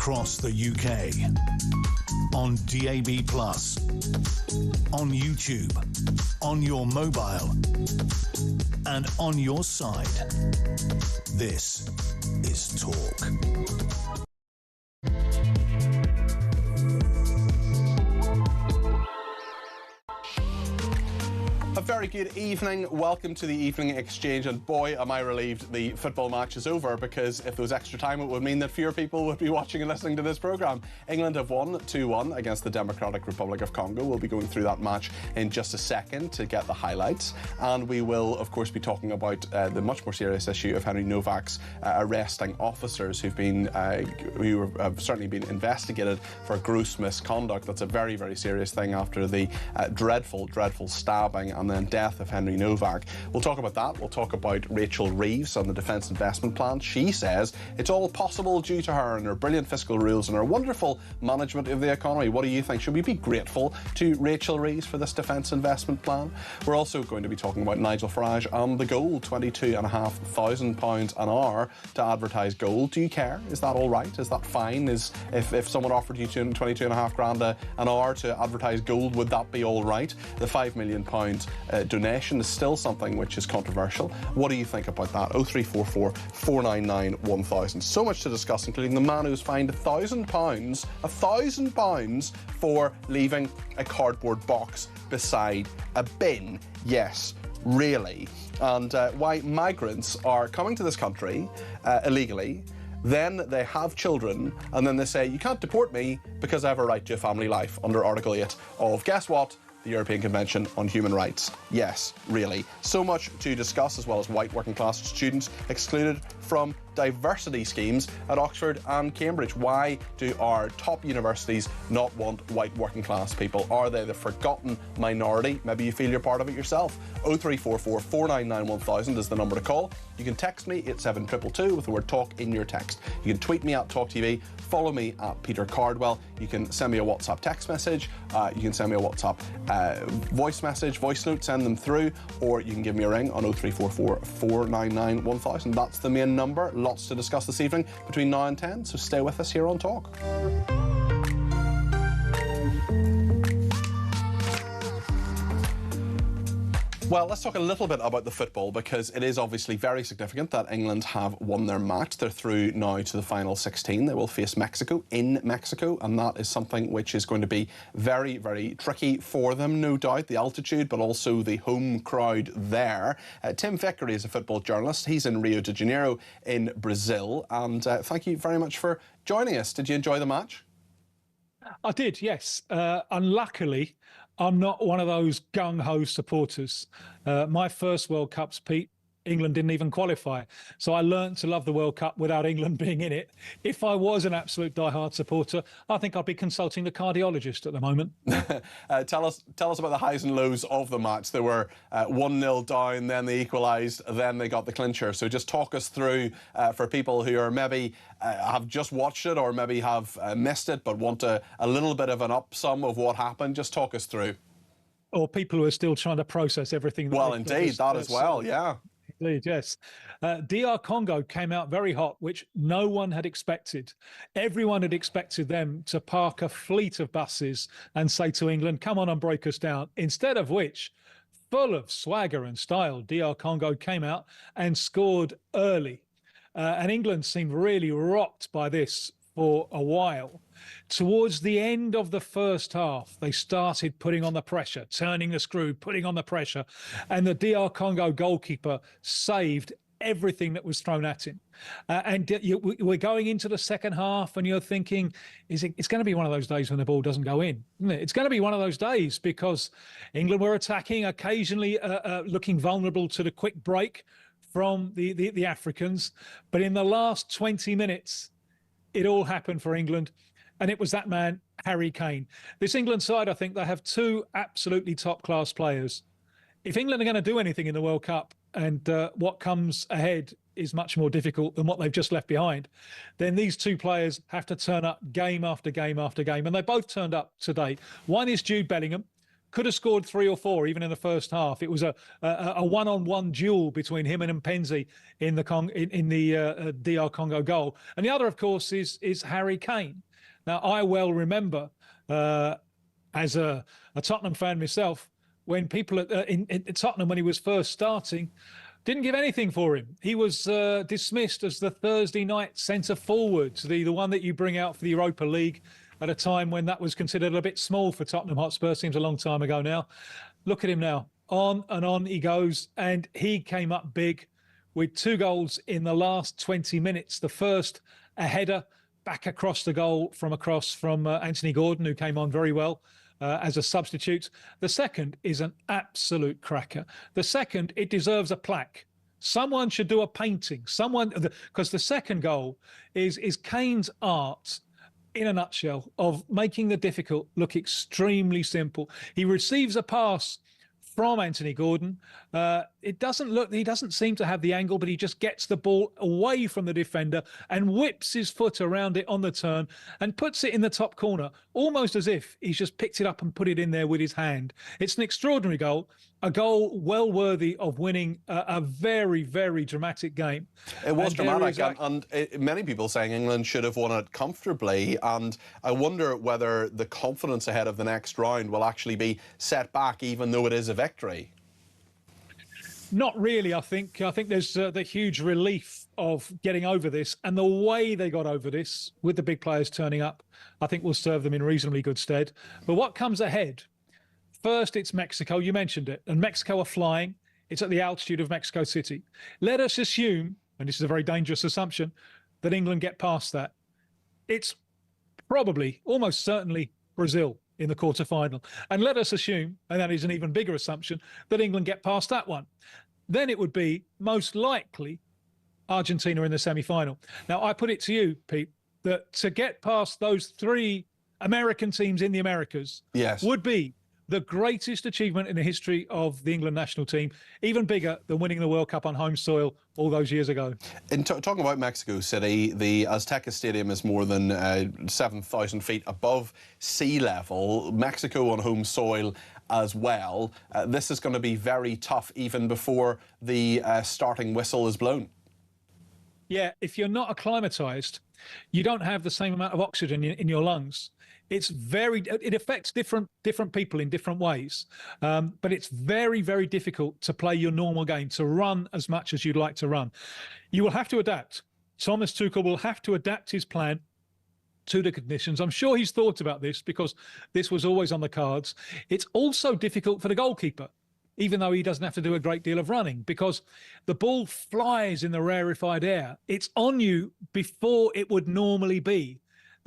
across the UK, on DAB+, on YouTube, on your mobile, and on your side. This is Talk. A very good evening. Welcome to the Evening Exchange, and boy am I relieved the football match is over, because if there was extra time it would mean that fewer people would be watching and listening to this programme. England have won 2-1 against the Democratic Republic of Congo. We'll be going through that match in just a second to get the highlights, and we will of course be talking about the much more serious issue of Henry Nowak's arresting officers who have certainly been investigated for gross misconduct. That's a very, very serious thing after the dreadful stabbing and then death of Henry Nowak. We'll talk about that. We'll talk about Rachel Reeves and the Defence Investment Plan. She says it's all possible due to her and her brilliant fiscal rules and her wonderful management of the economy. What do you think? Should we be grateful to Rachel Reeves for this Defence Investment Plan? We're also going to be talking about Nigel Farage and the gold, £22,500 an hour to advertise gold. Do you care? Is that all right? Is that fine? If someone offered you £22,500 an hour to advertise gold, would that be all right? The £5 million donation is still something which is controversial. What do you think about that? 0344 499 1000. So much to discuss, including the man who's fined £1,000 for leaving a cardboard box beside a bin. Yes, really. And why migrants are coming to this country illegally. Then they have children, and then they say, you can't deport me because I have a right to a family life under Article 8 of, guess what? The European Convention on Human Rights. Yes, really. So much to discuss, as well as white working class students excluded from diversity schemes at Oxford and Cambridge. Why do our top universities not want white working class people? Are they the forgotten minority? Maybe you feel you're part of it yourself. 0344 499 1000 is the number to call. You can text me at 7222 with the word talk in your text. You can tweet me at talkTV. Follow me at Peter Cardwell. You can send me a WhatsApp text message. You can send me a WhatsApp voice note, send them through, or you can give me a ring on 0344 499 1000. That's the main number. Lots to discuss this evening between now and 10, so stay with us here on Talk. Well, let's talk a little bit about the football, because it is obviously very significant that England have won their match. They're through now to the final 16. They will face Mexico in Mexico, and that is something which is going to be very, very tricky for them, no doubt. The altitude, but also the home crowd there. Tim Vickery is a football journalist. He's in Rio de Janeiro in Brazil, and thank you very much for joining us. Did you enjoy the match? I did, yes. Unluckily, I'm not one of those gung-ho supporters. My first World Cups, Pete, England didn't even qualify. So I learned to love the World Cup without England being in it. If I was an absolute die-hard supporter, I think I'd be consulting the cardiologist at the moment. Tell us about the highs and lows of the match. They were 1-0 down, then they equalised, then they got the clincher. So just talk us through, for people who are maybe have just watched it or maybe have missed it but want a little bit of an upsum of what happened. Just talk us through. Or people who are still trying to process everything. Well, indeed, that as well, yeah. Indeed, yes. DR Congo came out very hot, which no one had expected. Everyone had expected them to park a fleet of buses and say to England, come on and break us down. Instead of which, full of swagger and style, DR Congo came out and scored early. And England seemed really rocked by this for a while. Towards the end of the first half, they started putting on the pressure, turning the screw, putting on the pressure, and the DR Congo goalkeeper saved everything that was thrown at him. We're going into the second half and you're thinking, it's going to be one of those days when the ball doesn't go in, isn't it? It's going to be one of those days because England were attacking, occasionally looking vulnerable to the quick break from the Africans. But in the last 20 minutes, it all happened for England. And it was that man, Harry Kane. This England side, I think they have two absolutely top-class players. If England are going to do anything in the World Cup and what comes ahead is much more difficult than what they've just left behind, then these two players have to turn up game after game after game. And they both turned up today. One is Jude Bellingham, could have scored 3 or 4 even in the first half. It was a one-on-one duel between him and Mpenzi in the DR Congo goal. And the other, of course, is Harry Kane. Now, I well remember, as a Tottenham fan myself, when people in Tottenham, when he was first starting, didn't give anything for him. He was dismissed as the Thursday night centre forward, the one that you bring out for the Europa League at a time when that was considered a bit small for Tottenham Hotspur. Seems a long time ago now. Look at him now. On and on he goes, and he came up big with 2 goals in the last 20 minutes. The first, a header back across the goal from Anthony Gordon, who came on very well as a substitute. The second is an absolute cracker. The second, it deserves a plaque. Someone should do a painting. Because the second goal is Kane's art in a nutshell of making the difficult look extremely simple. He receives a pass from Anthony Gordon. He doesn't seem to have the angle, but he just gets the ball away from the defender and whips his foot around it on the turn and puts it in the top corner, almost as if he's just picked it up and put it in there with his hand. It's an extraordinary goal, a goal well worthy of winning a very, very dramatic game. It was dramatic, and many people saying England should have won it comfortably, and I wonder whether the confidence ahead of the next round will actually be set back, even though it is a victory. Not really, I think. I think there's the huge relief of getting over this, and the way they got over this, with the big players turning up, I think will serve them in reasonably good stead. But what comes ahead? First, it's Mexico. You mentioned it. And Mexico are flying. It's at the altitude of Mexico City. Let us assume, and this is a very dangerous assumption, that England get past that. It's probably, almost certainly, Brazil in the quarter-final. And let us assume, and that is an even bigger assumption, that England get past that one. Then it would be most likely Argentina in the semi-final. Now, I put it to you, Pete, that to get past those 3 American teams in the Americas would be the greatest achievement in the history of the England national team, even bigger than winning the World Cup on home soil all those years ago. In talking about Mexico City, the Azteca Stadium is more than 7,000 feet above sea level. Mexico on home soil as well. This is going to be very tough even before the starting whistle is blown. Yeah, if you're not acclimatized, you don't have the same amount of oxygen in your lungs. It affects different people in different ways, but it's very, very difficult to play your normal game, to run as much as you'd like to run. You will have to adapt. Thomas Tuchel will have to adapt his plan to the conditions. I'm sure he's thought about this because this was always on the cards. It's also difficult for the goalkeeper, even though he doesn't have to do a great deal of running, because the ball flies in the rarefied air. It's on you before it would normally be.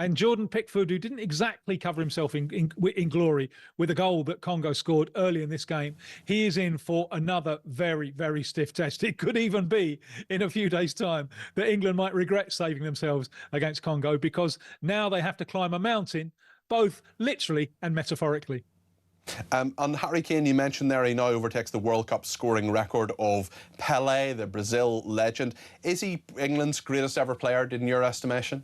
And Jordan Pickford, who didn't exactly cover himself in glory with a goal that Congo scored early in this game, he is in for another very, very stiff test. It could even be in a few days' time that England might regret saving themselves against Congo, because now they have to climb a mountain, both literally and metaphorically. And Harry Kane, you mentioned there, he now overtakes the World Cup scoring record of Pelé, the Brazil legend. Is he England's greatest ever player, in your estimation?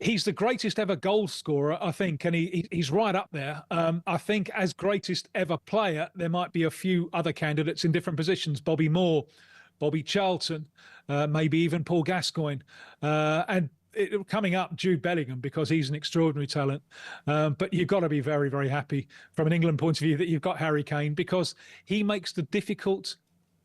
He's the greatest ever goal scorer, I think, and he's right up there. I think as greatest ever player, there might be a few other candidates in different positions. Bobby Moore, Bobby Charlton, maybe even Paul Gascoigne. And coming up, Jude Bellingham, because he's an extraordinary talent. But you've got to be very, very happy from an England point of view that you've got Harry Kane, because he makes the difficult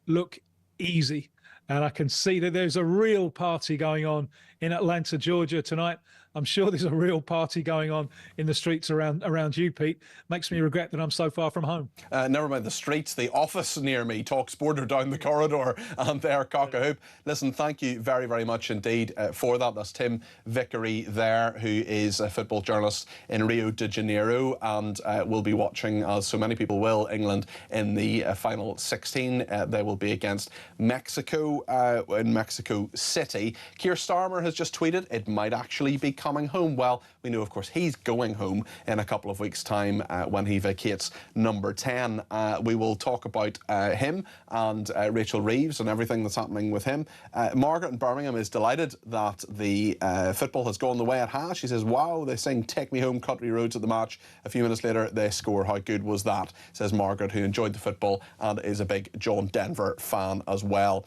look easy. And I can see that there's a real party going on in Atlanta, Georgia tonight. I'm sure there's a real party going on in the streets around you, Pete. Makes me regret that I'm so far from home. Never mind the streets, the office near me, talkSPORT are down the corridor and they're cock-a-hoop. Listen, thank you very, very much indeed for that. That's Tim Vickery there, who is a football journalist in Rio de Janeiro, and will be watching, as so many people will, England in the final 16. They will be against Mexico. Mexico, in Mexico City. Keir Starmer has just tweeted it might actually be coming home. Well, we know, of course, he's going home in a couple of weeks' time when he vacates number 10. We will talk about him and Rachel Reeves and everything that's happening with him. Margaret in Birmingham is delighted that the football has gone the way it has. She says, wow, they sing Take Me Home Country Roads at the match. A few minutes later, they score. How good was that? Says Margaret, who enjoyed the football and is a big John Denver fan as well.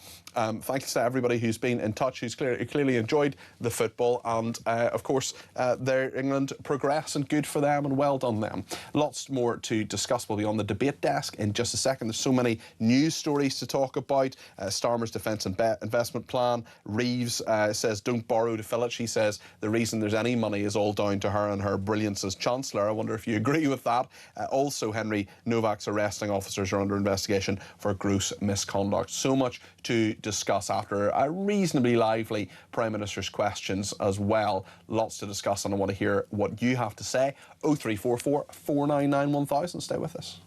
Thanks to everybody who's been in touch, who's clearly enjoyed the football, and of course their England progress, and good for them and well done them. Lots more to discuss. We'll be on the debate desk in just a second. There's so many news stories to talk about. Starmer's defence and investment plan. Reeves says don't borrow to fill it. She says the reason there's any money is all down to her and her brilliance as Chancellor. I wonder if you agree with that. Also, Henry Nowak's arresting officers are under investigation for gross misconduct. So much to discuss after a reasonably lively Prime Minister's questions as well. Lots to discuss, and I want to hear what you have to say. 0344 499 1000. Stay with us.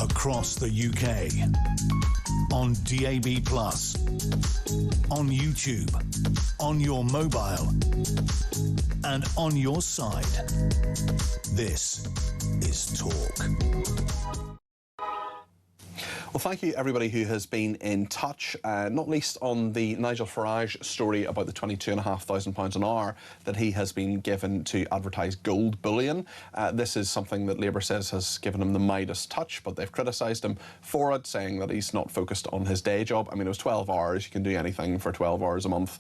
Across the UK, on DAB+, on YouTube, on your mobile, and on your side. This is Talk. Well, thank you everybody who has been in touch, not least on the Nigel Farage story about the £22,500 an hour that he has been given to advertise gold bullion. This is something that Labour says has given him the Midas touch, but they've criticised him for it, saying that he's not focused on his day job. I mean, it was 12 hours. You can do anything for 12 hours a month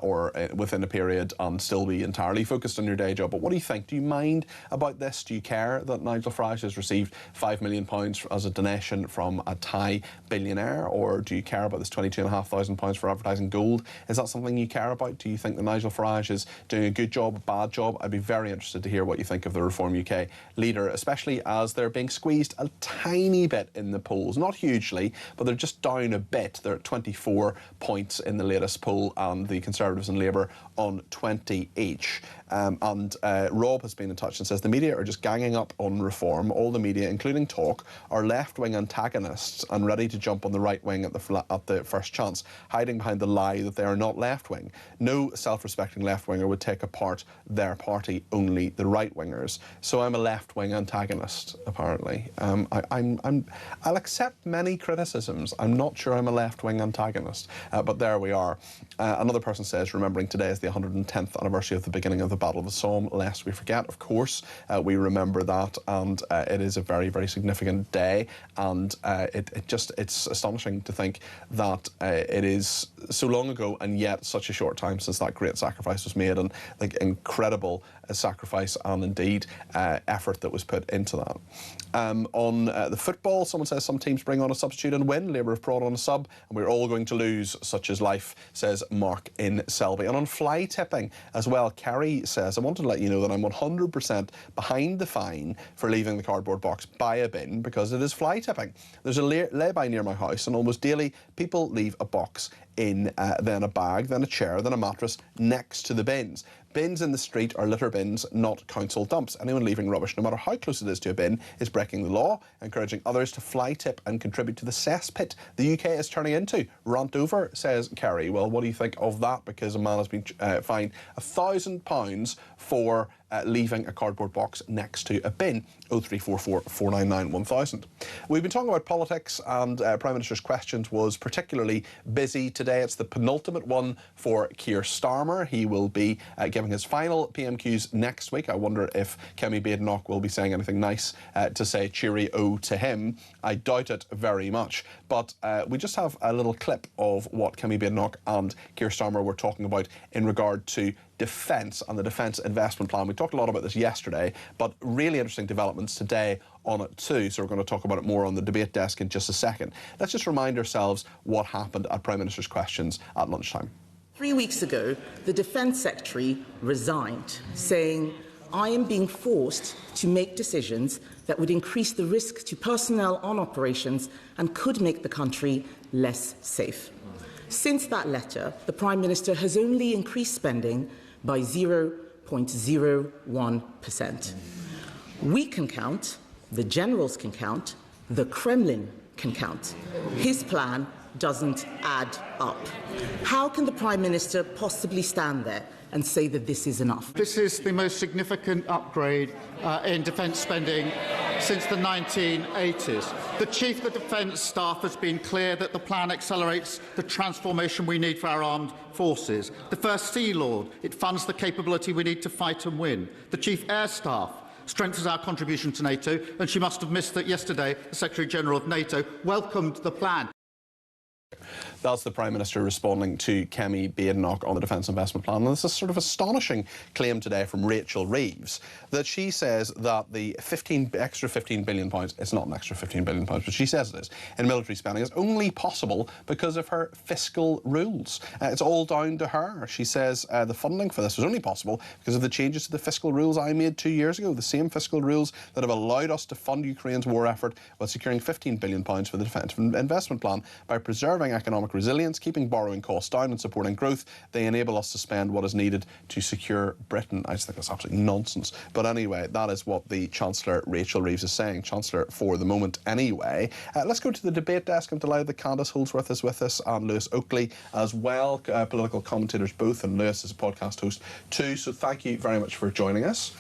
or within a period and still be entirely focused on your day job. But what do you think? Do you mind about this? Do you care that Nigel Farage has received £5 million as a donation from a Thai billionaire, or do you care about this £22,500 for advertising gold? Is that something you care about? Do you think that Nigel Farage is doing a good job, a bad job? I'd be very interested to hear what you think of the Reform UK leader, especially as they're being squeezed a tiny bit in the polls. Not hugely, but they're just down a bit. They're at 24 points in the latest poll, and the Conservatives and Labour on 20 each. Rob has been in touch and says the media are just ganging up on reform. All the media, including Talk, are left-wing antagonists and ready to jump on the right wing at the first chance, hiding behind the lie that they are not left-wing. No self-respecting left-winger would take apart their party, only the right-wingers. So I'm a left-wing antagonist, apparently. I'll accept many criticisms. I'm not sure I'm a left-wing antagonist, but there we are. Another person says, remembering today is the 110th anniversary of the beginning of the Battle of the Somme, lest we forget. Of course, we remember that, and it is a very, very significant day, and it's astonishing to think that it is so long ago and yet such a short time since that great sacrifice was made, and like incredible sacrifice and indeed effort that was put into that. On the football, someone says some teams bring on a substitute and win. Labour have brought on a sub and we're all going to lose. Such is life, says Mark in Selby. And on fly tipping as well, Kerry says, I wanted to let you know that I'm 100% behind the fine for leaving the cardboard box by a bin because it is fly tipping. There's There's a lay-by near my house, and almost daily people leave a box in, then a bag, then a chair, then a mattress next to the bins. Bins in the street are litter bins, not council dumps. Anyone leaving rubbish, no matter how close it is to a bin, is breaking the law, encouraging others to fly tip and contribute to the cesspit the UK is turning into. Rant over, says Kerry. Well, what do you think of that? Because a man has been fined £1,000 for leaving a cardboard box next to a bin. 0344 499 1000. We've been talking about politics, and Prime Minister's Questions was particularly busy today. It's the penultimate one for Keir Starmer. He will be giving his final PMQs next week. I wonder if Kemi Badenoch will be saying anything nice to say cheerio to him. I doubt it very much. But we just have a little clip of what Kemi Badenoch and Keir Starmer were talking about in regard to defence and the defence investment plan. We talked a lot about this yesterday, but really interesting developments today on it too, so we're going to talk about it more on the debate desk in just a second. Let's just remind ourselves what happened at Prime Minister's Questions at lunchtime. 3 weeks ago, the Defence Secretary resigned, saying, "I am being forced to make decisions that would increase the risk to personnel on operations and could make the country less safe." Since that letter, the Prime Minister has only increased spending by 0.01%. We can count, the generals can count, the Kremlin can count. His plan doesn't add up. How can the Prime Minister possibly stand there and say that this is enough? This is the most significant upgrade in defence spending since the 1980s. The Chief of the Defence Staff has been clear that the plan accelerates the transformation we need for our armed forces. The First Sea Lord, it funds the capability we need to fight and win. The Chief Air Staff strengthens our contribution to NATO, and she must have missed that yesterday the Secretary-General of NATO welcomed the plan. That's the Prime Minister responding to Kemi Badenoch on the Defence Investment Plan. And this is a sort of astonishing claim today from Rachel Reeves, that she says that the extra £15 billion, it's not an extra £15 billion, but she says it is, in military spending is only possible because of her fiscal rules. It's all down to her. She says the funding for this was only possible because of the changes to the fiscal rules I made 2 years ago, the same fiscal rules that have allowed us to fund Ukraine's war effort while securing £15 billion for the Defence Investment Plan. By preserving economic resilience, keeping borrowing costs down and supporting growth, they enable us to spend what is needed to secure Britain. I just think that's absolutely nonsense. But anyway, that is what the Chancellor Rachel Reeves is saying, Chancellor for the moment anyway. Let's go to the debate desk. I'm delighted that Candice Holdsworth is with us and Lewis Oakley as well, political commentators both, and Lewis is a podcast host too, so thank you very much for joining us.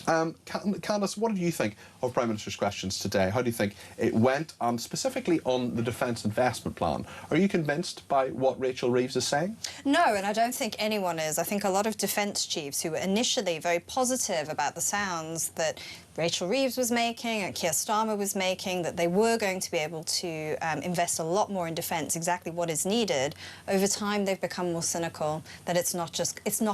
Candice, what did you think of Prime Minister's Questions today? How do you think it went, and specifically on the Defence Investment Plan? Are you convinced by what Rachel Reeves is saying? No, and I don't think anyone is. I think a lot of defence chiefs who were initially very positive about the sounds that Rachel Reeves was making and Keir Starmer was making, that they were going to be able to invest a lot more in defence, exactly what is needed. Over time, they've become more cynical, that it's not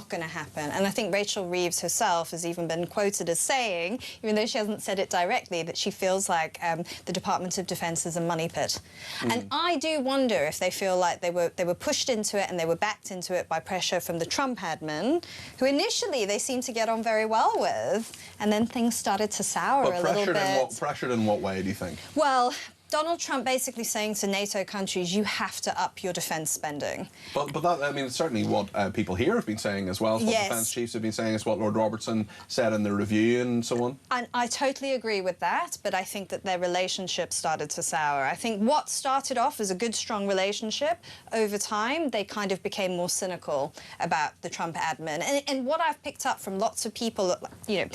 going to happen. And I think Rachel Reeves herself has even been quoted as saying, even though she hasn't said it directly, that she feels like the Department of Defence is a money pit. And I do wonder if they feel like they were pushed into it and they were backed into it by pressure from the Trump admin, who initially they seemed to get on very well with, and then things started to sour a little bit. Pressured in what way, do you think? Well, Donald Trump basically saying to NATO countries, you have to up your defence spending. But that, I mean, it's certainly what people here have been saying as well. It's what defence chiefs have been saying. It's what Lord Robertson said in the review and so on. And I totally agree with that, but I think that their relationship started to sour. I think what started off as a good, strong relationship, over time, they kind of became more cynical about the Trump admin. And what I've picked up from lots of people, you know,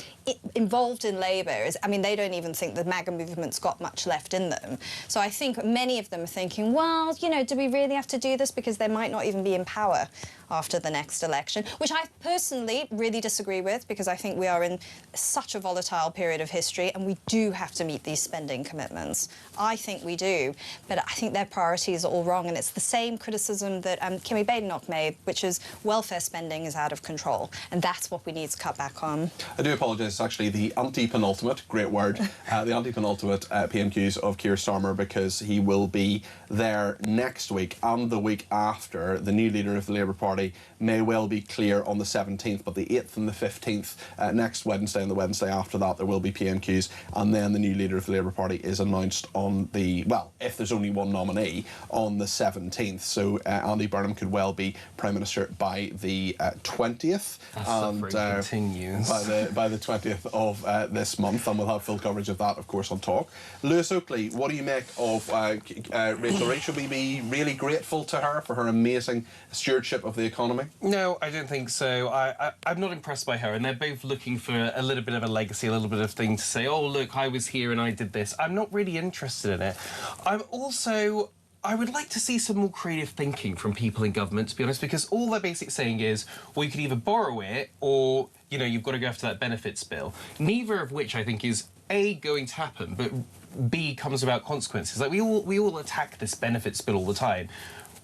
involved in Labour is, I mean, they don't even think the MAGA movement's got much left in them. So I think many of them are thinking, well, you know, do we really have to do this? Because they might not even be in power after the next election, which I personally really disagree with, because I think we are in such a volatile period of history and we do have to meet these spending commitments. I think we do, but I think their priorities are all wrong, and it's the same criticism that Kemi Badenoch made, which is welfare spending is out of control, and that's what we need to cut back on. I do apologise, it's actually the anti-penultimate, great word, the anti-penultimate PMQs of Keir Starmer. Starmer because he will be there next week and the week after. The new leader of the Labour Party may well be clear on the 17th, but the 8th and the 15th, next Wednesday and the Wednesday after that, there will be PMQs, and then the new leader of the Labour Party is announced on the, well, if there's only one nominee, on the 17th. So Andy Burnham could well be Prime Minister by the 20th. And continues. by the 20th of this month, and we'll have full coverage of that, of course, on Talk. Lewis Oakley, what do you make of Rachel Reid? Should we be really grateful to her for her amazing stewardship of the economy? No, I don't think so. I'm not impressed by her, and they're both looking for a little bit of a legacy, a little bit of thing to say, oh, look, I was here and I did this. I'm not really interested in it. I would like to see some more creative thinking from people in government, to be honest, because all they're basically saying is, well, you could either borrow it or, you know, you've got to go after that benefits bill. Neither of which I think is, A, going to happen, but B, comes about consequences. Like, we all attack this benefits bill all the time.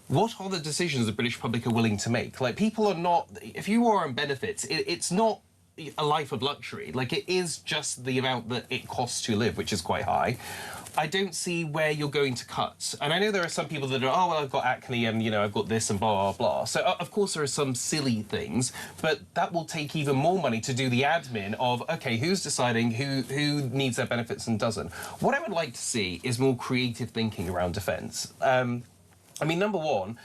What are the decisions the British public are willing to make? Like, people are not... If you are on benefits, it's not a life of luxury. Like, it is just the amount that it costs to live, which is quite high. I don't see where you're going to cut. And I know there are some people that are, oh, well, I've got acne and, you know, I've got this and blah, blah, blah. So, of course, there are some silly things, but that will take even more money to do the admin of, OK, who's deciding who needs their benefits and doesn't? What I would like to see is more creative thinking around defence. I mean, number one,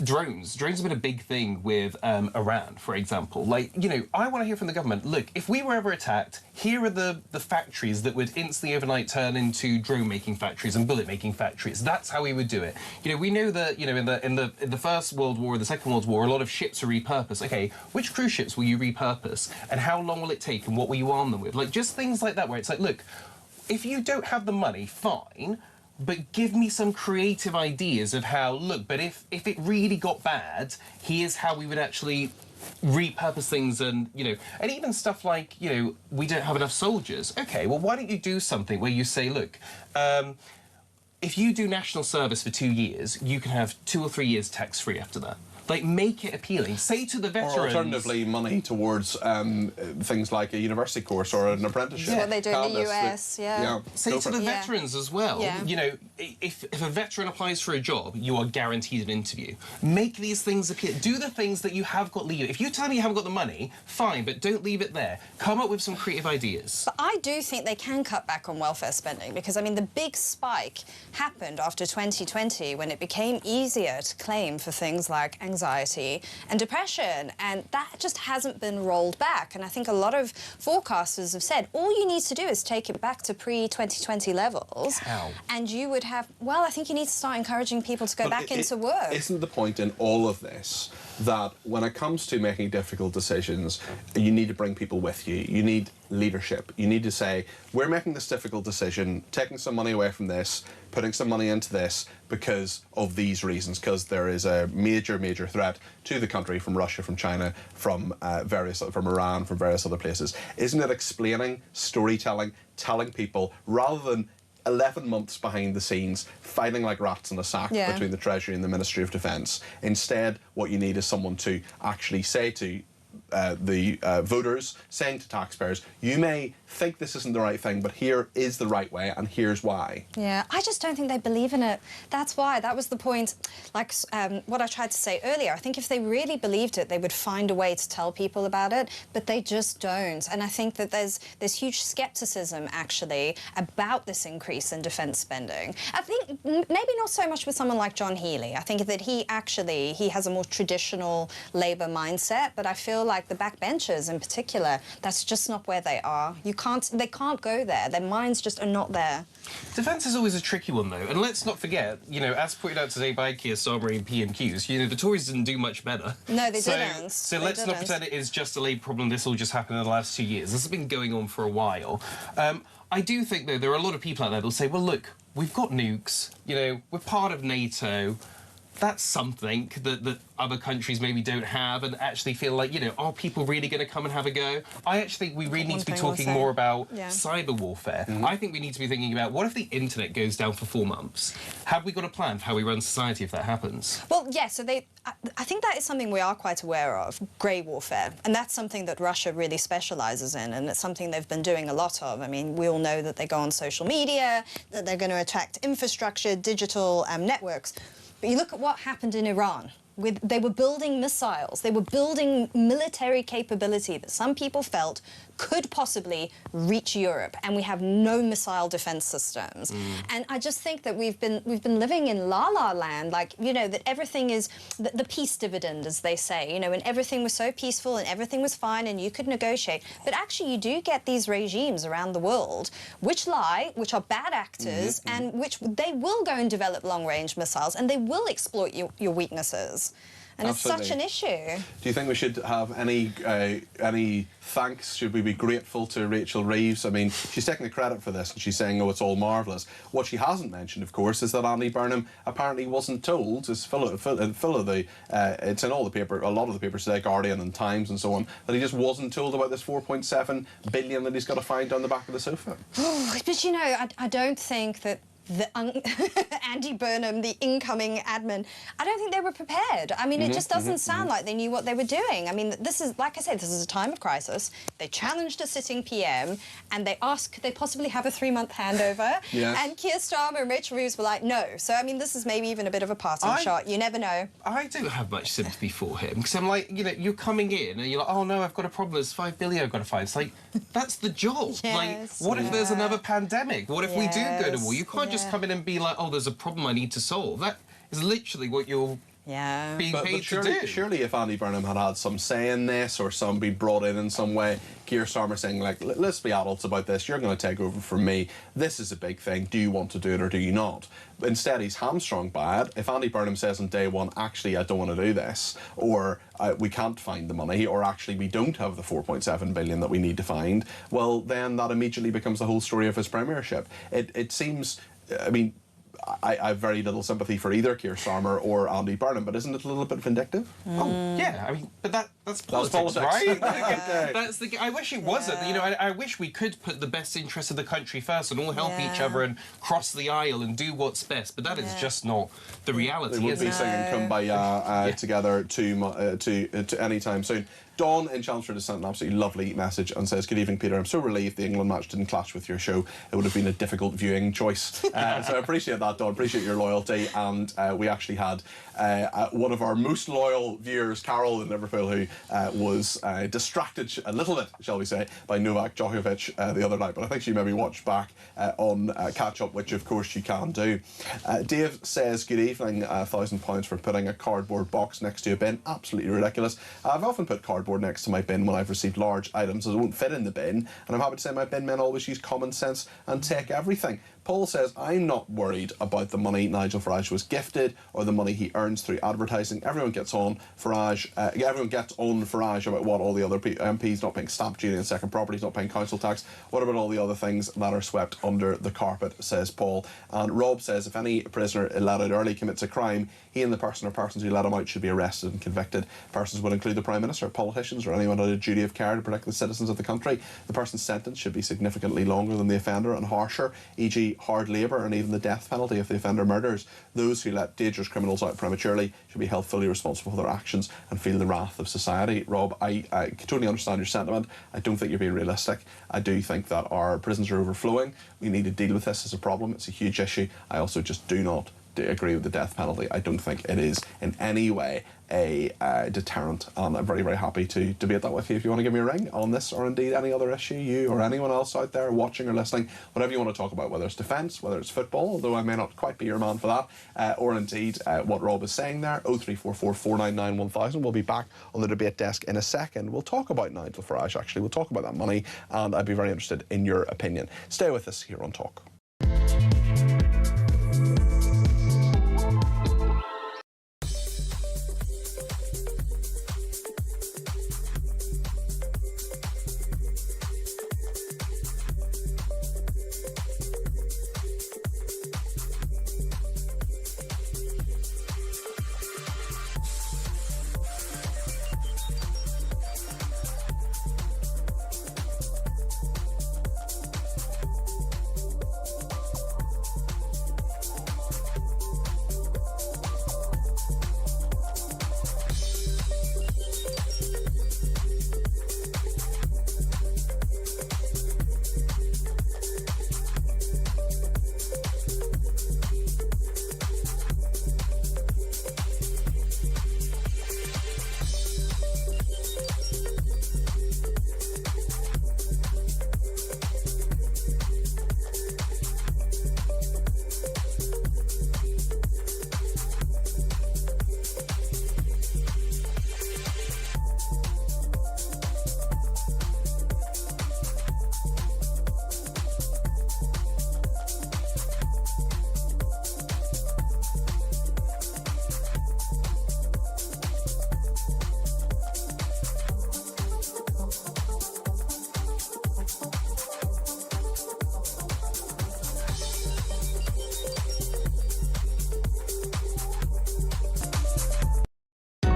drones. Drones have been a big thing with Iran, for example. Like, you know, I want to hear from the government, look, if we were ever attacked, here are the factories that would instantly overnight turn into drone-making factories and bullet-making factories. That's how we would do it. You know, we know that, you know, in the First World War, the Second World War, a lot of ships are repurposed. OK, which cruise ships will you repurpose? And how long will it take? And what will you arm them with? Like, just things like that, where it's like, look, if you don't have the money, fine, but give me some creative ideas of how, look, but if it really got bad, here's how we would actually repurpose things and, you know, and even stuff like, you know, we don't have enough soldiers. OK, well, why don't you do something where you say, look, if you do national service for 2 years, you can have 2 or 3 years tax-free after that. Like, make it appealing. Say to the veterans... Or alternatively, money towards things like a university course or an apprenticeship. That's what they do in the US, yeah. Say to the veterans as well, you know, if a veteran applies for a job, you are guaranteed an interview. Make these things appeal. Do the things that you have got leave. If you tell me you haven't got the money, fine, but don't leave it there. Come up with some creative ideas. But I do think they can cut back on welfare spending, because, I mean, the big spike happened after 2020 when it became easier to claim for things like anxiety and depression, and that just hasn't been rolled back. And I think a lot of forecasters have said all you need to do is take it back to pre-2020 levels. How? And you would have, well, I think you need to start encouraging people to go back into work. Isn't the point in all of this that when it comes to making difficult decisions, you need to bring people with you? You need leadership. You need to say, we're making this difficult decision, taking some money away from this, putting some money into this because of these reasons, because there is a major, major threat to the country from Russia, from China, from Iran, from various other places. Isn't it explaining, storytelling, telling people, rather than 11 months behind the scenes, fighting like rats in a sack between the Treasury and the Ministry of Defence? Instead, what you need is someone to actually say to the voters, saying to taxpayers, you may think this isn't the right thing, but here is the right way, and here's why. Yeah, I just don't think they believe in it. That's why. That was the point, like what I tried to say earlier. I think if they really believed it, they would find a way to tell people about it, but they just don't. And I think that there's huge scepticism, actually, about this increase in defence spending. I think maybe not so much with someone like John Healey. I think that he has a more traditional Labour mindset, but I feel like the backbenchers in particular, that's just not where they are. They can't go there. Their minds just are not there. Defence is always a tricky one, though. And let's not forget, you know, as pointed out today by Keir Starmer and PMQs, you know, the Tories didn't do much better. No, they didn't. So let's not pretend it is just a Labour problem. This all just happened in the last 2 years. This has been going on for a while. I do think, though, there are a lot of people out there that'll say, well, look, we've got nukes, you know, we're part of NATO. that's something that other countries maybe don't have, and actually feel like, are people really going to come and have a go? I actually think we really need to be talking more about cyber warfare. I think we need to be thinking about, what if the internet goes down for 4 months? Have we got a plan for how we run society if that happens? Well, yeah, so I think that is something we are quite aware of, grey warfare, and that's something that Russia really specialises in, and it's something they've been doing a lot of. I mean, we all know that they go on social media, that they're going to attack infrastructure, digital networks. But you look at what happened in Iran. They were building missiles, they were building military capability that some people felt could possibly reach Europe, and we have no missile defense systems. And I just think that we've been living in la-la land, like, that everything is the peace dividend, as they say, and everything was so peaceful and everything was fine and you could negotiate. But actually you do get these regimes around the world which lie, which are bad actors, and which they will go and develop long-range missiles, and they will exploit your weaknesses. And Absolutely. It's such an issue. Do you think we should have any thanks? Should we be grateful to Rachel Reeves? I mean, she's taking the credit for this and she's saying, oh, it's all marvellous. What she hasn't mentioned, of course, is that Andy Burnham apparently wasn't told, it's full of the, it's in all the paper, a lot of the papers today, Guardian and Times and so on, that he just wasn't told about this 4.7 billion that he's got to find down the back of the sofa. But I don't think that Andy Burnham, the incoming admin, I don't think they were prepared. I mean, it just doesn't sound like they knew what they were doing. I mean, this is, like I said, this is a time of crisis. They challenged a sitting PM and they asked, could they possibly have a 3-month handover? Yes. And Keir Starmer and Rachel Reeves were like, no. So, I mean, this is maybe even a bit of a passing shot. You never know. I don't have much sympathy for him, because I'm like, you're coming in and you're like, oh, no, I've got a problem. There's 5 billion I've got to find. It's like, that's the job. Yes, like, what if there's another pandemic? What if we do go to war? You can't just come in and be like, oh, there's a problem I need to solve. That is literally what you're being paid to do. Surely if Andy Burnham had some say in this, or some be brought in some way, Keir Starmer saying, like, let's be adults about this, you're going to take over from me, this is a big thing, do you want to do it or do you not? Instead, he's hamstrung by it. If Andy Burnham says on day one, actually, I don't want to do this, or we can't find the money, or actually we don't have the 4.7 billion that we need to find, well, then that immediately becomes the whole story of his premiership. It seems, I mean, I have very little sympathy for either Keir Starmer or Andy Burnham, but isn't it a little bit vindictive? Oh, yeah, I mean, but that's politics, right? That's I wish it wasn't. I wish we could put the best interest of the country first and all help each other and cross the aisle and do what's best, but that is just not the reality. They won't be singing Kumbaya together to any time soon. Dawn in Chelmsford has sent an absolutely lovely message and says, good evening, Peter. I'm so relieved the England match didn't clash with your show. It would have been a difficult viewing choice. So I appreciate that, Dawn. Appreciate your loyalty. And we actually had one of our most loyal viewers, Carol in Liverpool, who was distracted a little bit, shall we say, by Novak Djokovic the other night. But I think she maybe watched back on catch-up, which of course you can do. Dave says, good evening, £1,000 for putting a cardboard box next to a bin. Absolutely ridiculous. I've often put cardboard next to my bin when I've received large items that won't fit in the bin, and I'm happy to say my bin men always use common sense and take everything. Paul says, I'm not worried about the money Nigel Farage was gifted or the money he earns through advertising. Everyone gets on Farage about what all the other MPs not paying stamp duty and second properties, not paying council tax. What about all the other things that are swept under the carpet, says Paul. And Rob says, if any prisoner let out early commits a crime, he and the person or persons who let him out should be arrested and convicted. Persons would include the Prime Minister, politicians, or anyone who had a duty of care to protect the citizens of the country. The person's sentence should be significantly longer than the offender and harsher, e.g. hard labour and even the death penalty if the offender murders. Those who let dangerous criminals out prematurely should be held fully responsible for their actions and feel the wrath of society. Rob, I totally understand your sentiment. I don't think you're being realistic. I do think that our prisons are overflowing. We need to deal with this as a problem. It's a huge issue. I also just do not agree with the death penalty. I don't think it is in any way a deterrent, and I'm very, very happy to debate that with you. If you want to give me a ring on this or indeed any other issue, you or anyone else out there watching or listening, whatever you want to talk about, whether it's defence, whether it's football, although I may not quite be your man for that, or indeed what Rob is saying there, 0344 499 1000. We'll be back on the debate desk in a second. We'll talk about Nigel Farage, actually. We'll talk about that money, and I'd be very interested in your opinion. Stay with us here on Talk.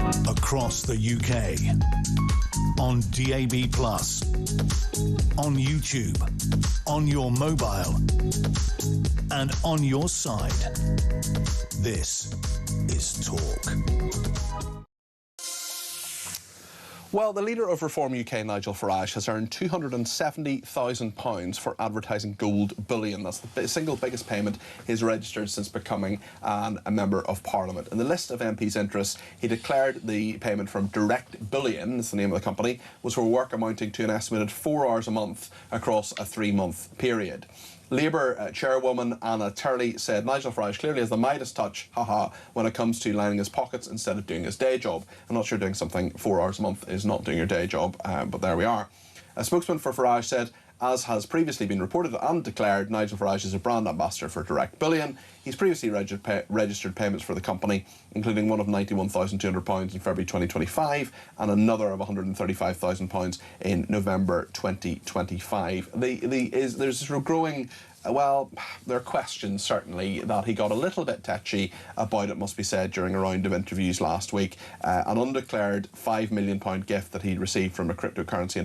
across the UK, on DAB+, on YouTube, on your mobile, and on your side. This is Talk. Well, the leader of Reform UK, Nigel Farage, has earned £270,000 for advertising gold bullion. That's the single biggest payment he's registered since becoming a Member of Parliament. In the list of MP's interests, he declared the payment from Direct Bullion, that's the name of the company, was for work amounting to an estimated 4 hours a month across a 3-month period. Labour chairwoman Anna Turley said Nigel Farage clearly has the Midas touch, haha, when it comes to lining his pockets instead of doing his day job. I'm not sure doing something 4 hours a month is not doing your day job, but there we are. A spokesman for Farage said, as has previously been reported and declared, Nigel Farage is a brand ambassador for Direct Bullion. He's previously registered payments for the company, including one of £91,200 in February 2025 and another of £135,000 in November 2025. There's this growing... Well, there are questions, certainly, that he got a little bit tetchy about, it must be said, during a round of interviews last week. An undeclared £5 million gift that he'd received from a cryptocurrency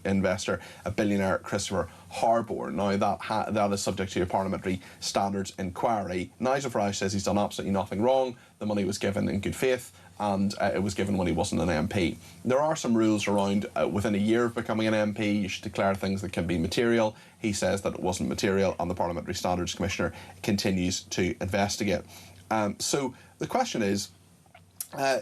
investor, a billionaire Christopher Harbour. Now, that is subject to a parliamentary standards inquiry. Nigel Farage says he's done absolutely nothing wrong. The money was given in good faith, and it was given when he wasn't an MP. There are some rules around within a year of becoming an MP, you should declare things that can be material. He says that it wasn't material, and the Parliamentary Standards Commissioner continues to investigate. So the question is,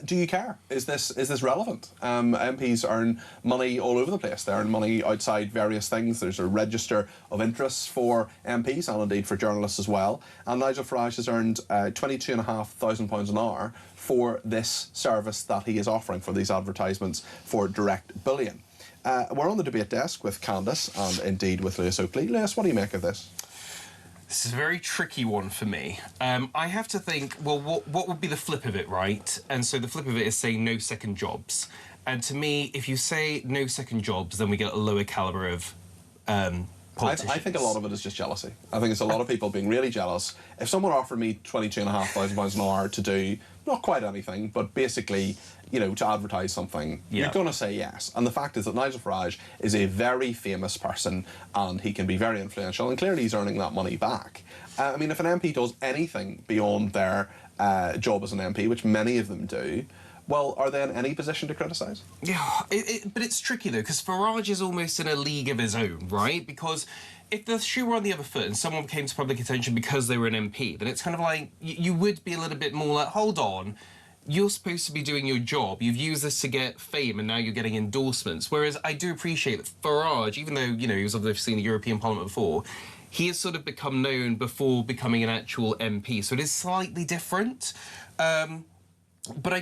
do you care? Is this relevant? MPs earn money all over the place. They earn money outside various things. There's a register of interests for MPs and indeed for journalists as well. And Nigel Farage has earned £22,500 an hour for this service that he is offering, for these advertisements for Direct Bullion. We're on the debate desk with Candace and indeed with Lewis Oakley. Lewis, what do you make of this? This is a very tricky one for me. I have to think, well, what would be the flip of it, right? And so the flip of it is saying no second jobs. And to me, if you say no second jobs, then we get a lower calibre of politicians. I think a lot of it is just jealousy. I think it's a lot of people being really jealous. If someone offered me £22,500 an hour to do not quite anything, but basically, you know, to advertise something, you're going to say yes. And the fact is that Nigel Farage is a very famous person and he can be very influential, and clearly he's earning that money back. I mean, if an MP does anything beyond their job as an MP, which many of them do, well, are they in any position to criticise? Yeah, but it's tricky, though, because Farage is almost in a league of his own, right? Because if the shoe were on the other foot and someone came to public attention because they were an MP, then it's kind of like, you would be a little bit more like, hold on, you're supposed to be doing your job. You've used this to get fame and now you're getting endorsements. Whereas I do appreciate that Farage, even though, you know, he was obviously in the European Parliament before, he has sort of become known before becoming an actual MP. So it is slightly different. But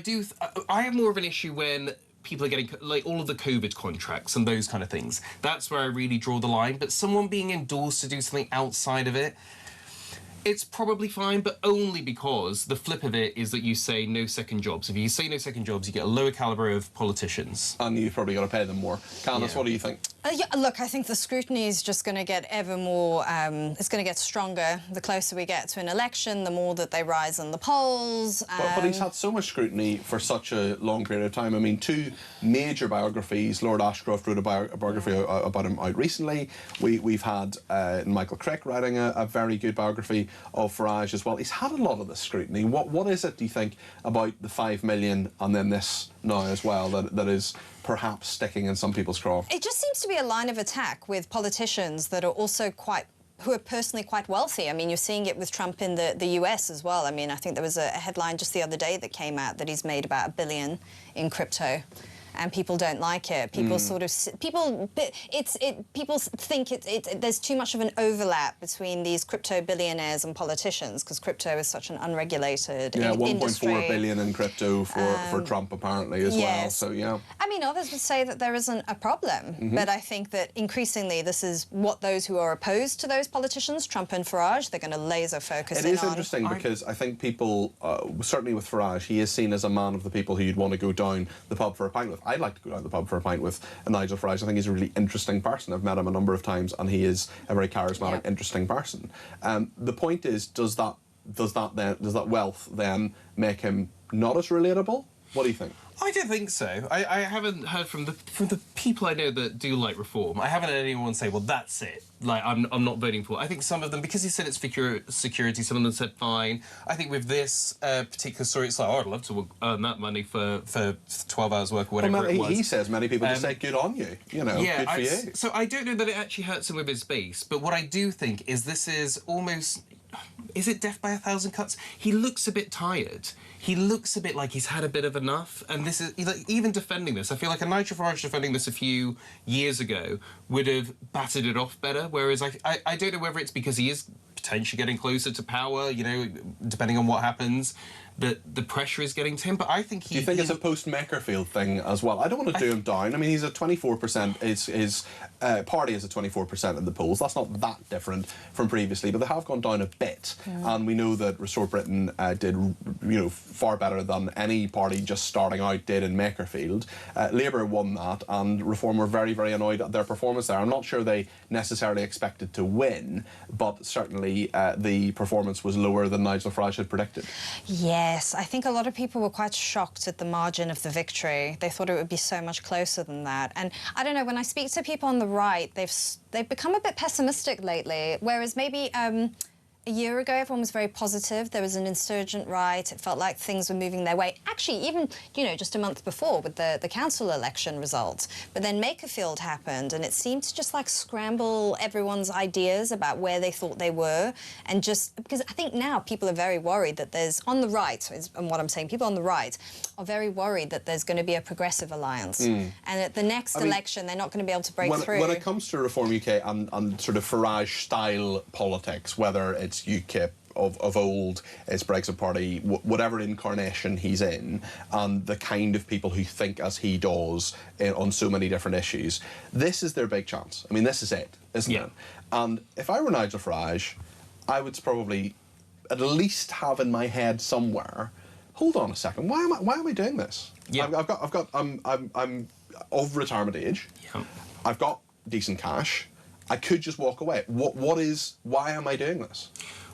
I have more of an issue when people are getting, like, all of the COVID contracts and those kind of things. That's where I really draw the line. But someone being endorsed to do something outside of it, it's probably fine, but only because the flip of it is that you say no second jobs. If you say no second jobs, you get a lower calibre of politicians. And you've probably got to pay them more. Candace, what do you think? Yeah, look, I think the scrutiny is just going to get ever more, it's going to get stronger. The closer we get to an election, the more that they rise in the polls. But he's had so much scrutiny for such a long period of time. I mean, 2 major biographies. Lord Ashcroft wrote a biography about him out recently. We've had Michael Crick writing a very good biography of Farage as well. He's had a lot of this scrutiny. What is it, do you think, about the 5 million and then this now as well that is perhaps sticking in some people's craw? It just seems to be a line of attack with politicians that are also who are personally quite wealthy. I mean, you're seeing it with Trump in the US as well. I mean, I think there was a headline just the other day that came out that he's made about $1 billion in crypto. And people don't like it. People people think there's too much of an overlap between these crypto billionaires and politicians, because crypto is such an unregulated industry. 1.4 billion in crypto for Trump apparently as well. So yeah. I mean, others would say that there isn't a problem, but I think that increasingly this is what those who are opposed to those politicians, Trump and Farage, they're going to laser focus in on. It is interesting because I think people, certainly with Farage, he is seen as a man of the people who you'd want to go down the pub for a pint with. I'd like to go down the pub for a pint with Nigel Farage. I think he's a really interesting person. I've met him a number of times and he is a very charismatic, interesting person. The point is, does that wealth then make him not as relatable What do you think? I don't think so. I haven't heard from the people I know that do like reform. I haven't heard anyone say, well, that's it. Like, I'm not voting for it. I think some of them, because he said it's for security, some of them said fine. I think with this particular story, it's like, oh, I'd love to earn that money for 12 hours work or whatever it was. He says many people just say, good on you, you know, yeah, good for you. So I don't know that it actually hurts him with his base, but what I do think is this is almost... Is it death by a thousand cuts? He looks a bit tired. He looks a bit like he's had a bit of enough. And this is, like, even defending this, I feel like a Nigel Farage defending this a few years ago would have battered it off better. Whereas I don't know whether it's because he is potentially getting closer to power, you know, depending on what happens, that the pressure is getting to him. But I think he... Do you think it's a post-Makerfield thing as well? I don't want to do him down. I mean, he's at 24%. His party is at 24% in the polls. That's not that different from previously, but they have gone down a bit. And we know that Restore Britain did, you know, far better than any party just starting out did in Makerfield. Labour won that, and Reform were very, very annoyed at their performance there. I'm not sure they necessarily expected to win, but certainly the performance was lower than Nigel Farage had predicted. Yes, I think a lot of people were quite shocked at the margin of the victory. They thought it would be so much closer than that. And I don't know, when I speak to people on the right, they've become a bit pessimistic lately, whereas maybe a year ago, everyone was very positive. There was an insurgent right. It felt like things were moving their way. Actually, even, you know, just a month before with the council election results. But then Makerfield happened, and it seemed to just, like, scramble everyone's ideas about where they thought they were. And just because I think now people are very worried that there's, on the right, and what I'm saying, people on the right are very worried that there's going to be a progressive alliance. And at the next election, they're not going to be able to break through. When it comes to Reform UK and sort of Farage-style politics, whether it's UKIP of old, it's Brexit Party, whatever incarnation he's in, and the kind of people who think as he does on so many different issues, this is their big chance. I mean, this is it, isn't it? And if I were Nigel Farage, I would probably at least have in my head somewhere, hold on a second, why am I doing this? I'm of retirement age. I've got decent cash. I could just walk away. Why am I doing this?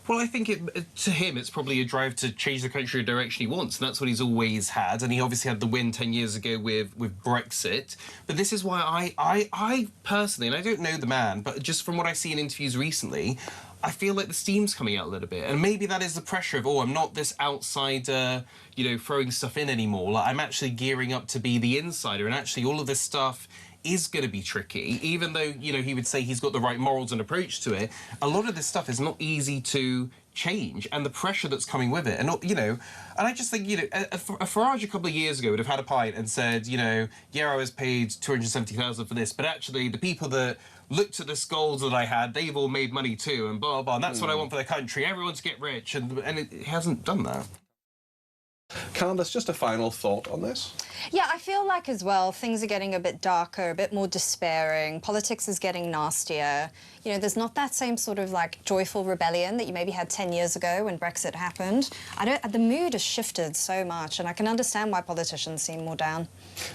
Well, I think to him, it's probably a drive to change the country the direction he wants, and that's what he's always had. And he obviously had the win 10 years ago with Brexit. But this is why I personally, and I don't know the man, but just from what I see in interviews recently, I feel like the steam's coming out a little bit. And maybe that is the pressure of, oh, I'm not this outsider, you know, throwing stuff in anymore. Like, I'm actually gearing up to be the insider, and actually all of this stuff is going to be tricky, even though, you know, he would say he's got the right morals and approach to it. A lot of this stuff is not easy to change, and the pressure that's coming with it. And, you know, and I just think, you know, a Farage a couple of years ago would have had a pint and said, you know, yeah, I was paid $270,000 for this, but actually the people that looked at the goals that I had, they've all made money too, and blah, blah, blah, and that's what I want for the country. Everyone to get rich, and it hasn't done that. Candace, just a final thought on this? Yeah, I feel like as well, things are getting a bit darker, a bit more despairing. Politics is getting nastier. You know, there's not that same sort of, like, joyful rebellion that you maybe had 10 years ago when Brexit happened. The mood has shifted so much, and I can understand why politicians seem more down.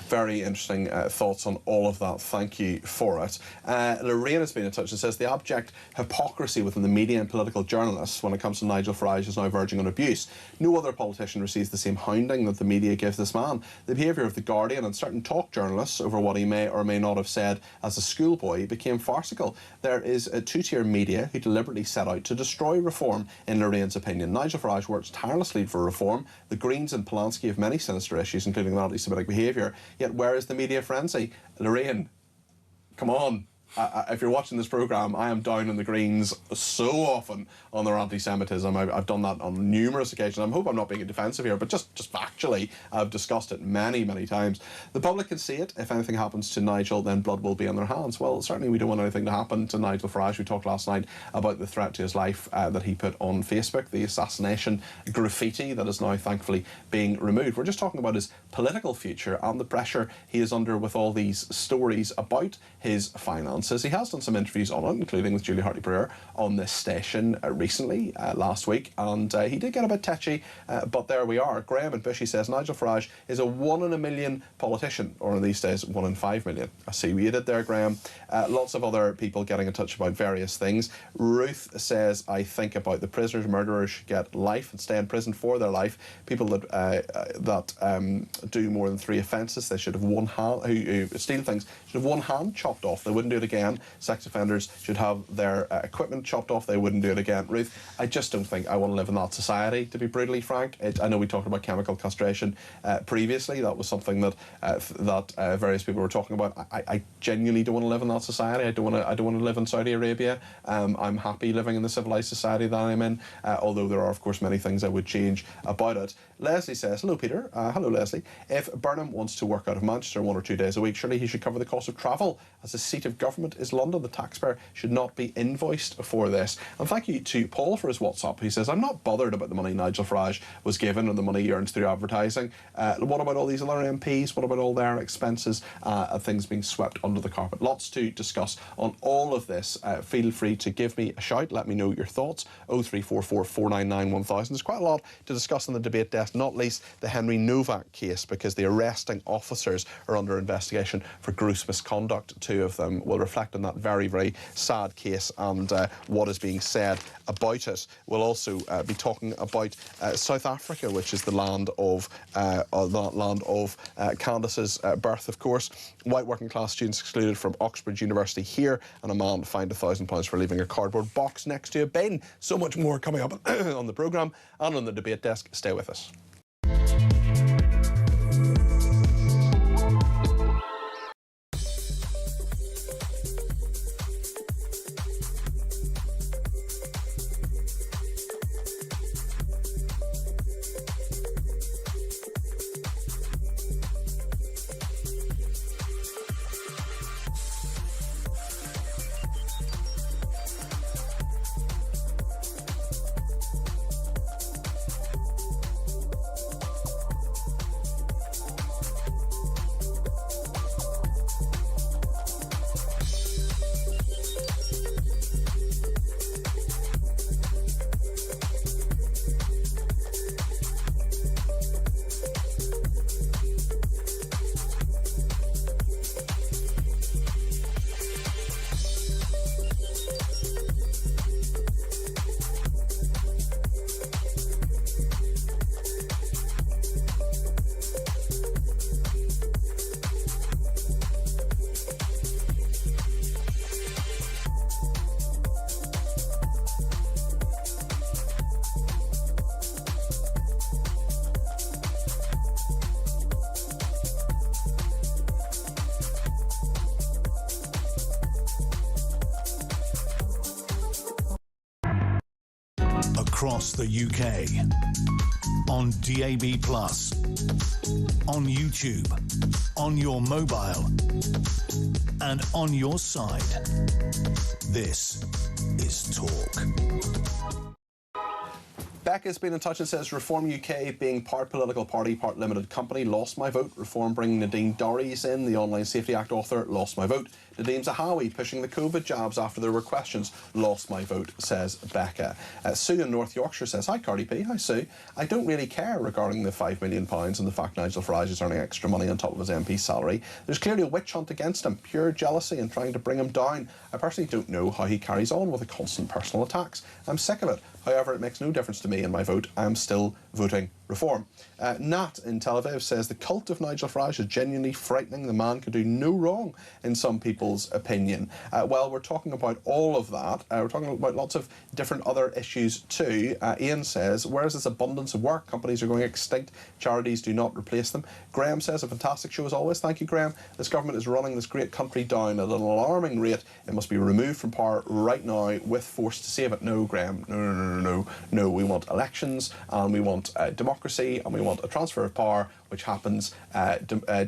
Very interesting thoughts on all of that. Thank you for it. Lorraine has been in touch and says the abject hypocrisy within the media and political journalists when it comes to Nigel Farage is now verging on abuse. No other politician receives the same hounding that the media gives this man. The behaviour of The Guardian and certain talk journalists over what he may or may not have said as a schoolboy became farcical. There is a two-tier media who deliberately set out to destroy reform, in Lorraine's opinion. Nigel Farage works tirelessly for reform. The Greens and Polanski have many sinister issues, including anti-Semitic behaviour. Yet where is the media frenzy? Lorraine, come on. If you're watching this programme, I am down on the Greens so often on their anti-Semitism. I've done that on numerous occasions. I hope I'm not being defensive here, but just factually, I've discussed it many, many times. The public can see it. If anything happens to Nigel, then blood will be on their hands. Well, certainly we don't want anything to happen to Nigel Farage. We talked last night about the threat to his life that he put on Facebook, the assassination graffiti that is now thankfully being removed. We're just talking about his political future and the pressure he is under with all these stories about his finance. finances. He has done some interviews on it, including with Julie Hartley-Brewer on this station recently, last week, and he did get a bit tetchy, but there we are. Graham and Bushy says Nigel Farage is a 1 in a million politician, or in these days 1 in 5 million. I see what you did there, Graham. Lots of other people getting in touch about various things. Ruth says, I think about the prisoners, murderers should get life and stay in prison for their life. People that do more than 3 offences, they should have one hand, who steal things, should have one hand chopped off. They wouldn't do it again. Sex offenders should have their equipment chopped off. They wouldn't do it again. Ruth, I just don't think I want to live in that society, to be brutally frank. I know we talked about chemical castration previously. That was something that various people were talking about. I genuinely don't want to live in that society. I don't want to live in Saudi Arabia. I'm happy living in the civilised society that I'm in, although there are, of course, many things I would change about it. Leslie says, hello, Peter. Hello, Leslie. If Burnham wants to work out of Manchester 1 or 2 days a week, surely he should cover the cost of travel, as the seat of government is London. The taxpayer should not be invoiced for this. And thank you to Paul for his WhatsApp. He says, I'm not bothered about the money Nigel Farage was given and the money he earns through advertising. What about all these other MPs? What about all their expenses and things being swept under the carpet? Lots to discuss on all of this. Feel free to give me a shout. Let me know your thoughts. 0344 499 1000. There's quite a lot to discuss on the debate desk, not least the Henry Nowak case, because the arresting officers are under investigation for gross misconduct. 2 of them will reflect on that very, very sad case and what is being said about it. We'll also be talking about South Africa, which is the land of Candace's birth, of course. White working class students excluded from Oxford University here, and a man fined £1,000 for leaving a cardboard box next to a bin. So much more coming up on the programme and on the debate desk. Stay with us. Across the UK, on DAB+, on YouTube, on your mobile, and on your side. This is Talk. Becca's been in touch and says, Reform UK, being part political party, part limited company, lost my vote. Reform bringing Nadine Dorries in, the Online Safety Act author, lost my vote. Nadeem Zahawi pushing the COVID jabs after there were questions, lost my vote, says Becca. Sue in North Yorkshire says, hi Cardi P, hi Sue. I don't really care regarding the £5 million and the fact Nigel Farage is earning extra money on top of his MP salary. There's clearly a witch hunt against him, pure jealousy and trying to bring him down. I personally don't know how he carries on with the constant personal attacks. I'm sick of it. However, it makes no difference to me in my vote. I'm still voting Reform. Nat in Tel Aviv says the cult of Nigel Farage is genuinely frightening. The man could do no wrong in some people's opinion. Well, we're talking about all of that. We're talking about lots of different other issues too. Ian says, where is this abundance of work? Companies are going extinct. Charities do not replace them. Graham says, a fantastic show as always. Thank you, Graham. This government is running this great country down at an alarming rate. It must be removed from power right now with force to save it. No, Graham. No. We want elections and we want democracy and we want a transfer of power which happens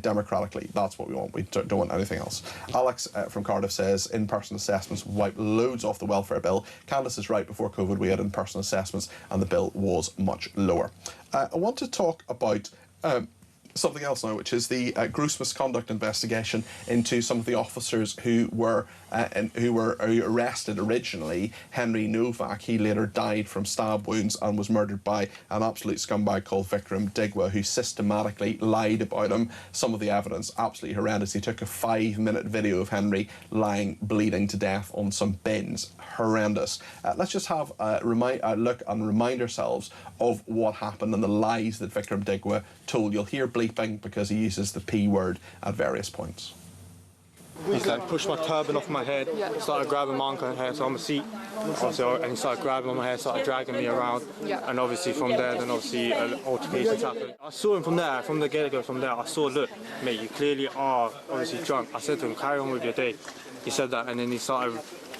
democratically. That's what we want. We don't want anything else. Alex from Cardiff says in-person assessments wipe loads off the welfare bill. Candace is right. Before COVID we had in-person assessments and the bill was much lower. I want to talk about something else now, which is the gross misconduct investigation into some of the officers who were arrested originally. Henry Nowak, he later died from stab wounds and was murdered by an absolute scumbag called Vikram Digwa, who systematically lied about him. Some of the evidence absolutely horrendous. He took a 5-minute video of Henry lying bleeding to death on some bins. Horrendous. Let's just have a look and remind ourselves of what happened and the lies that Vikram Digwa told. You'll hear bleeping because he uses the P word at various points. Okay. Pushed my turban off my head, started grabbing my uncle's hair, so I'm a seat, and he started grabbing on my hair, started dragging me around, and obviously from there, then obviously altercations happened. I saw him from there, from the get-go, from there, I saw, look, mate, you clearly are obviously drunk. I said to him, carry on with your day. He said that, and then he started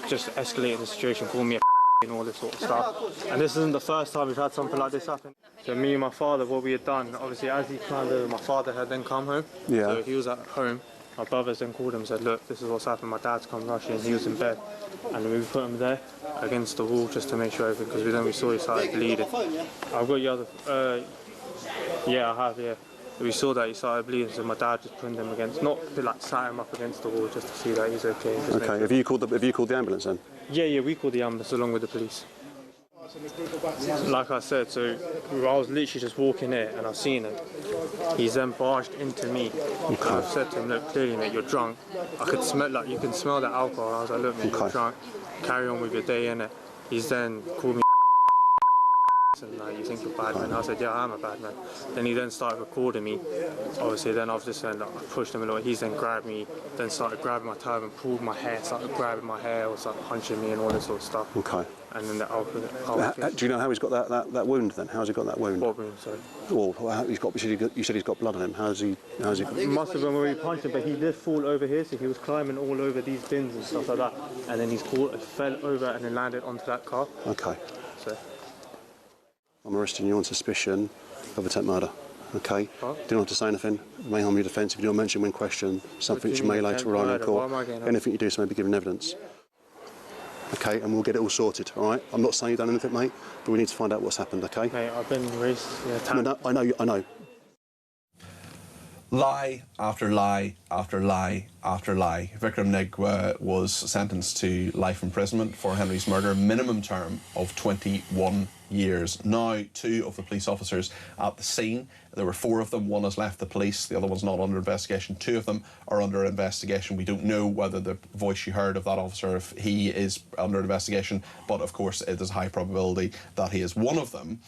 just escalating the situation, calling me a and all this sort of stuff. And this isn't the first time we've had something like this happen. So me and my father, what we had done, obviously as he climbed over, my father had then come home. Yeah. So he was at home. My brothers then called him and said, look, this is what's happened. My dad's come rushing, he was in bed. And we put him there against the wall just to make sure everything, because then we saw he started bleeding. I've got your other, yeah, I have, yeah. We saw that he started bleeding, so my dad just put him against, not like sat him up against the wall just to see that he's okay. Okay, have you called the ambulance then? Yeah, we called the ambulance along with the police. Like I said, so I was literally just walking here and I've seen him. He's then barged into me. Okay. I've said to him, look, clearly mate, you're drunk. I could smell, like, you can smell the alcohol. I was like, look mate, you're drunk. Carry on with your day, innit? He's then called me and like, you think you're bad man. I said, yeah, I am a bad man. Then he then started recording me. Obviously then I've just then like, pushed him a little. He's then grabbed me, then started grabbing my turban, pulled my hair, started grabbing my hair, or started punching me and all this sort of stuff. Okay. And then do you know how he's got that wound then? How's he got that wound? What wound, sorry? Well, you said he's got blood on him. How's he It must have been where he punched him, but he did fall over here, so he was climbing all over these bins and stuff like that. And then he fell over and then landed onto that car. Okay. So. I'm arresting you on suspicion of attempt murder. Okay? What? You don't have to say anything. It may harm your defence if you don't mention when questioned, something which you may later on in court. Anything you do so may be given evidence. Okay, and we'll get it all sorted, all right? I'm not saying you've done anything, mate, but we need to find out what's happened, okay? Mate, I've been raised... Yeah, no, I know. Lie after lie after lie after lie. Vikram Digwa was sentenced to life imprisonment for Henry's murder, minimum term of 21 years. Now, 2 of the police officers at the scene, there were 4 of them. 1 has left the police, the other one's not under investigation. 2 of them are under investigation. We don't know whether the voice you heard of that officer, if he is under investigation, but of course it is a high probability that he is one of them.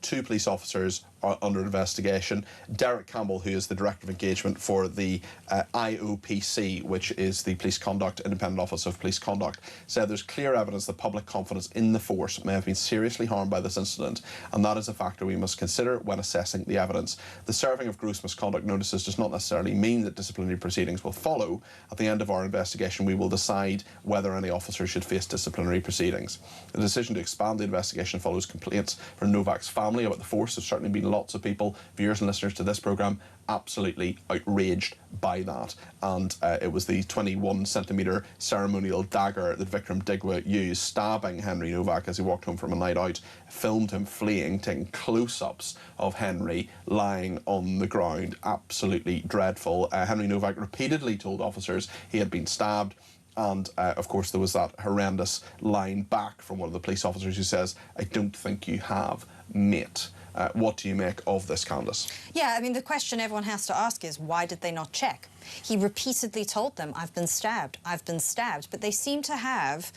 2 police officers are under investigation. Derek Campbell, who is the Director of Engagement for the IOPC, which is the Police Conduct, Independent Office of Police Conduct, said there's clear evidence that public confidence in the force may have been seriously harmed by this incident, and that is a factor we must consider when assessing the evidence. The serving of gross misconduct notices does not necessarily mean that disciplinary proceedings will follow. At the end of our investigation, we will decide whether any officer should face disciplinary proceedings. The decision to expand the investigation follows complaints from Nowak's family about the force. There's certainly been lots of people, viewers and listeners to this programme, absolutely outraged by that, and it was the 21-centimetre ceremonial dagger that Vikram Digwa used, stabbing Henry Nowak as he walked home from a night out, filmed him fleeing, taking close-ups of Henry lying on the ground. Absolutely dreadful. Henry Nowak repeatedly told officers he had been stabbed, and of course there was that horrendous line back from one of the police officers who says, "I don't think you have, mate." What do you make of this, Candice? Yeah, I mean, the question everyone has to ask is, why did they not check? He repeatedly told them, I've been stabbed, but they seem to have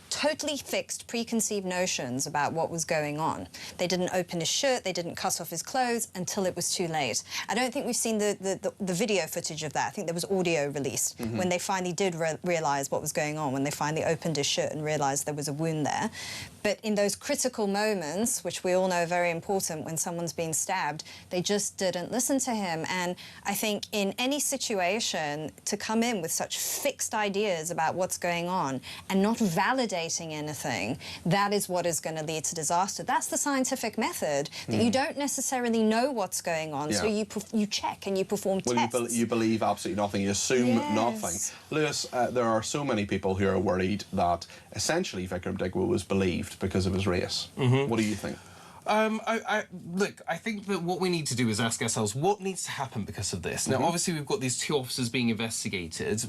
totally fixed, preconceived notions about what was going on. They didn't open his shirt, they didn't cut off his clothes until it was too late. I don't think we've seen the video footage of that. I think there was audio released when they finally did realise what was going on, when they finally opened his shirt and realised there was a wound there. But in those critical moments, which we all know are very important when someone's being stabbed, they just didn't listen to him. And I think in any situation, to come in with such fixed ideas about what's going on and not validating anything, that is what is going to lead to disaster. That's the scientific method, that you don't necessarily know what's going on, so you check and you perform tests. You believe absolutely nothing, you assume nothing. Lewis, there are so many people who are worried that essentially Vikram Digwa was believed because of his race. What do you think? Look, I think that what we need to do is ask ourselves what needs to happen because of this. Now, obviously, we've got these 2 officers being investigated.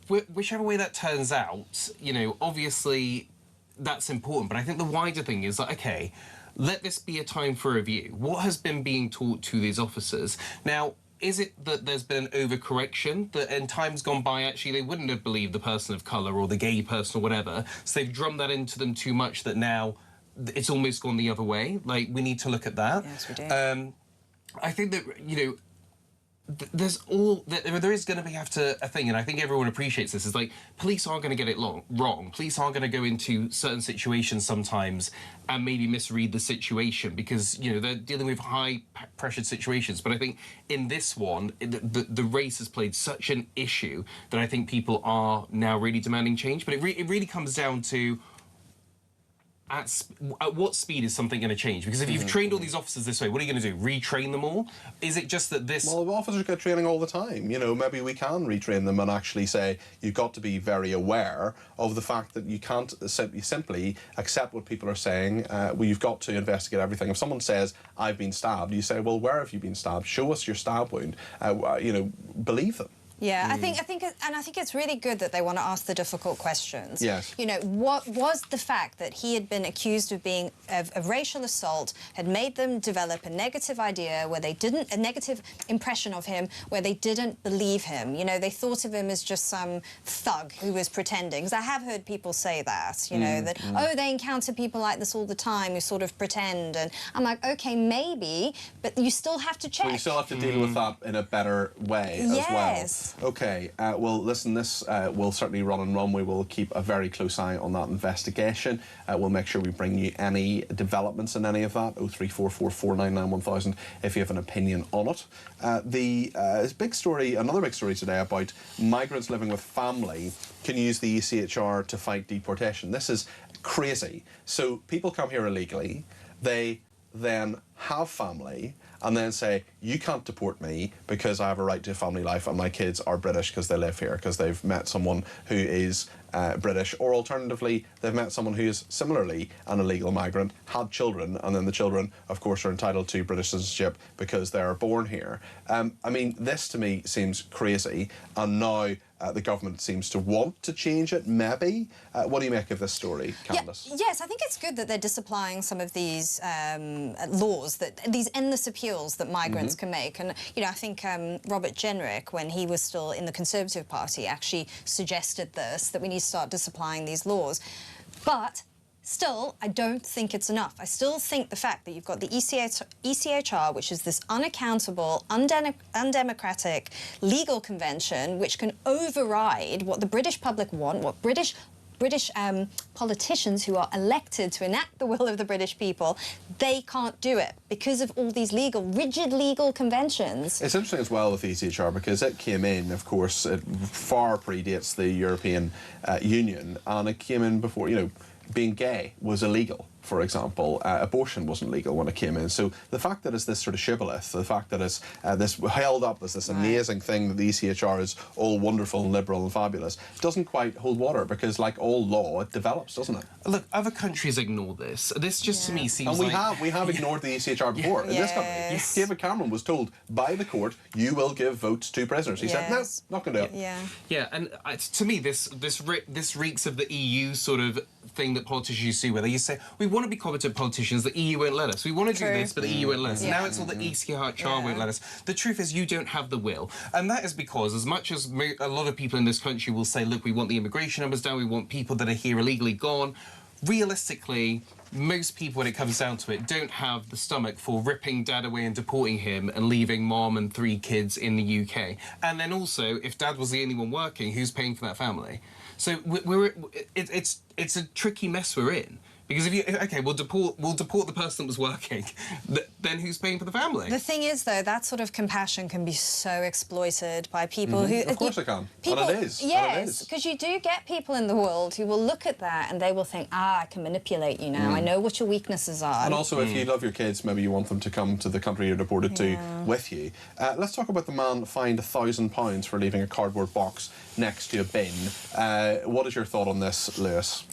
Whichever way that turns out, you know, obviously that's important. But I think the wider thing is that, okay, let this be a time for review. What has been being taught to these officers? Now, is it that there's been an overcorrection, that in times gone by, actually, they wouldn't have believed the person of colour or the gay person or whatever, so they've drummed that into them too much that now it's almost gone the other way? Like, we need to look at that. Yes, we do. I think that, you know, there is going to be a thing, and I think everyone appreciates this, is like, police aren't going to get it wrong. Police aren't going to go into certain situations sometimes and maybe misread the situation because, you know, they're dealing with high-pressured situations. But I think in this one, the race has played such an issue that I think people are now really demanding change. But it really comes down to at what speed is something going to change? Because if you've trained all these officers this way, what are you going to do? Retrain them all? Is it just that this... Well, officers get training all the time. You know, maybe we can retrain them and actually say you've got to be very aware of the fact that you can't simply accept what people are saying. Well, you've got to investigate everything. If someone says, I've been stabbed, you say, well, where have you been stabbed? Show us your stab wound. You know, believe them. Yeah, I think it's really good that they want to ask the difficult questions. Yes. You know, what was the fact that he had been accused of being of racial assault had made them develop a negative idea where they didn't, a negative impression of him where they didn't believe him. You know, they thought of him as just some thug who was pretending. Because I have heard people say that, you know, that, oh, they encounter people like this all the time who sort of pretend. And I'm like, OK, maybe, but you still have to check. Well, you still have to deal with that in a better way as well. Yes. OK, well, listen, this will certainly run and run. We will keep a very close eye on that investigation. We'll make sure we bring you any developments in any of that, 0344 499 1000, if you have an opinion on it. The big story, another big story today about migrants living with family can use the ECHR to fight deportation. This is crazy. So people come here illegally, they then have family, and then say, you can't deport me because I have a right to a family life and my kids are British because they live here, because they've met someone who is British, or alternatively, they've met someone who is similarly an illegal migrant, had children, and then the children, of course, are entitled to British citizenship because they are born here. I mean, this to me seems crazy, and now the government seems to want to change it, maybe. What do you make of this story, Candice? Yes, I think it's good that they're disapplying some of these laws, these endless appeals that migrants can make. And, you know, I think Robert Jenrick, when he was still in the Conservative Party, actually suggested this, that we need to start disapplying these laws. But still, I don't think it's enough. I still think the fact that you've got the ECHR, which is this unaccountable, undemocratic legal convention which can override what the British public want, what British politicians who are elected to enact the will of the British people, they can't do it because of all these rigid legal conventions. It's interesting as well with ECHR because it came in, of course, it far predates the European Union, and it came in before, you know, being gay was illegal, for example. Abortion wasn't legal when it came in. So the fact that it's this sort of shibboleth, the fact that it's this held up as this amazing thing that the ECHR is all wonderful and liberal and fabulous, doesn't quite hold water because, like all law, it develops, doesn't it? Look, other countries ignore this. This just to me seems and we have ignored the ECHR before. In this country, David Cameron was told by the court, you will give votes to prisoners. He said, no, not going to do it. Yeah, and to me, this reeks of the EU sort of thing that politicians do, where they say, we want to be competent politicians, the EU won't let us. We want to do this, but the EU won't let us. Now it's all the ECHR won't let us. The truth is, you don't have the will. And that is because, as much as a lot of people in this country will say, look, we want the immigration numbers down, we want people that are here illegally gone, realistically, most people, when it comes down to it, don't have the stomach for ripping dad away and deporting him and leaving mom and 3 kids in the UK. And then also, if dad was the only one working, who's paying for that family? So it's a tricky mess we're in. Because if you, OK, we'll deport the person that was working, then who's paying for the family? The thing is, though, that sort of compassion can be so exploited by people who... Of course it can. People, and it is. Yes, because you do get people in the world who will look at that and they will think, I can manipulate you now. I know what your weaknesses are. And also, if you love your kids, maybe you want them to come to the country you're deported to with you. Let's talk about the man fined £1,000 for leaving a cardboard box next to a bin. What is your thought on this, Lewis?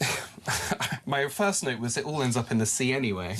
My first note was it all ends up in the sea anyway,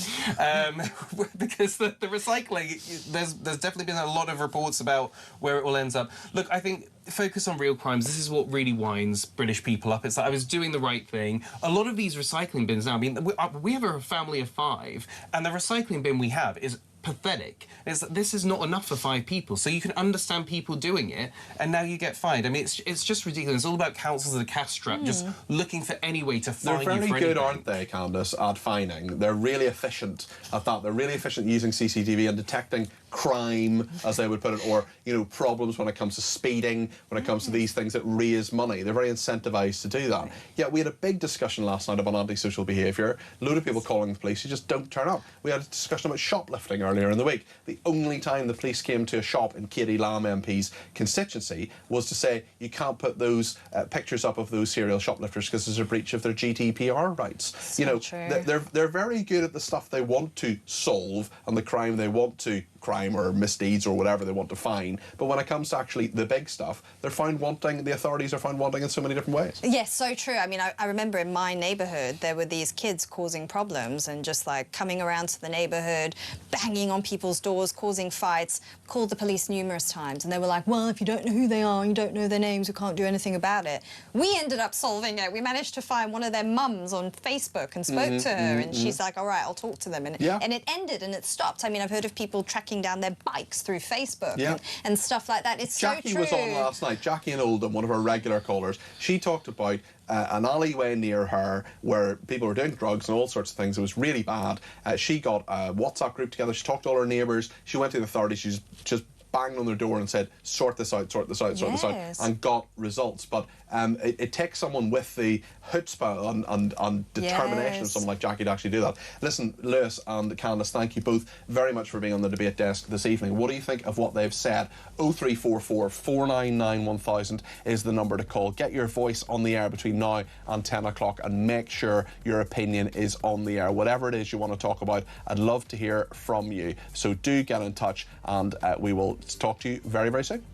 because the recycling, there's definitely been a lot of reports about where it all ends up. Look, I think focus on real crimes. This is what really winds British people up. It's like I was doing the right thing. A lot of these recycling bins now, I mean, we have a family of 5, and the recycling bin we have is pathetic. This is not enough for 5 people, so you can understand people doing it, and now you get fined. I mean, it's just ridiculous. It's all about councils of the cash strap, just looking for any way to fine you for anything. They're very good, aren't they, Candace, at fining? They're really efficient at that. They're really efficient using CCTV and detecting crime, as they would put it, or, you know, problems when it comes to speeding, when it comes to these things that raise money. They're very incentivised to do that. Yet we had a big discussion last night about antisocial behaviour. A load of people calling the police who just don't turn up. We had a discussion about shoplifting earlier in the week. The only time the police came to a shop in Katie Lamb MP's constituency was to say you can't put those pictures up of those serial shoplifters because there's a breach of their GDPR rights. So you know, true. they're very good at the stuff they want to solve and the crime they want to or misdeeds or whatever they want to fine, but when it comes to actually the big stuff, they're found wanting, the authorities are found wanting in so many different ways. Yes, so true. I mean, I remember in my neighbourhood there were these kids causing problems and just like coming around to the neighbourhood, banging on people's doors, causing fights, called the police numerous times, and they were like, well, if you don't know who they are, you don't know their names, you can't do anything about it. We ended up solving it. We managed to find one of their mums on Facebook and spoke to her, and she's like, all right, I'll talk to them, and it ended and it stopped. I mean, I've heard of people tracking down their bikes through Facebook and stuff like that. It's Jackie so true. was on last night. Jackie in Oldham, one of our regular callers, she talked about an alleyway near her where people were doing drugs and all sorts of things. It was really bad. She got a WhatsApp group together. She talked to all her neighbours. She went to the authorities. She just banged on their door and said, sort this out, sort this out, sort this out, and got results. But it takes someone with the chutzpah and determination of someone like Jackie to actually do that. Listen, Lewis and Candace, thank you both very much for being on the debate desk this evening. What do you think of what they've said? 0344 499 1000 is the number to call. Get your voice on the air between now and 10 o'clock and make sure your opinion is on the air. Whatever it is you want to talk about, I'd love to hear from you. So do get in touch, and we will talk to you very, very soon.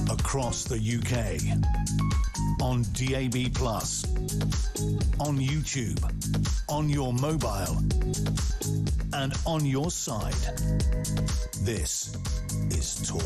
Across the UK, on DAB+, on YouTube, on your mobile, and on your side. This is Talk.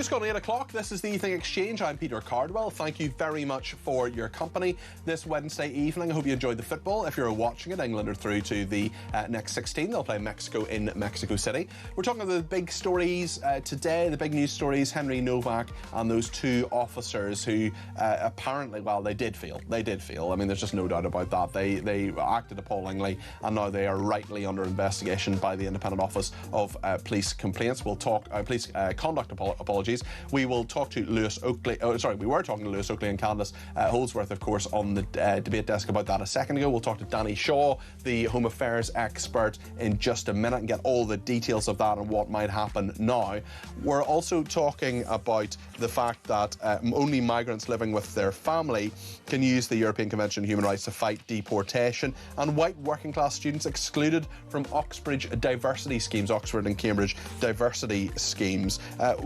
Just gone 8 o'clock. This is the Evening Exchange. I'm Peter Cardwell. Thank you very much for your company this Wednesday evening. I hope you enjoyed the football. If you're watching it, England are through to the next 16. They'll play Mexico in Mexico City. We're talking about the big stories today, the big news stories, Henry Nowak and those two officers who apparently, well, they did feel. I mean, there's just no doubt about that. They acted appallingly, and now they are rightly under investigation by the Independent Office of Police Complaints. We'll talk police conduct apologies. We will talk to Lewis Oakley. We were talking to Lewis Oakley and Candace Holdsworth, of course, on the debate desk about that a second ago. We'll talk to Danny Shaw, the Home Affairs expert, in just a minute and get all the details of that and what might happen now. We're also talking about the fact that only migrants living with their family can use the European Convention on Human Rights to fight deportation, and white working class students excluded from Oxbridge diversity schemes, Oxford and Cambridge diversity schemes.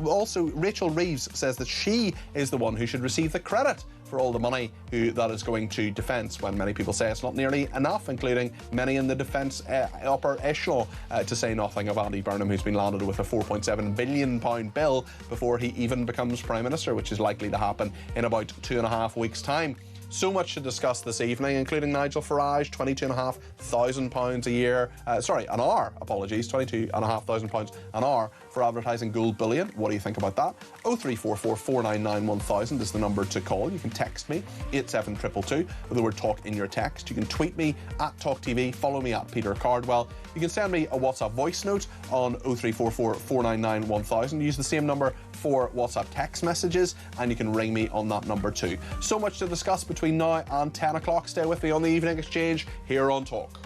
Also, Rachel Reeves says that she is the one who should receive the credit for all the money that is going to defence, when many people say it's not nearly enough, including many in the defence upper echelon, to say nothing of Andy Burnham, who's been landed with a £4.7 billion bill before he even becomes Prime Minister, which is likely to happen in about 2.5 weeks' time. So much to discuss this evening, including Nigel Farage, £22,500 a year, an hour, apologies, £22,500 an hour for advertising gold bullion. What do you think about that? 0344 499 1000 is the number to call. You can text me, 87222, with the word talk in your text. You can tweet me at talkTV, follow me at Peter Cardwell. You can send me a WhatsApp voice note on 0344 499 1000. Use the same number for WhatsApp text messages, and you can ring me on that number too. So much to discuss between now and 10 o'clock. Stay with me on the Evening Exchange here on Talk.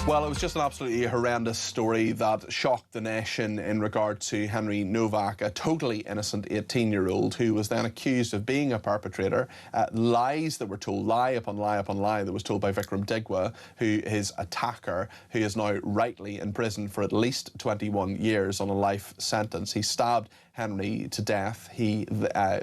Well, it was just an absolutely horrendous story that shocked the nation in regard to Henry Nowak, a totally innocent 18-year-old who was then accused of being a perpetrator. Lies that were told, lie upon lie upon lie, that was told by Vikram Digwa, who his attacker, who is now rightly in prison for at least 21 years on a life sentence. He stabbed Henry to death. He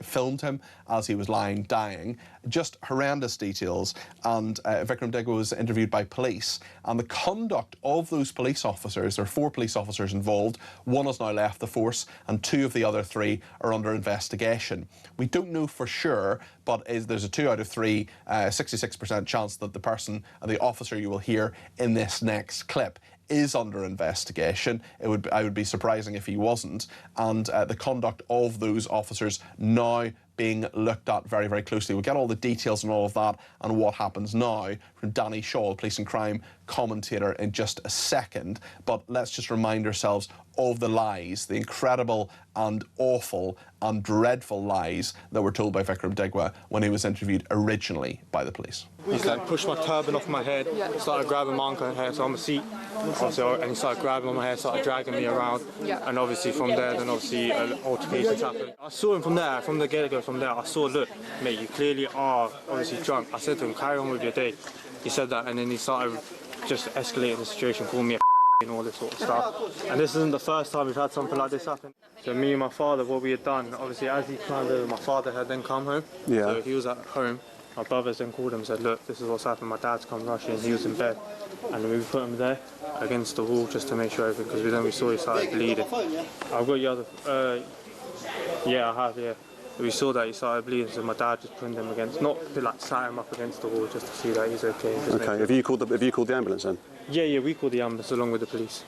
filmed him as he was lying dying. Just horrendous details. And Vikram Digwa was interviewed by police, and the conduct of those police officers, there are 4 police officers involved, 1 has now left the force, and 2 of the other 3 are under investigation. We don't know for sure, but there's a 2 out of 3, 66% chance that the officer you will hear in this next clip is under investigation. I would be surprising if he wasn't. And the conduct of those officers now being looked at very, very closely. We'll get all the details and all of that and what happens now from Danny Shaw, police and crime commentator, in just a second. But let's just remind ourselves of the lies, the incredible and awful and dreadful lies that were told by Vikram Digwa when he was interviewed originally by the police. Okay, pushed my turban off my head, started grabbing my uncle hair, so on the seat, and he started grabbing on my hair, started dragging me around, and obviously from there, then obviously altercations happened. I saw him from there, from the get-go, from there, I saw, look, mate, you clearly are obviously drunk. I said to him, carry on with your day. He said that, and then he started just escalating the situation, calling me a and all this sort of stuff. And this isn't the first time we've had something like this happen. So me and my father, what we had done, obviously as he climbed over, my father had then come home. Yeah. So he was at home. My brothers then called him and said, look, this is what's happened. My dad's come rushing, he was in bed. And we put him there against the wall just to make sure everything, because then we saw he started bleeding. I've got your other, yeah, I have, yeah. We saw that he started bleeding, so my dad just pinned him against, not like sat him up against the wall just to see that he's okay. Okay, sure. Have you called the ambulance then? Yeah, we called the ambulance along with the police.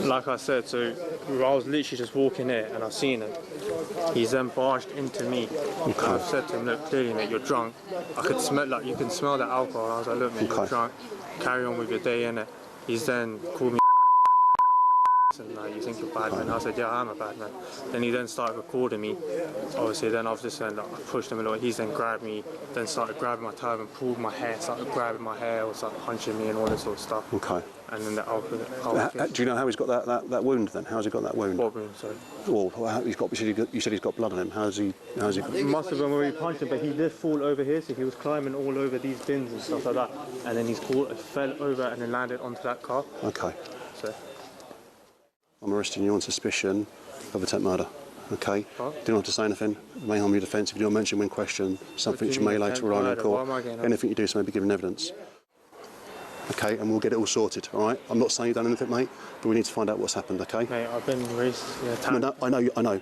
Like I said, so I was literally just walking here and I've seen him. He's then barged into me. Okay. I've said to him, look, clearly mate, you're drunk. I could smell, like, you can smell the alcohol. I was like, look mate, you're drunk. Carry on with your day, innit? He's then called me and like, you think you're bad man. I said, yeah, I am a bad man. Then he then started recording me. Obviously, then I've just like, I pushed him a lot. He's then grabbed me, then started grabbing my turban, pulled my hair, started grabbing my hair, or started punching me and all this sort of stuff. Okay. And then do you know how he's got that wound then? How's he got that wound? What wound, sorry? Well, you said he's got blood on him. How's he? It must have been where he punched him, but he did fall over here, so he was climbing all over these bins and stuff like that. And then he fell over and then landed onto that car. Okay. So. I'm arresting you on suspicion of attempt murder. Okay? Huh? Do not have to say anything. It may harm your defence if you don't mention when questioned, something which you may later on in court. Anything you do is maybe given evidence. okay, and we'll get it all sorted, all right? I'm not saying you've done anything, mate, but we need to find out what's happened, okay? Mate, I've been raised. Yeah, I know.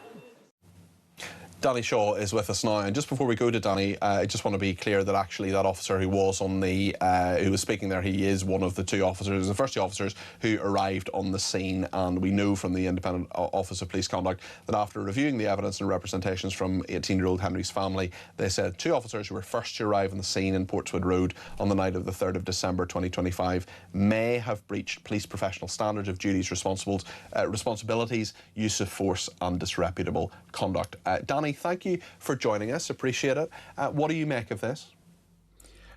Danny Shaw is with us now, and just before we go to Danny, I just want to be clear that actually that officer who was on the who was speaking there, he is one of the two officers, the first two officers who arrived on the scene. And we know from the Independent Office of Police Conduct that after reviewing the evidence and representations from 18-year-old Henry's family, they said two officers who were first to arrive on the scene in Portswood Road on the night of the 3rd of December 2025 may have breached police professional standards of duties, responsibilities, use of force and disreputable conduct. Danny, thank you for joining us. Appreciate it. What do you make of this?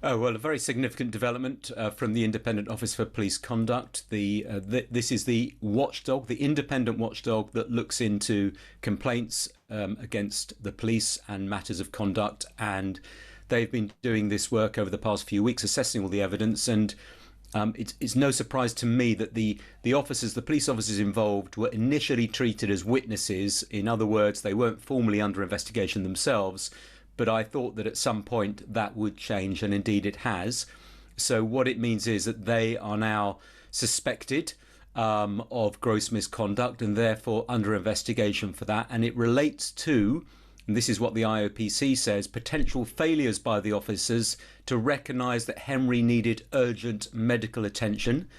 Oh, well, a very significant development from the Independent Office for Police Conduct. This is the watchdog, the independent watchdog that looks into complaints against the police and matters of conduct. And they've been doing this work over the past few weeks, assessing all the evidence. And it's no surprise to me that the police officers involved were initially treated as witnesses. In other words, they weren't formally under investigation themselves, but I thought that at some point that would change, and indeed it has. So what it means is that they are now suspected of gross misconduct and therefore under investigation for that. And it relates to, and this is what the IOPC says, potential failures by the officers to recognise that Henry needed urgent medical attention,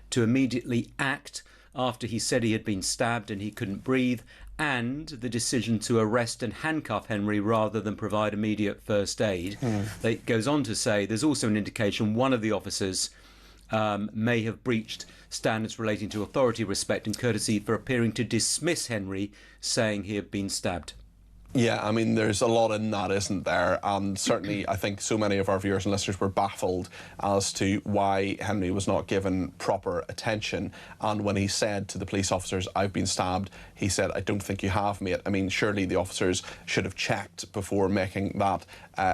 to immediately act after he said he had been stabbed and he couldn't breathe, and the decision to arrest and handcuff Henry rather than provide immediate first aid. It goes on to say there's also an indication one of the officers may have breached standards relating to authority, respect and courtesy for appearing to dismiss Henry, saying he had been stabbed. Yeah, I mean, there's a lot in that, isn't there? And certainly, I think so many of our viewers and listeners were baffled as to why Henry was not given proper attention. And when he said to the police officers, "I've been stabbed," he said, "I don't think you have, mate." I mean, surely the officers should have checked before making that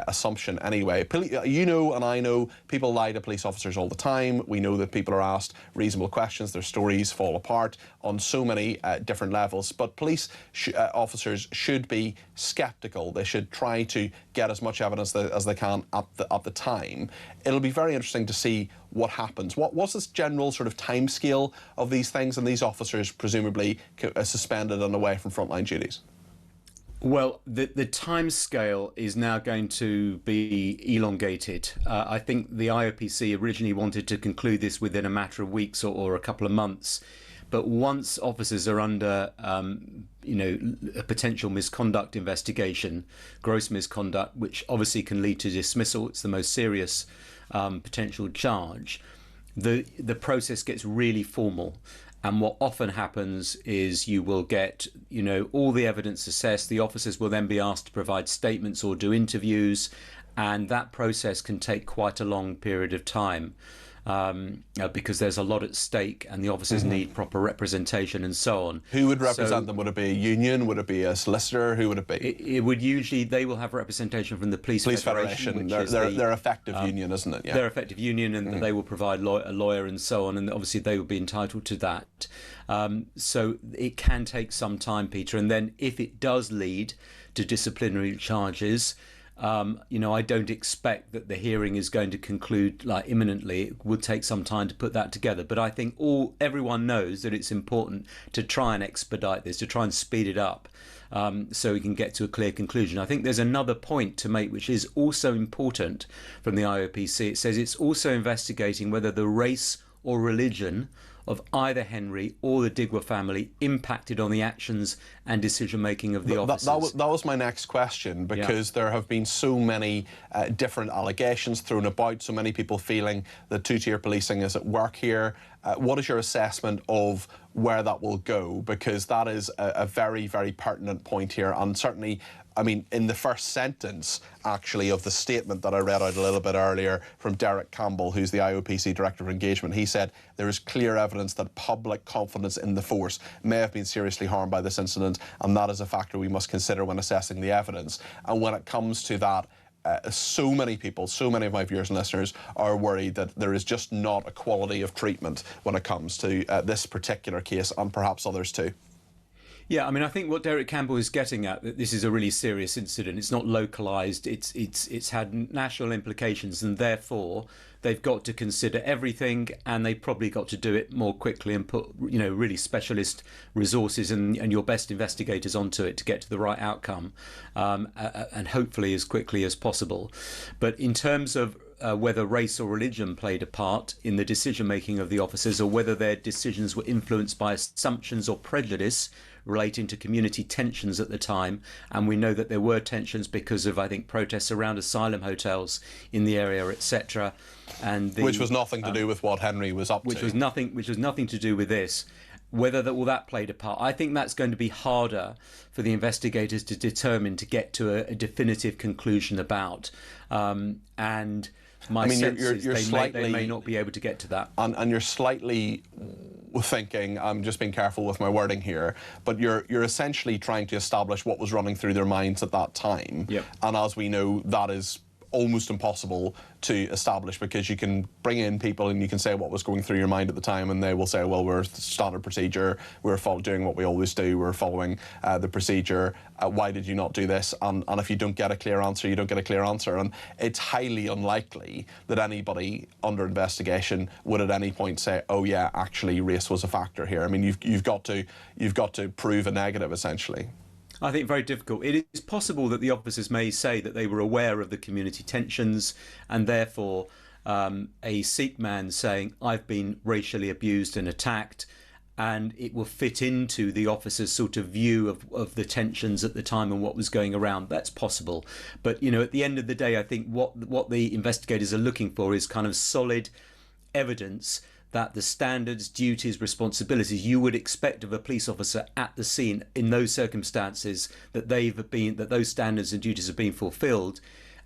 assumption anyway. You know, and I know, people lie to police officers all the time. We know that people are asked reasonable questions. Their stories fall apart on so many different levels. But police officers should be sceptical. They should try to get as much evidence as they can at the time. It'll be very interesting to see what happens. What's this general sort of timescale of these things, and these officers presumably suspended and away from frontline duties? Well, the timescale is now going to be elongated. I think the IOPC originally wanted to conclude this within a matter of weeks or a couple of months. But once officers are under, a potential misconduct investigation, gross misconduct, which obviously can lead to dismissal, it's the most serious potential charge, the process gets really formal. And what often happens is you will get, all the evidence assessed. The officers will then be asked to provide statements or do interviews, and that process can take quite a long period of time. Because there's a lot at stake and the officers need proper representation and so on. Who would represent them? Would it be a union? Would it be a solicitor? Who would it be? It would usually, they will have representation from the Police Federation. They're effective union, isn't it? Yeah. They're effective union, and they will provide a lawyer and so on, and obviously they will be entitled to that. So it can take some time, Peter, and then if it does lead to disciplinary charges, I don't expect that the hearing is going to conclude imminently. It would take some time to put that together. But I think everyone knows that it's important to try and expedite this, to try and speed it up, so we can get to a clear conclusion. I think there's another point to make, which is also important from the IOPC. It says it's also investigating whether the race or religion of either Henry or the Digweed family impacted on the actions and decision-making of the officers. That was my next question, because there have been so many different allegations thrown about, so many people feeling that two-tier policing is at work here. What is your assessment of where that will go? Because that is a very, very pertinent point here, and certainly, I mean, in the first sentence, actually, of the statement that I read out a little bit earlier from Derek Campbell, who's the IOPC Director of Engagement, he said there is clear evidence that public confidence in the force may have been seriously harmed by this incident, and that is a factor we must consider when assessing the evidence. And when it comes to that, so many people, so many of my viewers and listeners are worried that there is just not a quality of treatment when it comes to this particular case, and perhaps others too. Yeah, I mean, I think what Derek Campbell is getting at, that this is a really serious incident. It's not localised. It's had national implications, and therefore they've got to consider everything, and they've probably got to do it more quickly and put, really specialist resources and your best investigators onto it to get to the right outcome, and hopefully as quickly as possible. But in terms of whether race or religion played a part in the decision making of the officers, or whether their decisions were influenced by assumptions or prejudice relating to community tensions at the time, and we know that there were tensions because of, I think, protests around asylum hotels in the area, etc. And which was nothing to do with what Henry was up to. Which was nothing to do with this. Whether all that played a part, I think that's going to be harder for the investigators to determine, to get to a definitive conclusion about. And my sense is they may not be able to get to that. And you're slightly thinking, I'm just being careful with my wording here, but you're essentially trying to establish what was running through their minds at that time. Yep. And as we know, that is almost impossible to establish, because you can bring in people and you can say what was going through your mind at the time, and they will say, well, we're standard procedure, we're doing what we always do, we're following the procedure, why did you not do this? And if you don't get a clear answer, you don't get a clear answer. And it's highly unlikely that anybody under investigation would at any point say, oh yeah, actually race was a factor here. I mean, you've got to prove a negative, essentially. I think very difficult. It is possible that the officers may say that they were aware of the community tensions, and therefore a Sikh man saying, I've been racially abused and attacked, and it will fit into the officer's sort of view of the tensions at the time and what was going around. That's possible. But, at the end of the day, I think what the investigators are looking for is kind of solid evidence that the standards, duties, responsibilities you would expect of a police officer at the scene in those circumstances, that those standards and duties have been fulfilled.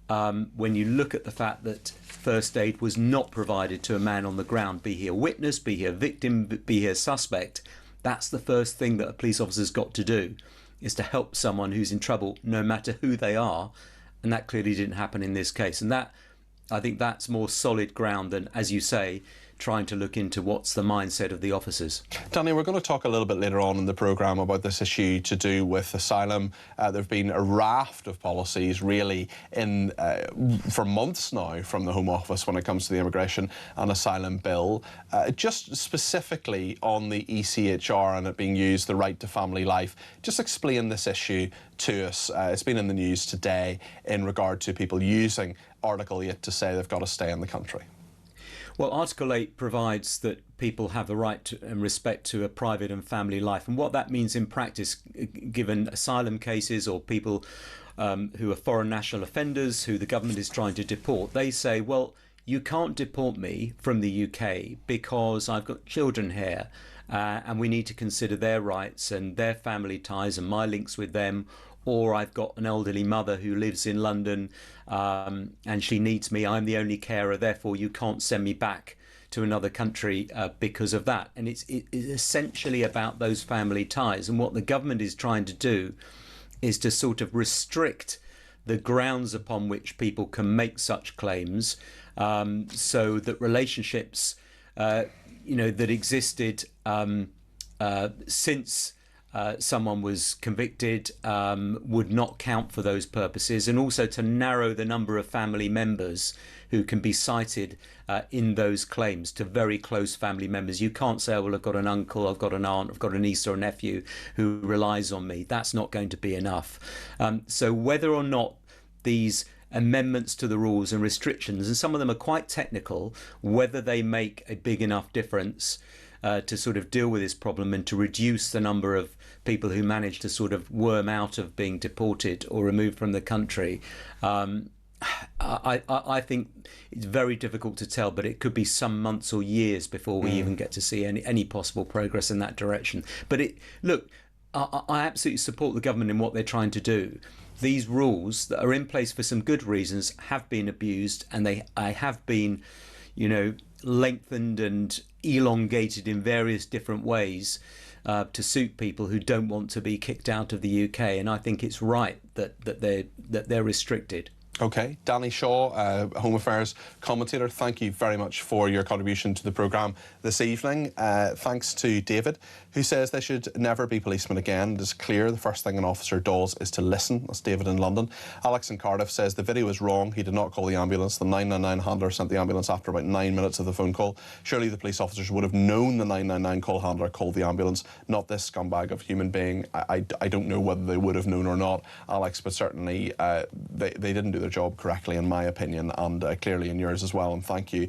When you look at the fact that first aid was not provided to a man on the ground, be he a witness, be he a victim, be he a suspect, that's the first thing that a police officer's got to do, is to help someone who's in trouble, no matter who they are. And that clearly didn't happen in this case. And that, I think that's more solid ground than, as you say, trying to look into what's the mindset of the officers. Danny, we're going to talk a little bit later on in the programme about this issue to do with asylum. There have been a raft of policies really for months now from the Home Office when it comes to the immigration and asylum bill. Just specifically on the ECHR and it being used, the right to family life, just explain this issue to us. It's been in the news today in regard to people using Article 8 to say they've got to stay in the country. Well, Article 8 provides that people have the right to and respect to a private and family life. And what that means in practice, given asylum cases or people who are foreign national offenders who the government is trying to deport, they say, well, you can't deport me from the UK because I've got children here and we need to consider their rights and their family ties and my links with them. Or I've got an elderly mother who lives in London and she needs me. I'm the only carer, therefore you can't send me back to another country because of that. And it's essentially about those family ties. And what the government is trying to do is to sort of restrict the grounds upon which people can make such claims, so that relationships, that existed since someone was convicted would not count for those purposes, and also to narrow the number of family members who can be cited in those claims to very close family members. You can't say, well, I've got an uncle, I've got an aunt, I've got a niece or a nephew who relies on me. That's not going to be enough. So whether or not these amendments to the rules and restrictions, and some of them are quite technical, whether they make a big enough difference to sort of deal with this problem and to reduce the number of people who manage to sort of worm out of being deported or removed from the country. I think it's very difficult to tell, but it could be some months or years before we even get to see any possible progress in that direction. But I absolutely support the government in what they're trying to do. These rules that are in place for some good reasons have been abused, and they have been, lengthened and elongated in various different ways to suit people who don't want to be kicked out of the UK. And I think it's right that they're restricted. OK. Danny Shaw, Home Affairs commentator, thank you very much for your contribution to the programme this evening. Thanks to David, who says they should never be policemen again. It is clear the first thing an officer does is to listen. That's David in London. Alex in Cardiff says the video is wrong. He did not call the ambulance. The 999 handler sent the ambulance after about 9 minutes of the phone call. Surely the police officers would have known the 999 call handler called the ambulance, not this scumbag of human being. I don't know whether they would have known or not, Alex, but certainly they didn't do their job correctly, in my opinion, and clearly in yours as well, and thank you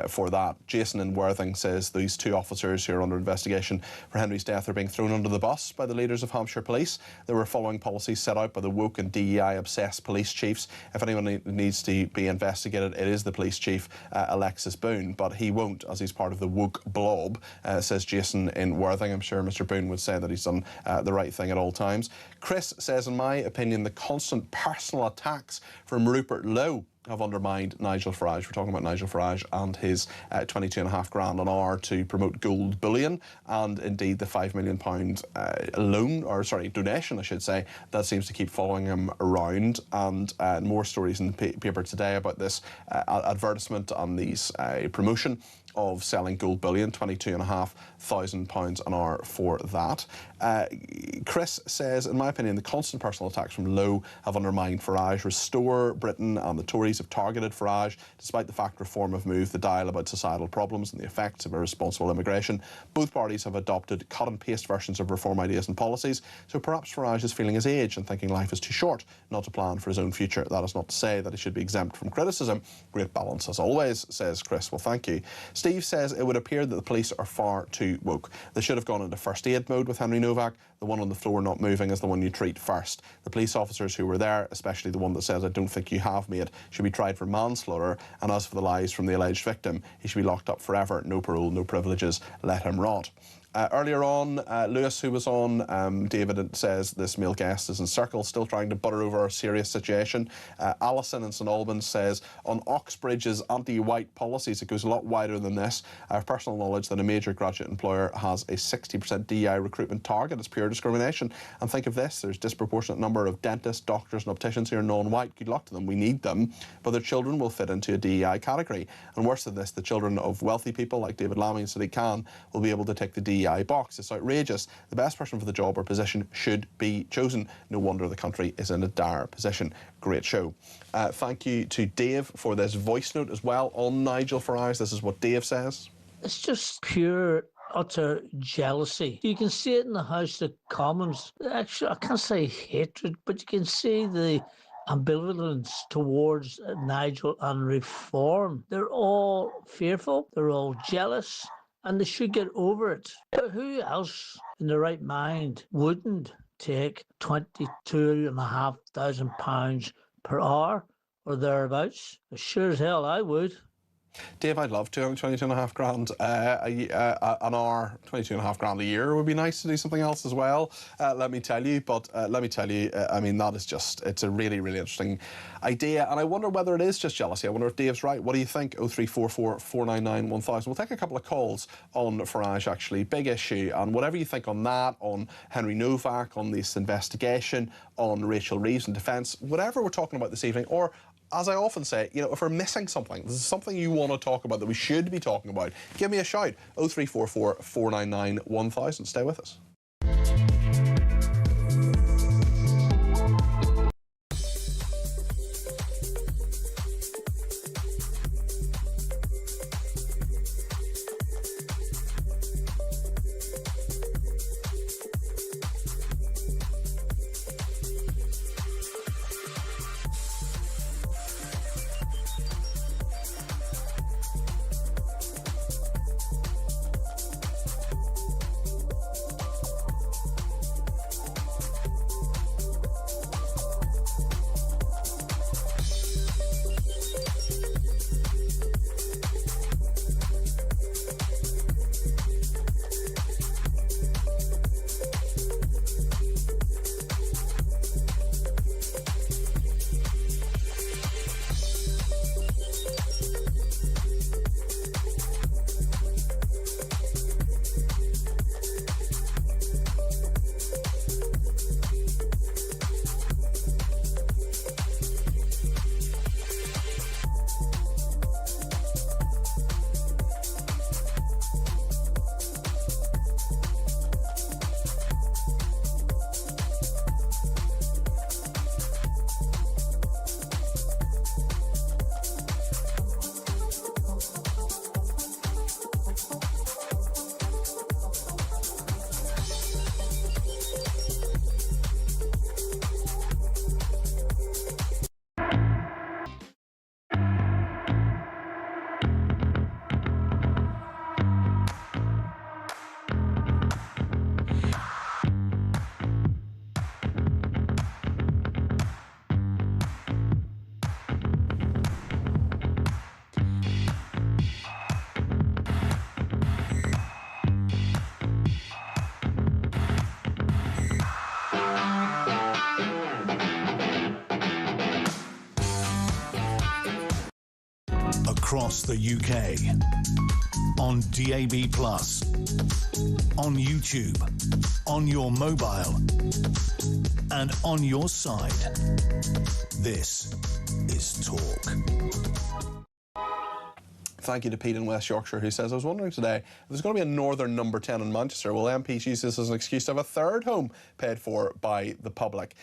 for that. Jason in Worthing says these 2 officers who are under investigation for Henry's death are being thrown under the bus by the leaders of Hampshire Police. They were following policies set out by the woke and DEI-obsessed police chiefs. If anyone needs to be investigated, it is the police chief, Alexis Boone, but he won't, as he's part of the woke blob, says Jason in Worthing. I'm sure Mr Boone would say that he's done the right thing at all times. Chris says, in my opinion, the constant personal attacks from Rupert Lowe have undermined Nigel Farage. We're talking about Nigel Farage and his £22.5 grand an hour to promote gold bullion, and indeed the £5 million donation, I should say, that seems to keep following him around. And more stories in the paper today about this advertisement and these promotion of selling gold bullion, £22,500 an hour for that. Chris says, in my opinion, the constant personal attacks from Lowe have undermined Farage. Restore Britain and the Tories have targeted Farage, despite the fact Reform have moved the dial about societal problems and the effects of irresponsible immigration. Both parties have adopted cut-and-paste versions of Reform ideas and policies, so perhaps Farage is feeling his age and thinking life is too short not to plan for his own future. That is not to say that he should be exempt from criticism. Great balance as always, says Chris. Well, thank you. Steve says it would appear that the police are far too woke. They should have gone into first aid mode with Henry Nowak. The one on the floor not moving is the one you treat first. The police officers who were there, especially the one that says, "I don't think you have, mate," should be tried for manslaughter. And as for the lies from the alleged victim, he should be locked up forever. No parole, no privileges. Let him rot. Earlier on, Lewis, who was on, David says this male guest is in circles, still trying to butter over a serious situation. Alison in St Albans says, on Oxbridge's anti-white policies, it goes a lot wider than this. I have personal knowledge that a major graduate employer has a 60% DEI recruitment target. It's pure discrimination. And think of this, there's a disproportionate number of dentists, doctors and opticians who are non-white. Good luck to them, we need them. But their children will fit into a DEI category. And worse than this, the children of wealthy people like David Lammy and Sadiq Khan will be able to take the DEI box. It's outrageous. The best person for the job or position should be chosen. No wonder the country is in a dire position. Great show. Thank you to Dave for this voice note as well on Nigel Farage. This is what Dave says. It's just pure, utter jealousy. You can see it in the House of Commons. Actually, I can't say hatred, but you can see the ambivalence towards Nigel and Reform. They're all fearful. They're all jealous. And they should get over it. But who else in their right mind wouldn't take £22,500 per hour or thereabouts? As sure as hell I would. Dave, I'd love to earn £22.5 grand an hour. £22.5 grand a year would be nice to do something else as well, let me tell you. But let me tell you, I mean, that is just, it's a really, really interesting idea. And I wonder whether it is just jealousy. I wonder if Dave's right. What do you think? 0344 499 1000. We'll take a couple of calls on Farage, actually. Big issue. And whatever you think on that, on Henry Nowak, on this investigation, on Rachel Reeves and defence, whatever we're talking about this evening, or as I often say, you know, if we're missing something, this is something you want to talk about that we should be talking about, give me a shout. 0344 499 1000. Stay with us. across the UK, on DAB+, on YouTube, on your mobile, and on your side. This is Talk. Thank you to Pete in West Yorkshire, who says, I was wondering today, if there's going to be a northern number 10 in Manchester, will MPs use this as an excuse to have a third home paid for by the public?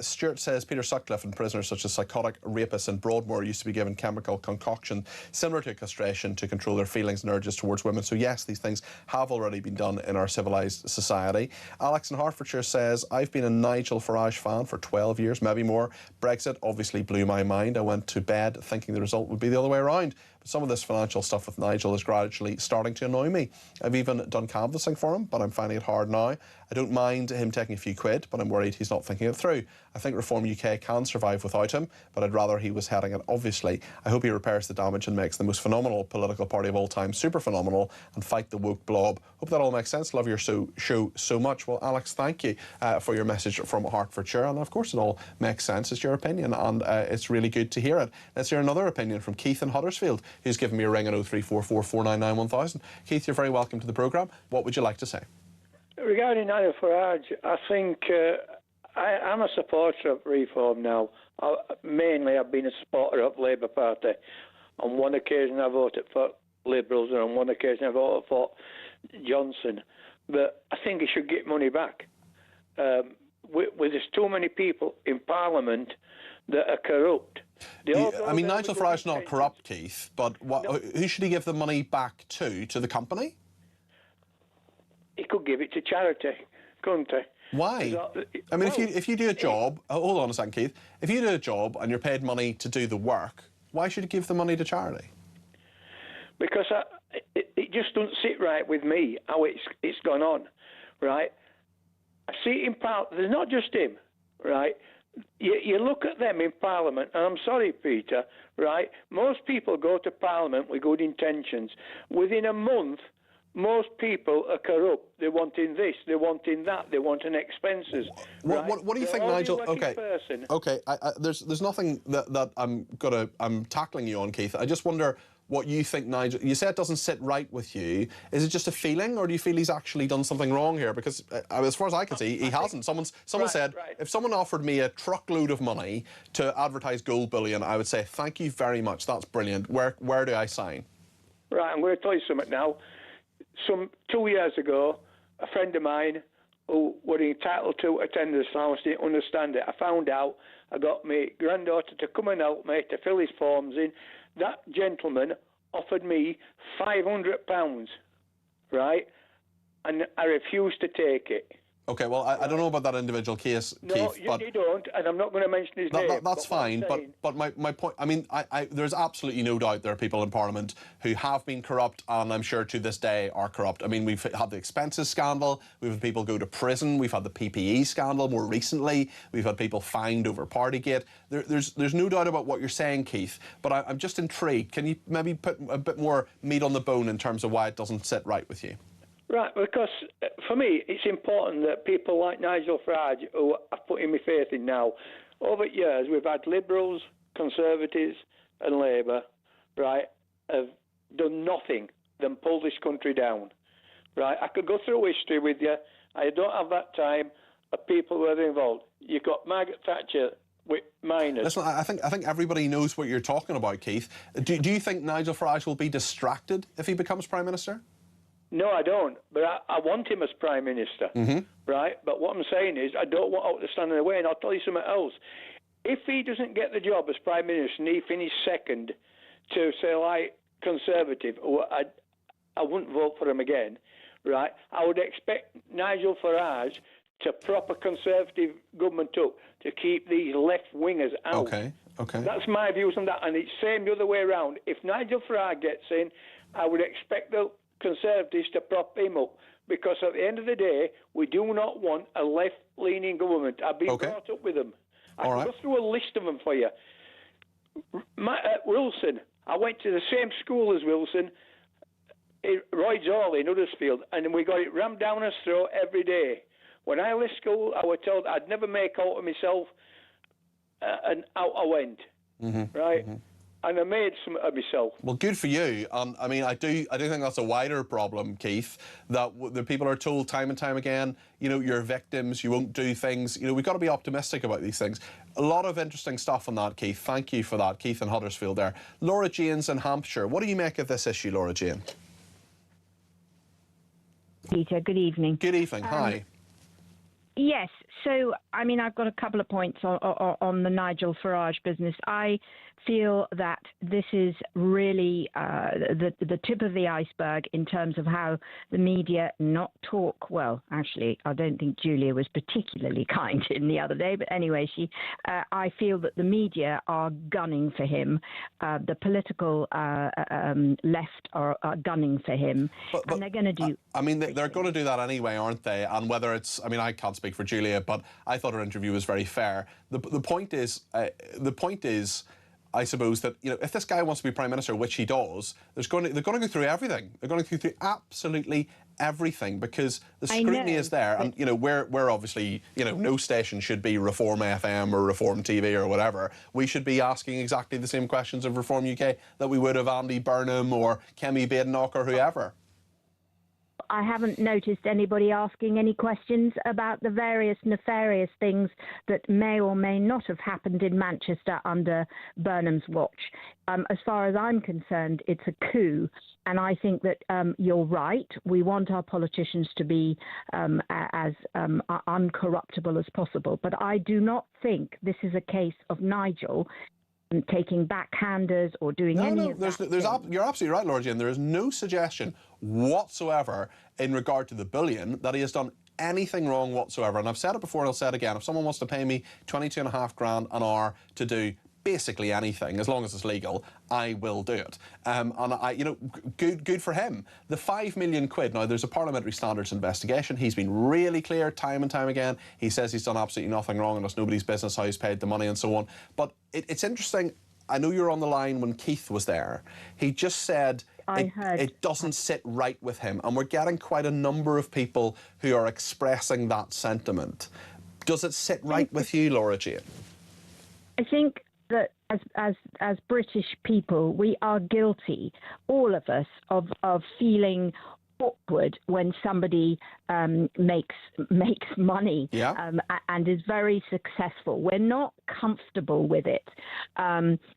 Stuart says, Peter Sutcliffe and prisoners such as psychotic rapists in Broadmoor used to be given chemical concoction similar to castration to control their feelings and urges towards women. So yes, these things have already been done in our civilised society. Alex in Hertfordshire says, I've been a Nigel Farage fan for 12 years, maybe more. Brexit obviously blew my mind. I went to bed thinking the result would be the other way around. Some of this financial stuff with Nigel is gradually starting to annoy me. I've even done canvassing for him, but I'm finding it hard now. I don't mind him taking a few quid, but I'm worried he's not thinking it through. I think Reform UK can survive without him, but I'd rather he was heading it, obviously. I hope he repairs the damage and makes the most phenomenal political party of all time super phenomenal and fight the woke blob. Hope that all makes sense. Love your show so much. Well, Alex, thank you for your message from Hertfordshire. And of course, it all makes sense. It's your opinion, and it's really good to hear it. Let's hear another opinion from Keith in Huddersfield, who's given me a ring at 0344 499 1000. Keith, you're very welcome to the programme. What would you like to say? Regarding Nigel Farage, I think I'm a supporter of reform now. Mainly, I've been a supporter of Labour Party. On one occasion, I voted for Liberals, and on one occasion, I voted for Johnson. But I think he should get money back. There's too many people in Parliament that are corrupt. I mean, Nigel Farage is not corrupt, Keith, but who should he give the money back to? To the company? He could give it to charity, couldn't he? Why? I mean, if you do a job, hold on a second, Keith. If you do a job and you're paid money to do the work, why should you give the money to charity? Because it just doesn't sit right with me how it's gone on, right? I see it in Parliament. There's not just him, right? You look at them in Parliament, and I'm sorry, Peter, right? Most people go to Parliament with good intentions. Within a month, most people are corrupt. They're wanting this, they're wanting that, they're wanting expenses. Right? What do you think, Nigel? Okay. There's nothing that I'm tackling you on, Keith. I just wonder what you think, Nigel. You say it doesn't sit right with you. Is it just a feeling, or do you feel he's actually done something wrong here? Because as far as I can see, he hasn't. Someone said, if someone offered me a truckload of money to advertise gold bullion, I would say, thank you very much. That's brilliant. Where do I sign? Right, I'm going to tell you something now. 2 years ago, a friend of mine who were entitled to attendance allowance didn't understand it. I found out. I got my granddaughter to come and help me to fill his forms in. That gentleman offered me £500, right? And I refused to take it. Okay, well, I don't know about that individual case, Keith. No, you don't, and I'm not going to mention his name. That's fine, but my point, I mean, there's absolutely no doubt there are people in Parliament who have been corrupt, and I'm sure to this day are corrupt. I mean, we've had the expenses scandal, we've had people go to prison, we've had the PPE scandal more recently, we've had people fined over Partygate. There's no doubt about what you're saying, Keith, but I'm just intrigued. Can you maybe put a bit more meat on the bone in terms of why it doesn't sit right with you? Right, because for me, it's important that people like Nigel Farage, who I've put in my faith in now, over years we've had Liberals, Conservatives and Labour, right, have done nothing than pull this country down. Right, I could go through history with you. I don't have that time of people who are involved. You've got Margaret Thatcher with minors. Listen, I think everybody knows what you're talking about, Keith. Do you think Nigel Farage will be distracted if he becomes Prime Minister? No, I don't. But I want him as Prime Minister, right? But what I'm saying is I don't want out to stand in the way, and I'll tell you something else. If he doesn't get the job as Prime Minister and he finished second to, say, like Conservative, I wouldn't vote for him again, right? I would expect Nigel Farage to prop a Conservative government up to keep these left-wingers out. Okay. That's my views on that, and it's same the other way around. If Nigel Farage gets in, I would expect the Conservatives to prop him up, because at the end of the day, we do not want a left-leaning government. I've been brought up with them. I can go through a list of them for you. Wilson, I went to the same school as Wilson, Royds Hall in Huddersfield, and we got it rammed down our throat every day. When I left school, I was told I'd never make out of myself, and out I went. Right? and I made some of myself. Well, good for you. I mean, I do think that's a wider problem, Keith, that the people are told time and time again, you know, you're victims, you won't do things. You know, we've got to be optimistic about these things. A lot of interesting stuff on that, Keith. Thank you for that, Keith in Huddersfield there. Laura Jane's in Hampshire. What do you make of this issue, Laura Jane? Peter, good evening. Good evening. Hi. Yes, so, I mean, I've got a couple of points on the Nigel Farage business. I feel that this is really the tip of the iceberg in terms of how the media not talk. Well, actually, I don't think Julia was particularly kind in the other day, but anyway, I feel that the media are gunning for him. The political left are gunning for him, and they're going to do... I mean, they're going to do that anyway, aren't they? And whether it's... I mean, I can't speak for Julia, but I thought her interview was very fair. The point is, I suppose, that, you know, if this guy wants to be Prime Minister, which he does, they're going to go through everything. They're going to go through absolutely everything, because the scrutiny is there. And, you know, we're obviously, you know, no station should be Reform FM or Reform TV or whatever. We should be asking exactly the same questions of Reform UK that we would of Andy Burnham or Kemi Badenoch or whoever. I haven't noticed anybody asking any questions about the various nefarious things that may or may not have happened in Manchester under Burnham's watch. As far as I'm concerned, it's a coup. And I think that you're right. We want our politicians to be as uncorruptible as possible. But I do not think this is a case of Nigel taking backhanders or doing any of that. You're absolutely right, Laura Jane. There is no suggestion whatsoever in regard to the billion that he has done anything wrong whatsoever. And I've said it before and I'll say it again. If someone wants to pay me 22.5 grand an hour to do basically anything, as long as it's legal, I will do it. And you know, good for him. The £5 million, now there's a parliamentary standards investigation. He's been really clear time and time again. He says he's done absolutely nothing wrong and it's nobody's business how he's paid the money and so on. But it's interesting. I know you were on the line when Keith was there. He just said it doesn't sit right with him. And we're getting quite a number of people who are expressing that sentiment. Does it sit right with you, Laura Jane? I think that as British people, we are guilty, all of us, of feeling awkward when somebody makes money and is very successful. We're not comfortable with it.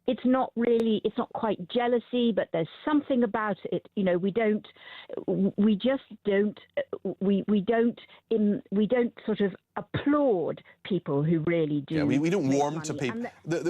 It's not quite jealousy, but there's something about it. You know, we don't sort of applaud people who really do. Yeah, we don't warm to people.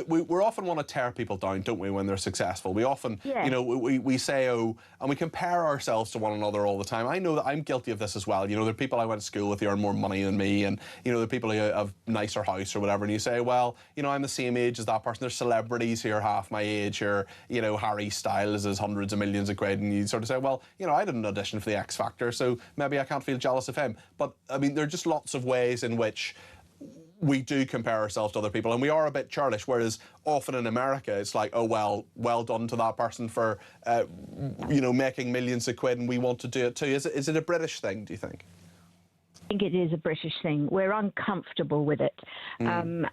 We often want to tear people down, don't we, when they're successful? We often, you know, we say, oh, and we compare ourselves to one another all the time. I know that I'm guilty of this as well. You know, there are people I went to school with who earn more money than me, and, you know, there are people who have nicer house or whatever, and you say, well, you know, I'm the same age as that person. There's celebrities who are half my age, or, you know, Harry Styles is hundreds of millions of quid, and you sort of say, well, you know, I didn't audition for the X Factor, so maybe I can't feel jealous of him. But, I mean, there are just lots of ways in which we do compare ourselves to other people, and we are a bit churlish, whereas often in America it's like, oh, well done to that person for you know, making millions of quid, and we want to do it too. Is it a British thing, do you think? I think it is a British thing. We're uncomfortable with it, and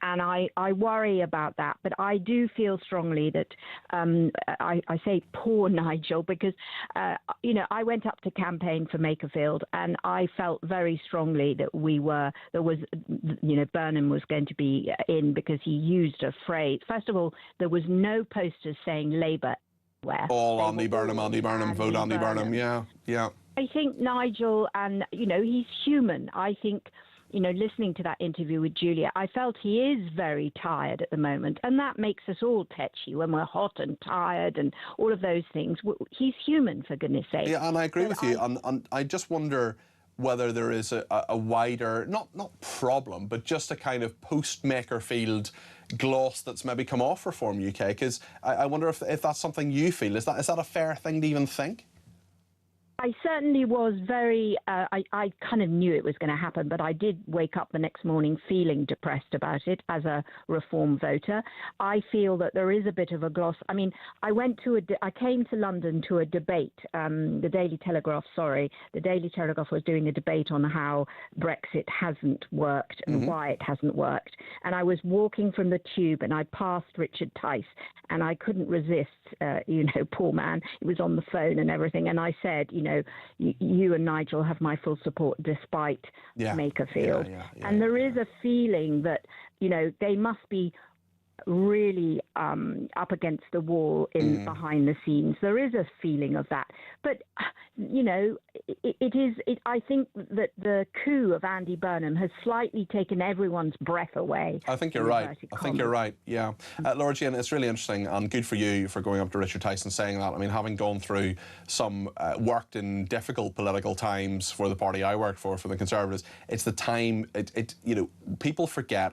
I worry about that. But I do feel strongly that I say poor Nigel, because you know, I went up to campaign for Makerfield, and I felt very strongly that you know, Burnham was going to be in, because he used a phrase. First of all, there was no posters saying Labour anywhere. All Andy Burnham, vote Andy Burnham. Yeah. I think Nigel, and, you know, he's human. I think, you know, listening to that interview with Julia, I felt he is very tired at the moment. And that makes us all tetchy when we're hot and tired and all of those things. He's human, for goodness sake. Yeah, and I agree with you. And I just wonder whether there is a wider, not problem, but just a kind of post-Makerfield gloss that's maybe come off Reform UK. Because I wonder if that's something you feel. Is that a fair thing to even think? I certainly was very, I kind of knew it was going to happen, but I did wake up the next morning feeling depressed about it as a Reform voter. I feel that there is a bit of a gloss. I mean, I came to London to a debate, the Daily Telegraph was doing a debate on how Brexit hasn't worked and why it hasn't worked. And I was walking from the tube and I passed Richard Tice and I couldn't resist, poor man, he was on the phone and everything. And I said, you and Nigel have my full support despite Makerfield. And there is a feeling that, they must be really up against the wall behind the scenes. There is a feeling of that. But, I think that the coup of Andy Burnham has slightly taken everyone's breath away. I think you're right. Yeah. Laura Jane, it's really interesting and good for you for going up to Richard Tice and saying that. I mean, having gone through some, worked in difficult political times for the party I worked for the Conservatives, it's the time, people forget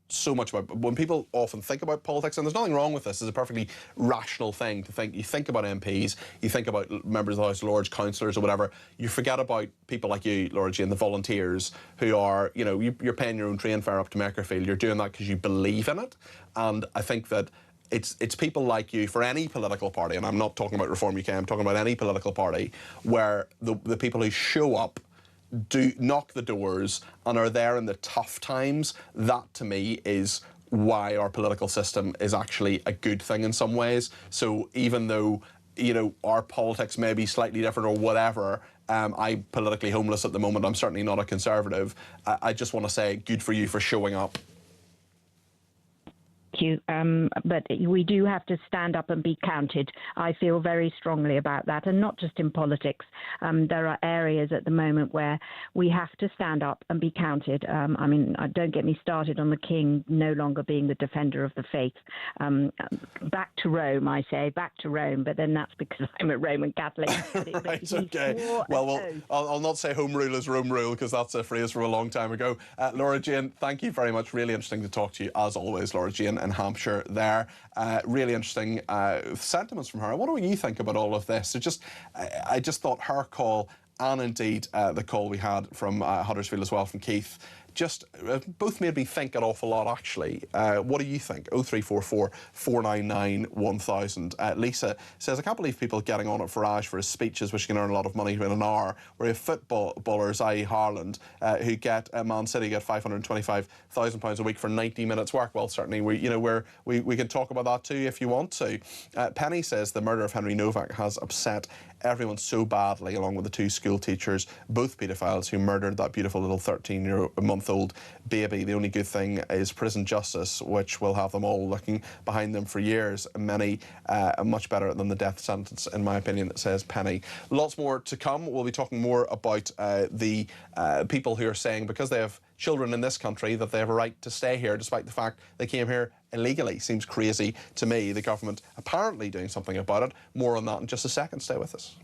so much about, when people often think about politics, and there's nothing wrong with this, it's a perfectly rational thing to think. You think about MPs, you think about members of the House of Lords, councillors or whatever, you forget about people like you, Laura Jane, the volunteers who are, you're paying your own train fare up to Makerfield, you're doing that because you believe in it. And I think that it's people like you for any political party, and I'm not talking about Reform UK, I'm talking about any political party, where the people who show up, do knock the doors and are there in the tough times, that to me is why our political system is actually a good thing in some ways. So even though, our politics may be slightly different or whatever, I'm politically homeless at the moment, I'm certainly not a Conservative, I just want to say good for you for showing up. You, but we do have to stand up and be counted. I feel very strongly about that, and not just in politics. There are areas at the moment where we have to stand up and be counted. Don't get me started on the King no longer being the defender of the faith. Back to Rome, I say, back to Rome, but then that's because I'm a Roman Catholic. Right, okay. Well, I'll not say home rule is Rome rule, because that's a phrase from a long time ago. Laura Jane, thank you very much. Really interesting to talk to you, as always, Laura Jane, in Hampshire there. Really interesting sentiments from her. What do you think about all of this? I just thought her call, and indeed the call we had from Huddersfield as well, from Keith, both made me think an awful lot, actually. What do you think? 0344 499 1000. Lisa says, I can't believe people getting on at Farage for his speeches, which can earn a lot of money in an hour, where you have footballers, i.e. Haaland, who get, Man City get £525,000 a week for 90 minutes work. Well, certainly, we can talk about that too if you want to. Penny says, the murder of Henry Nowak has upset everyone so badly, along with the two school teachers, both paedophiles who murdered that beautiful little 13-month-old baby. The only good thing is prison justice, which will have them all looking behind them for years. Many much better than the death sentence, in my opinion, says Penny. Lots more to come. We'll be talking more about the people who are saying, because they have children in this country, that they have a right to stay here despite the fact they came here illegally. Seems crazy to me. The government apparently doing something about it. More on that in just a second. Stay with us.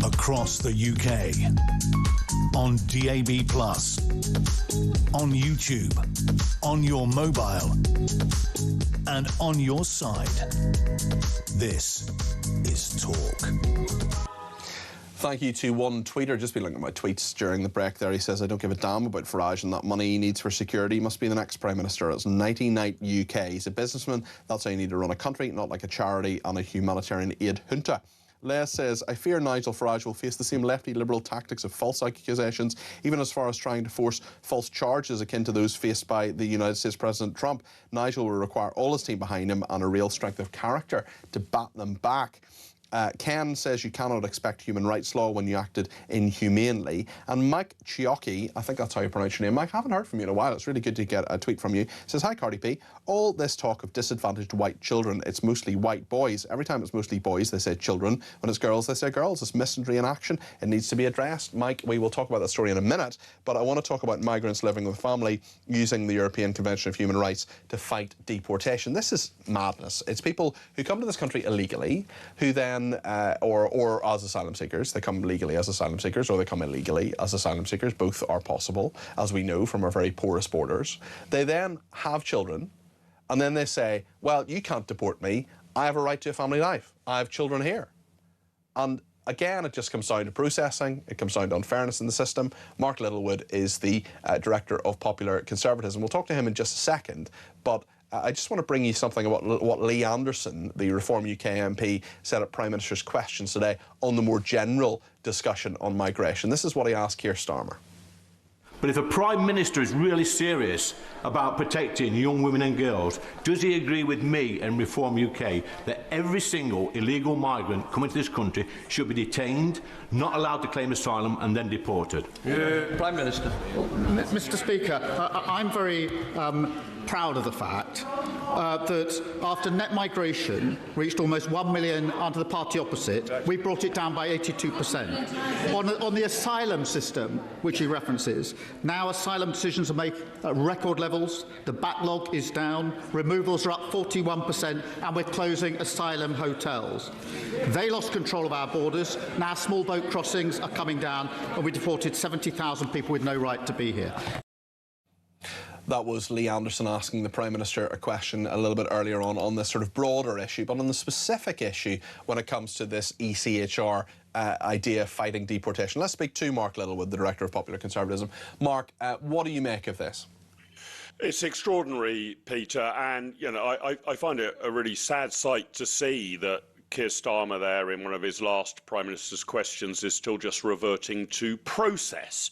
across the UK, on DAB+, on YouTube, on your mobile, and on your side. This is Talk. Thank you to one tweeter. Just been looking at my tweets during the break there. He says, I don't give a damn about Farage and that money he needs for security. He must be the next Prime Minister. It's 99 UK. He's a businessman. That's how you need to run a country, not like a charity and a humanitarian aid junta. Les says, I fear Nigel Farage will face the same lefty liberal tactics of false accusations, even as far as trying to force false charges akin to those faced by the United States President Trump. Nigel will require all his team behind him and a real strength of character to bat them back. Ken says you cannot expect human rights law when you acted inhumanely. And Mike Chiocchi, I think that's how you pronounce your name. Mike, I haven't heard from you in a while. It's really good to get a tweet from you. Says, hi, Cardi P. All this talk of disadvantaged white children, it's mostly white boys. Every time it's mostly boys, they say children. When it's girls, they say girls. It's misandry in action. It needs to be addressed. Mike, we will talk about that story in a minute, but I want to talk about migrants living with family using the European Convention of Human Rights to fight deportation. This is madness. It's people who come to this country illegally, who then or as asylum seekers. They come legally as asylum seekers or they come illegally as asylum seekers. Both are possible, as we know from our very porous borders. They then have children and then they say, well, you can't deport me. I have a right to a family life. I have children here. And again, it just comes down to processing. It comes down to unfairness in the system. Mark Littlewood is the Director of Popular Conservatism. We'll talk to him in just a second, but I just want to bring you something about what Lee Anderson, the Reform UK MP, said at Prime Minister's Questions today on the more general discussion on migration. This is what he asked Keir Starmer. But if a Prime Minister is really serious about protecting young women and girls, does he agree with me and Reform UK that every single illegal migrant coming to this country should be detained, not allowed to claim asylum and then deported? Prime Minister. Mr Speaker, I'm very proud of the fact that after net migration reached almost 1 million under the party opposite, we brought it down by 82%. On the asylum system, which he references, now asylum decisions are made at record levels, the backlog is down, removals are up 41%, and we're closing asylum hotels. They lost control of our borders, now small boat crossings are coming down, and we deported 70,000 people with no right to be here. That was Lee Anderson asking the Prime Minister a question a little bit earlier on this sort of broader issue, but on the specific issue when it comes to this ECHR idea of fighting deportation. Let's speak to Mark Littlewood, the Director of Popular Conservatism. Mark, what do you make of this? It's extraordinary, Peter, and you know I find it a really sad sight to see that Keir Starmer there in one of his last Prime Minister's Questions is still just reverting to process.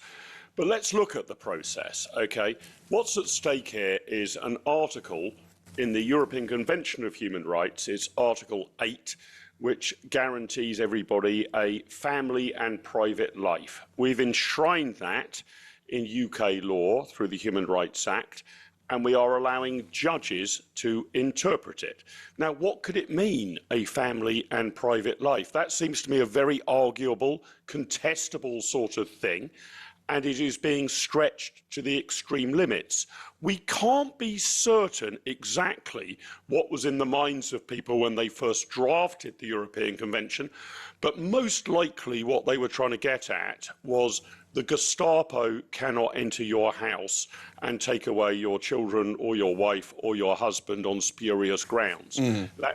But let's look at the process, OK? What's at stake here is an article in the European Convention of Human Rights. It's Article 8, which guarantees everybody a family and private life. We've enshrined that in UK law through the Human Rights Act, and we are allowing judges to interpret it. Now, what could it mean, a family and private life? That seems to me a very arguable, contestable sort of thing, and it is being stretched to the extreme limits. We can't be certain exactly what was in the minds of people when they first drafted the European Convention, but most likely what they were trying to get at was the Gestapo cannot enter your house and take away your children or your wife or your husband on spurious grounds.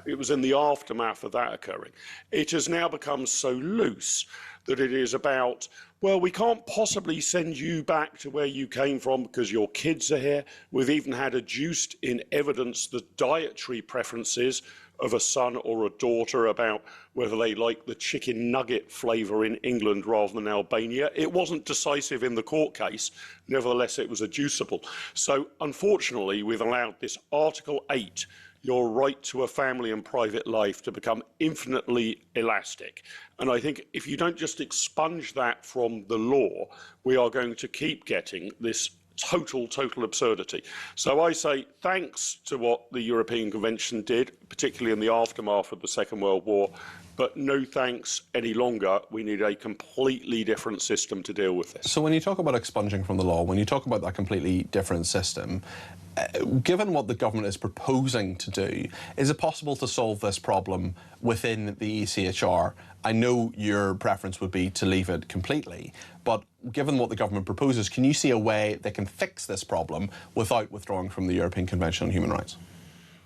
It was in the aftermath of that occurring. It has now become so loose that it is about, well, we can't possibly send you back to where you came from because your kids are here. We've even had adduced in evidence the dietary preferences of a son or a daughter about whether they like the chicken nugget flavour in England rather than Albania. It wasn't decisive in the court case. Nevertheless, it was adducible. So, unfortunately, we've allowed this Article 8, your right to a family and private life, to become infinitely elastic. And I think if you don't just expunge that from the law, we are going to keep getting this total absurdity. So I say thanks to what the European Convention did, particularly in the aftermath of the Second World War, but no thanks any longer. We need a completely different system to deal with this. So when you talk about expunging from the law, when you talk about that completely different system, given what the government is proposing to do, is it possible to solve this problem within the ECHR? I know your preference would be to leave it completely, but given what the government proposes, can you see a way they can fix this problem without withdrawing from the European Convention on Human Rights?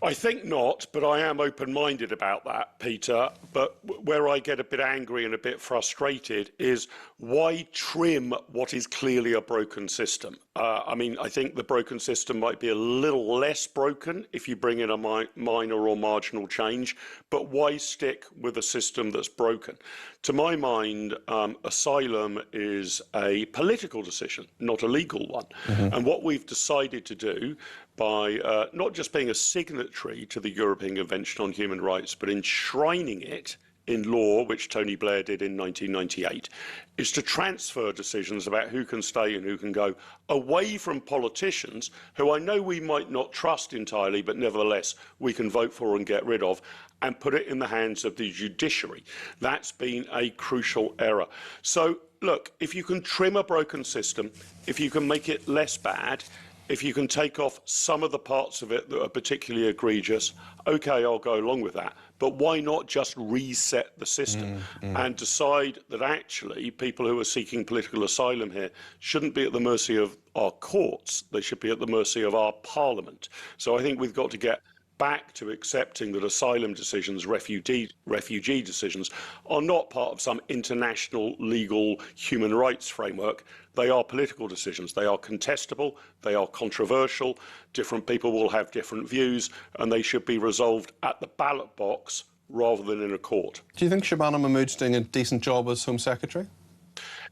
I think not, but I am open-minded about that, Peter. But where I get a bit angry and a bit frustrated is why trim what is clearly a broken system? I mean, I think the broken system might be a little less broken if you bring in a minor or marginal change, but why stick with a system that's broken? To my mind, asylum is a political decision, not a legal one. And what we've decided to do by not just being a signatory to the European Convention on Human Rights, but enshrining it in law, which Tony Blair did in 1998, is to transfer decisions about who can stay and who can go away from politicians, who I know we might not trust entirely, but nevertheless we can vote for and get rid of, and put it in the hands of the judiciary. That's been a crucial error. So, look, if you can trim a broken system, if you can make it less bad, if you can take off some of the parts of it that are particularly egregious, OK, I'll go along with that. But why not just reset the system and decide that actually people who are seeking political asylum here shouldn't be at the mercy of our courts, they should be at the mercy of our parliament. So I think we've got to get back to accepting that asylum decisions, refugee decisions, are not part of some international legal human rights framework. They are political decisions. They are contestable. They are controversial. Different people will have different views, and they should be resolved at the ballot box rather than in a court. Do you think Shabana Mahmood's doing a decent job as Home Secretary?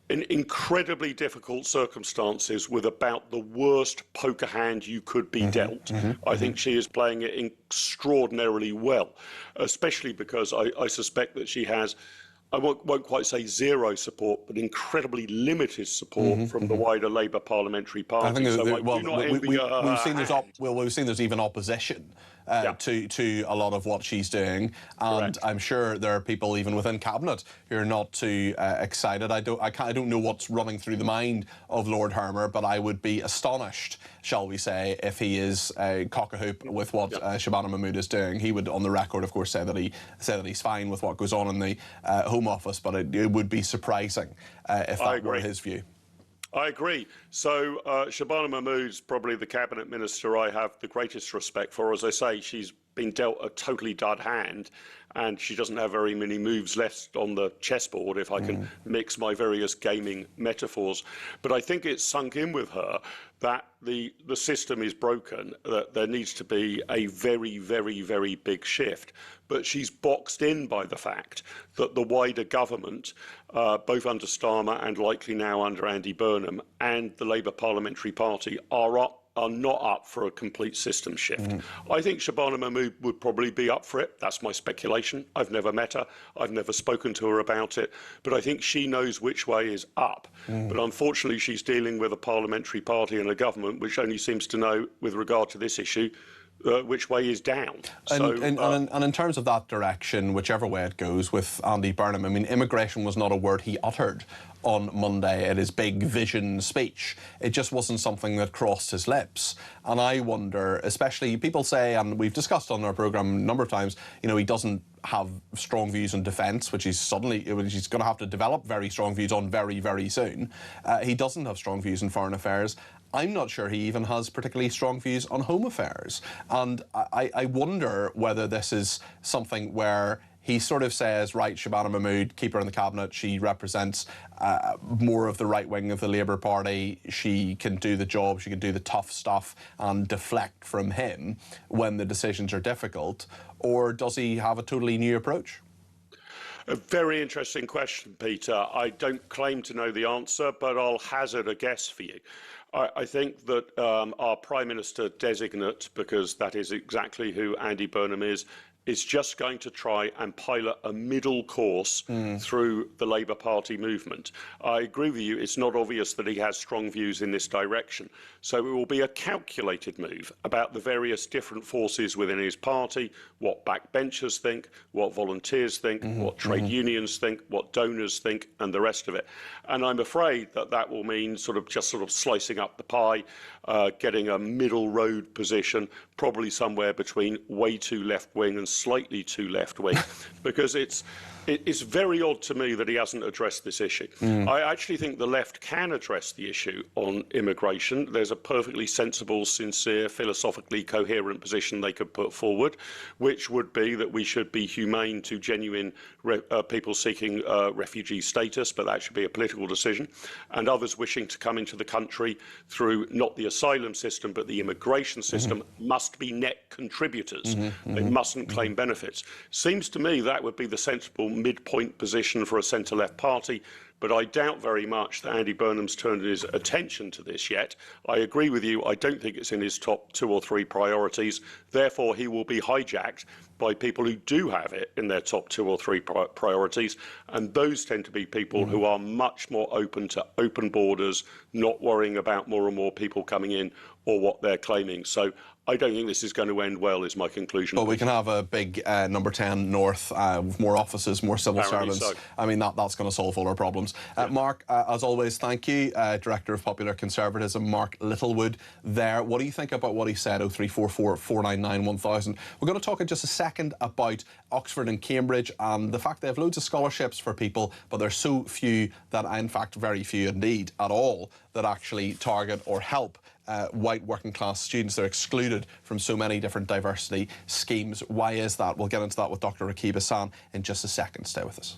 In incredibly difficult circumstances with about the worst poker hand you could be dealt. I think she is playing it extraordinarily well, especially because I suspect that she has, I won't quite say zero support, but incredibly limited support from the wider Labour parliamentary party. I think we've seen there's even opposition to a lot of what she's doing, and I'm sure there are people even within cabinet who are not too excited. I don't know what's running through the mind of Lord Hermer, but I would be astonished, shall we say, if he is cock-a-hoop with what Shabana Mahmood is doing. He would, on the record, of course, say that he's fine with what goes on in the Home Office, but it would be surprising if that were his view. I agree. So Shabana Mahmood's probably the cabinet minister I have the greatest respect for. As I say, she's been dealt a totally dud hand, and she doesn't have very many moves left on the chessboard, if I can mix my various gaming metaphors. But I think it's sunk in with her that the system is broken, that there needs to be a very, very, very big shift. But she's boxed in by the fact that the wider government, both under Starmer and likely now under Andy Burnham, and the Labour Parliamentary Party are not up for a complete system shift. I think Shabana Mahmood would probably be up for it. That's my speculation. I've never met her. I've never spoken to her about it. But I think she knows which way is up. But unfortunately, she's dealing with a parliamentary party and a government which only seems to know, with regard to this issue, which way is down. And in terms of that direction, whichever way it goes with Andy Burnham, I mean, immigration was not a word he uttered on Monday at his big vision speech. It just wasn't something that crossed his lips. And I wonder, especially people say, and we've discussed on our programme a number of times, you know, he doesn't have strong views on defence, which he's going to have to develop very strong views on very, very soon. He doesn't have strong views on foreign affairs. I'm not sure he even has particularly strong views on home affairs. And I wonder whether this is something where he sort of says, right, Shabana Mahmood, keep her in the cabinet. She represents more of the right wing of the Labour Party. She can do the job. She can do the tough stuff and deflect from him when the decisions are difficult. Or does he have a totally new approach? A very interesting question, Peter. I don't claim to know the answer, but I'll hazard a guess for you. I think that our Prime Minister designate, because that is exactly who Andy Burnham is is just going to try and pilot a middle course through the Labour Party movement. I agree with you, it's not obvious that he has strong views in this direction. So it will be a calculated move about the various different forces within his party, what backbenchers think, what volunteers think, what trade unions think, what donors think, and the rest of it. And I'm afraid that that will mean sort of slicing up the pie, getting a middle road position, probably somewhere between way too left-wing and slightly too left-wing, because it's very odd to me that he hasn't addressed this issue. I actually think the left can address the issue on immigration. There's a perfectly sensible, sincere, philosophically coherent position they could put forward, which would be that we should be humane to genuine people seeking refugee status, but that should be a political decision, and others wishing to come into the country through not the asylum system but the immigration system must be net contributors. They mustn't claim benefits. Seems to me that would be the sensible midpoint position for a centre-left party, but I doubt very much that Andy Burnham's turned his attention to this yet. I agree with you, I don't think it's in his top 2 or 3 priorities. Therefore, he will be hijacked by people who do have it in their top 2 or 3 priorities, and those tend to be people who are much more open to open borders, not worrying about more and more people coming in or what they're claiming. So I don't think this is going to end well, is my conclusion. But we can have a big number 10 north with more offices, more civil servants. So. I mean, that's going to solve all our problems. Mark, as always, thank you. Director of Popular Conservatism, Mark Littlewood there. What do you think about what he said, 0344 499 1000? We're going to talk in just a second about Oxford and Cambridge and the fact they have loads of scholarships for people, but there's so few that, in fact, very few indeed at all, that actually target or help white working class students. They're excluded from so many different diversity schemes. Why is that? We'll get into that with Dr. Rakib Hassan in just a second. Stay with us.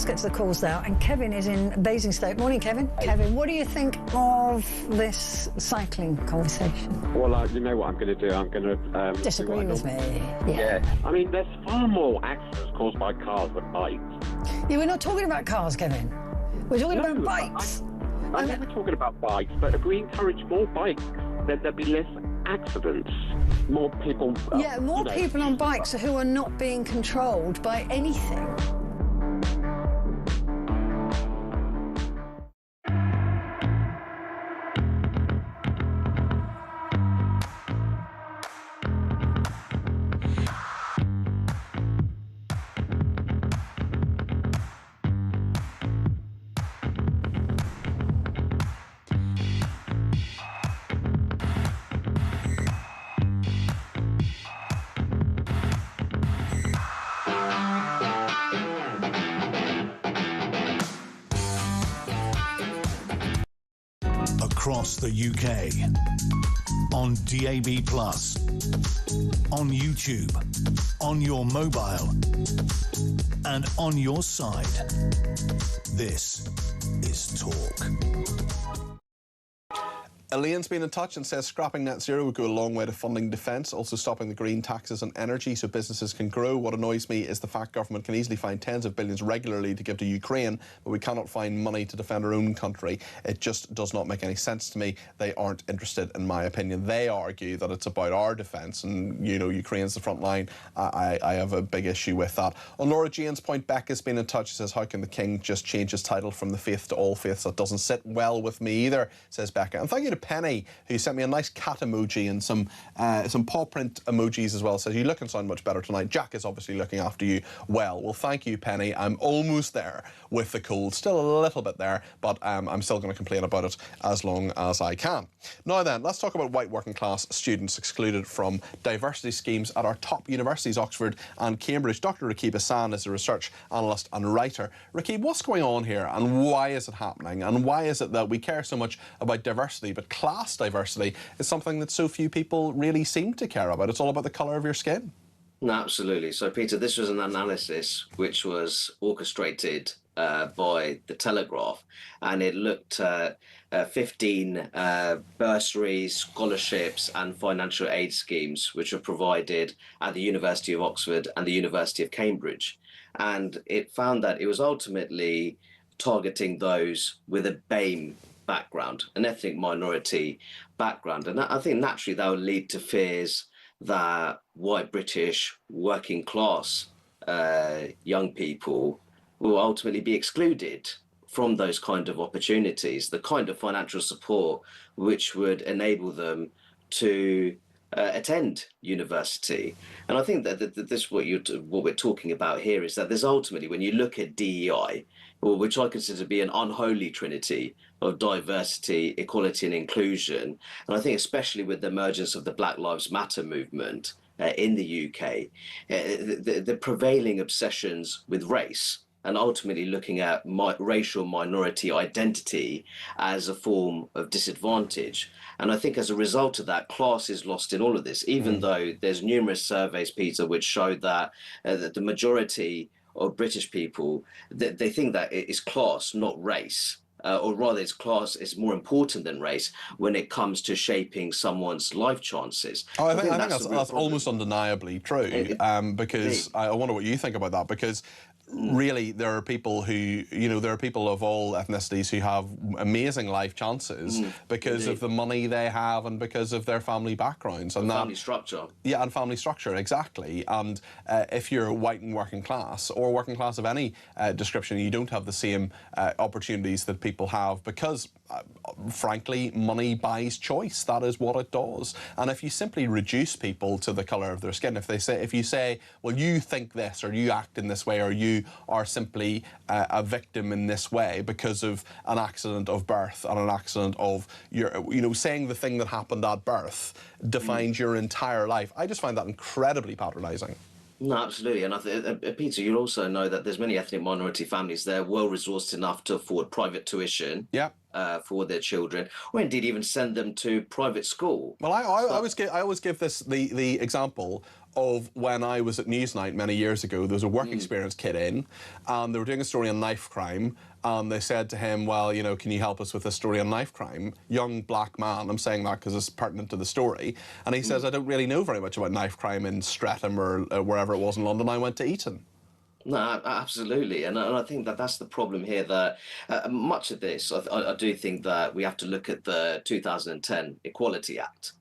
Get to the calls now, and Kevin is in Basingstoke. Morning, Kevin. Kevin, what do you think of this cycling conversation? Well, you know what I'm going to do? I'm going to disagree with me. Yeah. I mean, there's far more accidents caused by cars than bikes. Yeah, we're not talking about cars, Kevin. We're talking about bikes. I'm never talking about bikes, but if we encourage more bikes, then there'll be less accidents. More people. More people on bikes who are not being controlled by anything. Across the UK, on DAB+, on YouTube, on your mobile, and on your side. This is talk. Elaine's been in touch and says scrapping net zero would go a long way to funding defence, also stopping the green taxes on energy so businesses can grow. What annoys me is the fact government can easily find tens of billions regularly to give to Ukraine, but we cannot find money to defend our own country. It just does not make any sense to me. They aren't interested, in my opinion. They argue that it's about our defence and, you know, Ukraine's the front line. I have a big issue with that. On Laura Jane's point, Becca's been in touch. She says, how can the king just change his title from the faith to all faiths? That doesn't sit well with me either, says Becca. And thank you to Penny, who sent me a nice cat emoji and some paw print emojis as well. Says, you look and sound much better tonight. Jack is obviously looking after you well. Well, thank you, Penny. I'm almost there with the cold. Still a little bit there, but I'm still going to complain about it as long as I can. Now then, let's talk about white working class students excluded from diversity schemes at our top universities, Oxford and Cambridge. Dr. Rakib Hassan is a research analyst and writer. Rakib, what's going on here and why is it happening? And why is it that we care so much about diversity, but class diversity is something that so few people really seem to care about? It's all about the colour of your skin. No, absolutely. So, Peter, this was an analysis which was orchestrated by The Telegraph, and it looked at 15 bursaries, scholarships and financial aid schemes which were provided at the University of Oxford and the University of Cambridge. And it found that it was ultimately targeting those with a BAME background, an ethnic minority background. And I think naturally that would lead to fears that white British working class young people will ultimately be excluded from those kind of opportunities, the kind of financial support which would enable them to attend university. And I think that this what we're talking about here is that there's ultimately, when you look at DEI, which I consider to be an unholy trinity of diversity, equality and inclusion, and I think especially with the emergence of the Black Lives Matter movement in the UK, the prevailing obsessions with race and ultimately looking at racial minority identity as a form of disadvantage. And I think as a result of that, class is lost in all of this, even though there's numerous surveys, Peter, which show that the majority of British people, they think that it is class, not race. Or rather, it's class is more important than race when it comes to shaping someone's life chances. Oh, I think that's almost undeniably true, because I wonder what you think about that, because really there are people who, you know, there are people of all ethnicities who have amazing life chances because of the money they have and because of their family backgrounds. And family structure. Yeah, and family structure, exactly. And if you're white and working class, or working class of any description, you don't have the same opportunities that people have because, frankly, money buys choice. That is what it does. And if you simply reduce people to the colour of their skin, if you say, well, you think this, or you act in this way, or you are simply a victim in this way because of an accident of birth and an accident of your, you know, saying the thing that happened at birth defines your entire life. I just find that incredibly patronising. No, absolutely. And Peter, you'll also know that there's many ethnic minority families there well-resourced enough to afford private tuition for their children, or indeed even send them to private school. Well, I always give this the example of when I was at Newsnight many years ago. There was a work experience kid in, and they were doing a story on knife crime, and they said to him, well, you know, can you help us with this story on knife crime? Young black man, I'm saying that because it's pertinent to the story. And he says, I don't really know very much about knife crime in Streatham or wherever it was in London. I went to Eton. No, absolutely. And I think that that's the problem here, that much of this, I do think that we have to look at the 2010 Equality Act,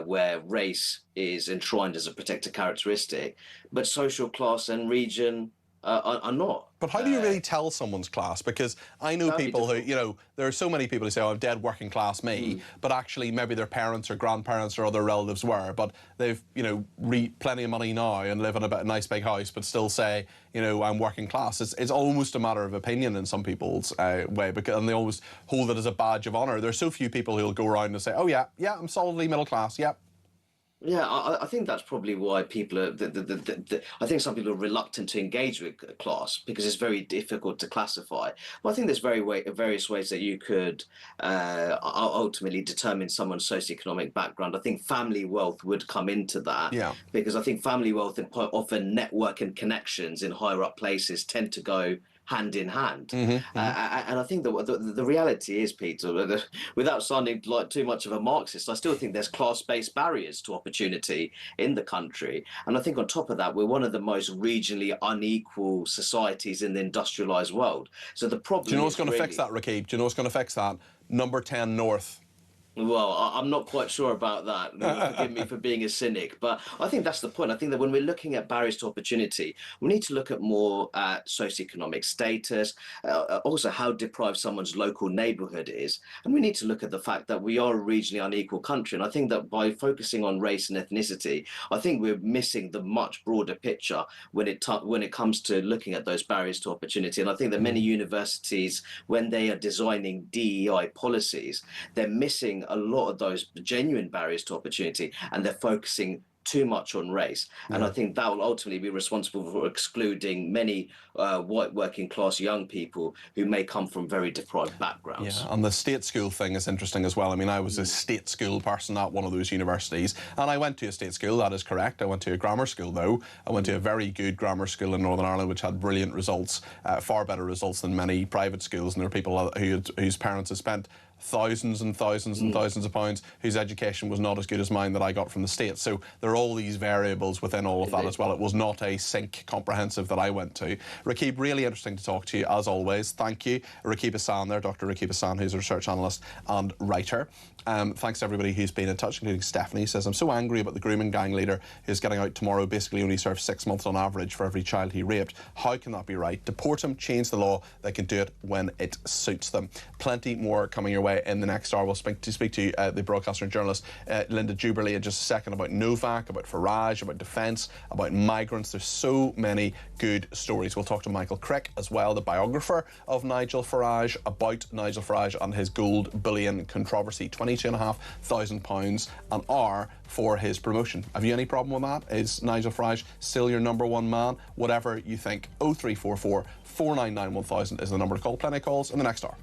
where race is enshrined as a protected characteristic, but social class and region are not. But how do you really tell someone's class? Because I know people who, you know, there are so many people who say, oh, I'm dead working class me, but actually maybe their parents or grandparents or other relatives were, but they've, you know, plenty of money now and live in a nice big house, but still say, you know, I'm working class. It's almost a matter of opinion in some people's way, and they always hold it as a badge of honour. There's so few people who'll go around and say, oh yeah, I'm solidly middle class, yep. Yeah, I think that's probably why people are. I think some people are reluctant to engage with class because it's very difficult to classify. But I think there's various ways that you could ultimately determine someone's socioeconomic background. I think family wealth would come into that. Yeah. Because I think family wealth and often network and connections in higher up places tend to go hand in hand. And I think that the reality is, Peter, without sounding like too much of a Marxist, I still think there's class-based barriers to opportunity in the country. And I think on top of that, we're one of the most regionally unequal societies in the industrialised world. So the problem Do you know what's is going to really... fix that, Rakib? Do you know what's going to fix that? Number 10 North. Well, I'm not quite sure about that. Forgive me for being a cynic, but I think that's the point. I think that when we're looking at barriers to opportunity, we need to look at more socioeconomic status, also how deprived someone's local neighbourhood is, and we need to look at the fact that we are a regionally unequal country. And I think that by focusing on race and ethnicity, I think we're missing the much broader picture when it comes to looking at those barriers to opportunity. And I think that many universities, when they are designing DEI policies, they're missing a lot of those genuine barriers to opportunity, and they're focusing too much on race. And I think that will ultimately be responsible for excluding many white working class young people who may come from very deprived backgrounds. Yeah, and the state school thing is interesting as well. I mean, I was a state school person at one of those universities, and I went to a state school, that is correct. I went to a grammar school, though. I went to a very good grammar school in Northern Ireland, which had brilliant results, far better results than many private schools, and there are people whose parents have spent thousands and thousands and thousands of pounds whose education was not as good as mine that I got from the States. So there are all these variables within all of that as well. It was not a sync comprehensive that I went to. Rakib, really interesting to talk to you as always. Thank you. Rakib Hassan there, Dr. Rakib Hassan, who's a research analyst and writer. Thanks to everybody who's been in touch, including Stephanie, who says, I'm so angry about the grooming gang leader who's getting out tomorrow, basically only serves 6 months on average for every child he raped. How can that be right? Deport him, change the law. They can do it when it suits them. Plenty more coming your way in the next hour. We'll speak to the broadcaster and journalist Linda Jubilee in just a second about Nowak, about Farage, about defence, about migrants. There's so many good stories. We'll talk to Michael Crick as well, the biographer of Nigel Farage, about Nigel Farage and his gold bullion controversy. £22,500 an hour for his promotion. Have you any problem with that? Is Nigel Farage still your number one man? Whatever you think. 0344 499 1000 is the number to call. Plenty of calls in the next hour.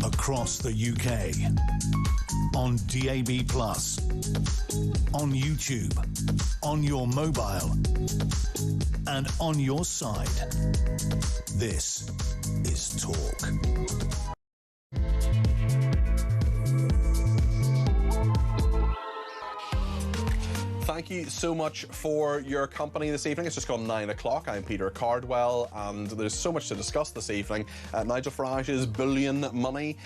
Across the UK, on DAB+, on YouTube, on your mobile, and on your side. This is Talk. Thank Thank you so much for your company this evening. It's just gone 9 o'clock. I'm Peter Cardwell, and there's so much to discuss this evening. Nigel Farage's bullion money,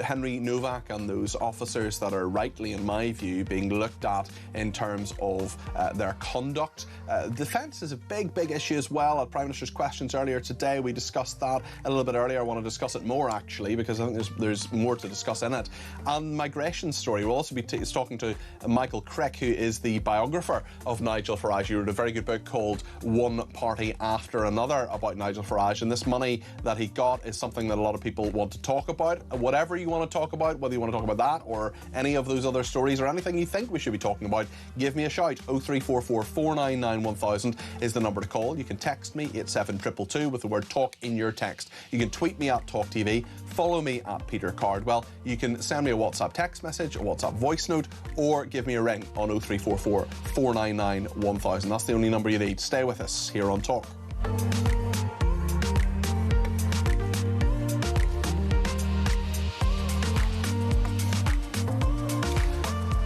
Henry Nowak and those officers that are rightly, in my view, being looked at in terms of their conduct. Defence is a big issue as well. At Prime Minister's questions earlier today, we discussed that a little bit earlier. I want to discuss it more, actually, because I think there's more to discuss in it. And migration story. We'll also be talking to Michael Crick, who is the biographer of Nigel Farage. He wrote a very good book called One Party After Another about Nigel Farage, and this money that he got is something that a lot of people want to talk about. Whatever you want to talk about, whether you want to talk about that or any of those other stories or anything you think we should be talking about, give me a shout. 0344 499 1000 is the number to call. You can text me 87222 with the word talk in your text. You can tweet me at talkTV, follow me at Peter Cardwell. You can send me a WhatsApp text message, a WhatsApp voice note, or give me a ring on 0344 499 1000. That's the only number you need. Stay with us here on Talk.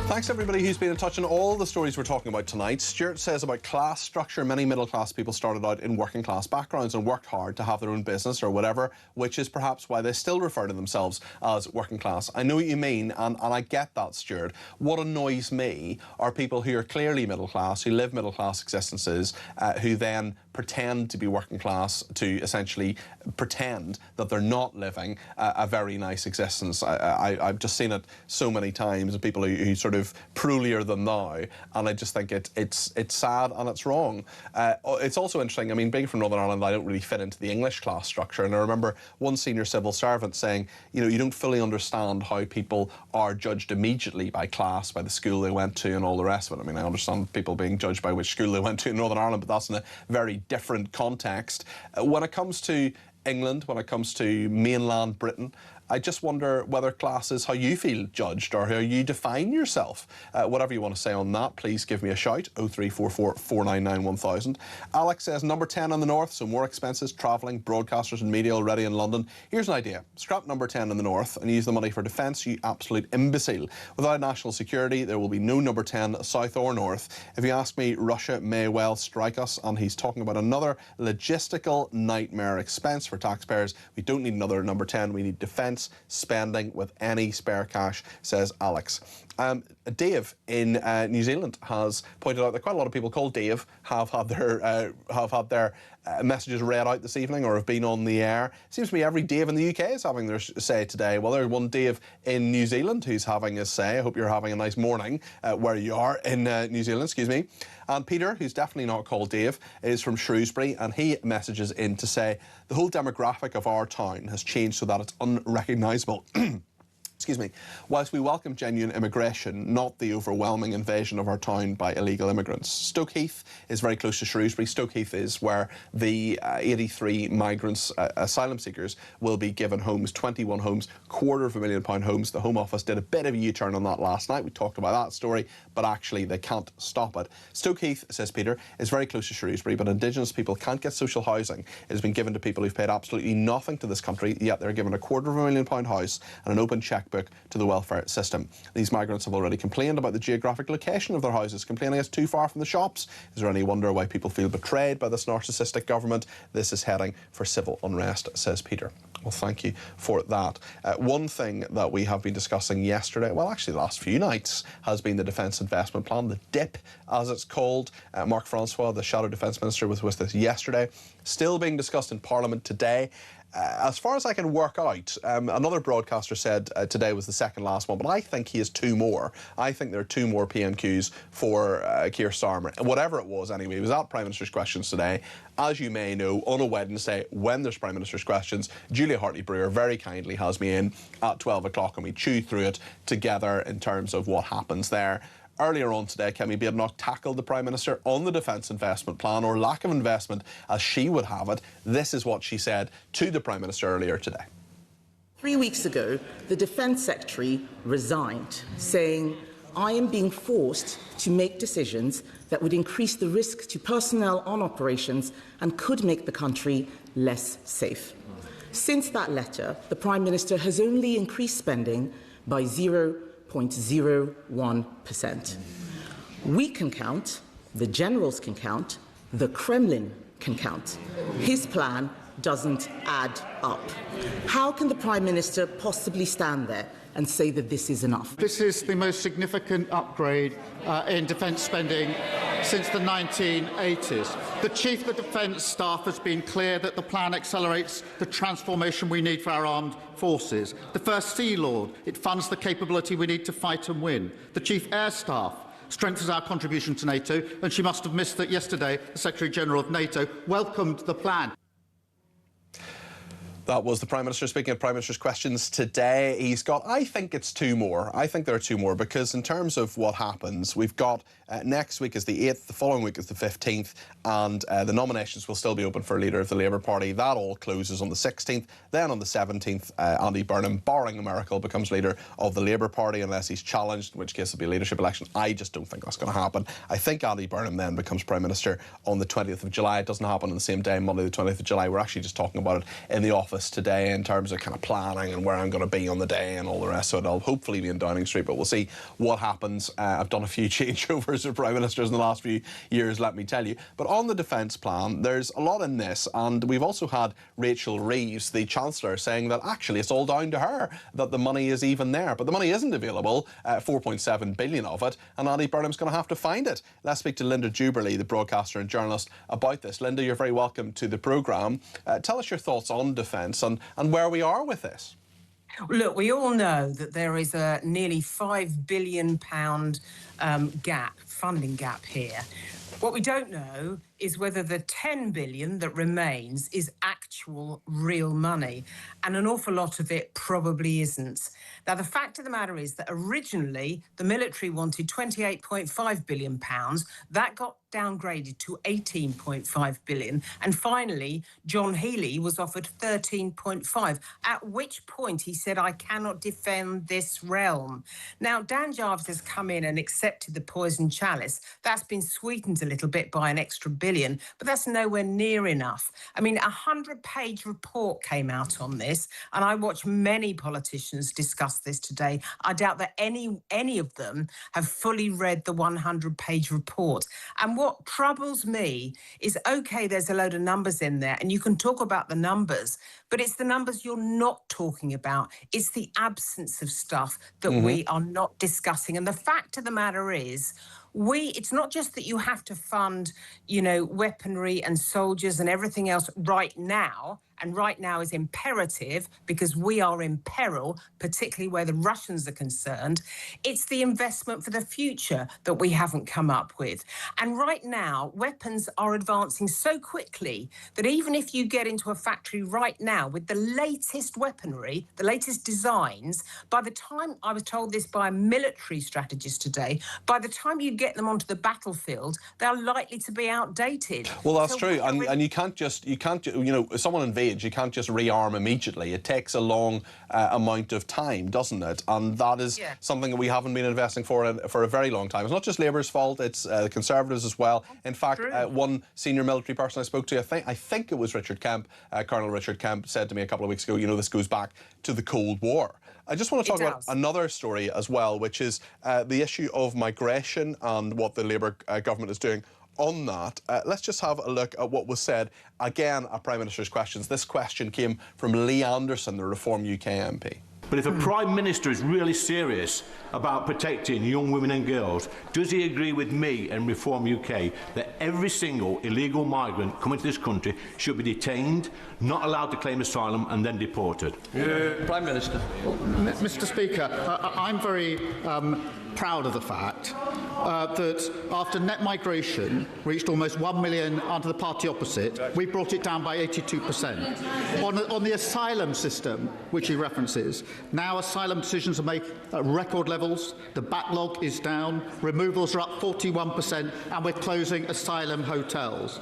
Thanks everybody who's been in touch on all the stories we're talking about tonight. Stuart says about class structure, many middle class people started out in working class backgrounds and worked hard to have their own business or whatever, which is perhaps why they still refer to themselves as working class. I know what you mean, and I get that, Stuart. What annoys me are people who are clearly middle class, who live middle class existences, who then pretend to be working class to essentially pretend that they're not living a very nice existence. I've just seen it so many times, people who sort of prolier than thou, and I just think it's sad and it's wrong. It's also interesting, I mean, being from Northern Ireland, I don't really fit into the English class structure, and I remember one senior civil servant saying, you know, you don't fully understand how people are judged immediately by class, by the school they went to and all the rest of it. I mean, I understand people being judged by which school they went to in Northern Ireland, but that's in a very different context. When it comes to England, when it comes to mainland Britain, I just wonder whether class is how you feel judged or how you define yourself. Whatever you want to say on that, please give me a shout. 0344 499 1000. Alex says number 10 in the north, so more expenses, travelling, broadcasters and media already in London. Here's an idea. Scrap number 10 in the north and use the money for defence, you absolute imbecile. Without national security, there will be no number 10 south or north. If you ask me, Russia may well strike us, and he's talking about another logistical nightmare expense for taxpayers. We don't need another number 10, we need defence spending with any spare cash, says Alex. Dave in New Zealand has pointed out that quite a lot of people called Dave have had their messages read out this evening or have been on the air. It seems to me every Dave in the UK is having their say today. Well, there's one Dave in New Zealand who's having his say. I hope you're having a nice morning where you are in New Zealand, excuse me. And Peter, who's definitely not called Dave, is from Shrewsbury, and he messages in to say the whole demographic of our town has changed so that it's unrecognisable. Excuse me. Whilst we welcome genuine immigration, not the overwhelming invasion of our town by illegal immigrants. Stoke Heath is very close to Shrewsbury. Stoke Heath is where the 83 migrants, asylum seekers, will be given homes, 21 homes, £250,000 homes. The Home Office did a bit of a U-turn on that last night. We talked about that story, but actually they can't stop it. Stoke Heath, says Peter, is very close to Shrewsbury, but Indigenous people can't get social housing. It has been given to people who've paid absolutely nothing to this country, yet they're given a £250,000 house and an open chequebook to the welfare system. These migrants have already complained about the geographic location of their houses, complaining it's too far from the shops. Is there any wonder why people feel betrayed by this narcissistic government? This is heading for civil unrest, says Peter. Well, thank you for that. One thing that we have been discussing yesterday, well, actually the last few nights, has been the Defence Investment Plan, the DIP, as it's called. Mark Francois, the Shadow Defence Minister, was with us yesterday. Still being discussed in Parliament today. As far as I can work out, another broadcaster said today was the second last one, but I think he has two more. I think there are two more PMQs for Keir Starmer. Whatever it was, anyway, he was at Prime Minister's Questions today. As you may know, on a Wednesday, when there's Prime Minister's Questions, Julia Hartley-Brewer very kindly has me in at 12 o'clock and we chew through it together in terms of what happens there. Earlier on today, Kemi Badenoch tackled the Prime Minister on the Defence Investment Plan, or lack of investment as she would have it. This is what she said to the Prime Minister earlier today. 3 weeks ago, the Defence Secretary resigned, saying, I am being forced to make decisions that would increase the risk to personnel on operations and could make the country less safe. Since that letter, the Prime Minister has only increased spending by 0.01%. We can count, the generals can count, the Kremlin can count. His plan doesn't add up. How can the Prime Minister possibly stand there and say that this is enough? This is the most significant upgrade in defence spending since the 1980s. The Chief of Defence Staff has been clear that the plan accelerates the transformation we need for our armed forces. The First Sea Lord, it funds the capability we need to fight and win. The Chief Air Staff strengthens our contribution to NATO, and she must have missed that yesterday the Secretary-General of NATO welcomed the plan. That was the Prime Minister speaking at Prime Minister's Questions today. He's got, I think it's two more. I think there are two more, because in terms of what happens, we've got next week is the 8th, the following week is the 15th, and the nominations will still be open for leader of the Labour Party. That all closes on the 16th. Then on the 17th, Andy Burnham, barring a miracle, becomes leader of the Labour Party unless he's challenged, in which case it'll be a leadership election. I just don't think that's going to happen. I think Andy Burnham then becomes Prime Minister on the 20th of July. It doesn't happen on the same day, Monday the 20th of July. We're actually just talking about it in the office today in terms of kind of planning and where I'm going to be on the day and all the rest. So it'll hopefully be in Downing Street, but we'll see what happens. I've done a few changeovers of Prime Ministers in the last few years, let me tell you. But on the defence plan, there's a lot in this, and we've also had Rachel Reeves, the Chancellor, saying that actually it's all down to her that the money is even there. But the money isn't available, 4.7 billion of it, and Andy Burnham's going to have to find it. Let's speak to Linda Jubilee, the broadcaster and journalist, about this. Linda, you're very welcome to the programme. Tell us your thoughts on defence and where we are with this. Look, we all know that there is a nearly £5 billion funding gap here. What we don't know is whether the 10 billion that remains is actual real money, and an awful lot of it probably isn't. Now, the fact of the matter is that originally the military wanted £28.5 billion. That got downgraded to 18.5 billion, and finally John Healey was offered 13.5, at which point he said, I cannot defend this realm. Now, Dan Jarvis has come in and accepted the poison chalice. That's been sweetened a little bit by an extra billion, but that's nowhere near enough. I mean, 100-page report came out on this, and I watched many politicians discuss this today. I doubt that any of them have fully read the 100-page report. And what troubles me is, OK, there's a load of numbers in there, and you can talk about the numbers, but it's the numbers you're not talking about. It's the absence of stuff that we are not discussing. And the fact of the matter is, it's not just that you have to fund, weaponry and soldiers and everything else right now, and right now is imperative because we are in peril, particularly where the Russians are concerned. It's the investment for the future that we haven't come up with. And right now, weapons are advancing so quickly that even if you get into a factory right now with the latest weaponry, the latest designs, by the time, I was told this by a military strategist today, by the time you get them onto the battlefield, they're likely to be outdated. Well, that's true. And you can't just, if someone invades, you can't just rearm immediately. It takes a long amount of time, doesn't it? And that is something that we haven't been investing for a very long time. It's not just Labour's fault, it's the Conservatives as well. In fact, one senior military person I spoke to, I think it was Richard Kemp, Colonel Richard Kemp, said to me a couple of weeks ago, this goes back to the Cold War. I just want to talk about another story as well, which is the issue of migration and what the Labour government is doing on that. Let's just have a look at what was said again at Prime Minister's Questions. This question came from Lee Anderson, the Reform UK MP. But if a Prime Minister is really serious about protecting young women and girls, does he agree with me and Reform UK that every single illegal migrant coming to this country should be detained, not allowed to claim asylum and then deported? Prime Minister. Mr. Speaker, I'm very proud of the fact that after net migration reached almost 1 million under the party opposite, we brought it down by 82%. On the asylum system, which he references, now asylum decisions are made at record levels, the backlog is down, removals are up 41%, and we're closing asylum hotels.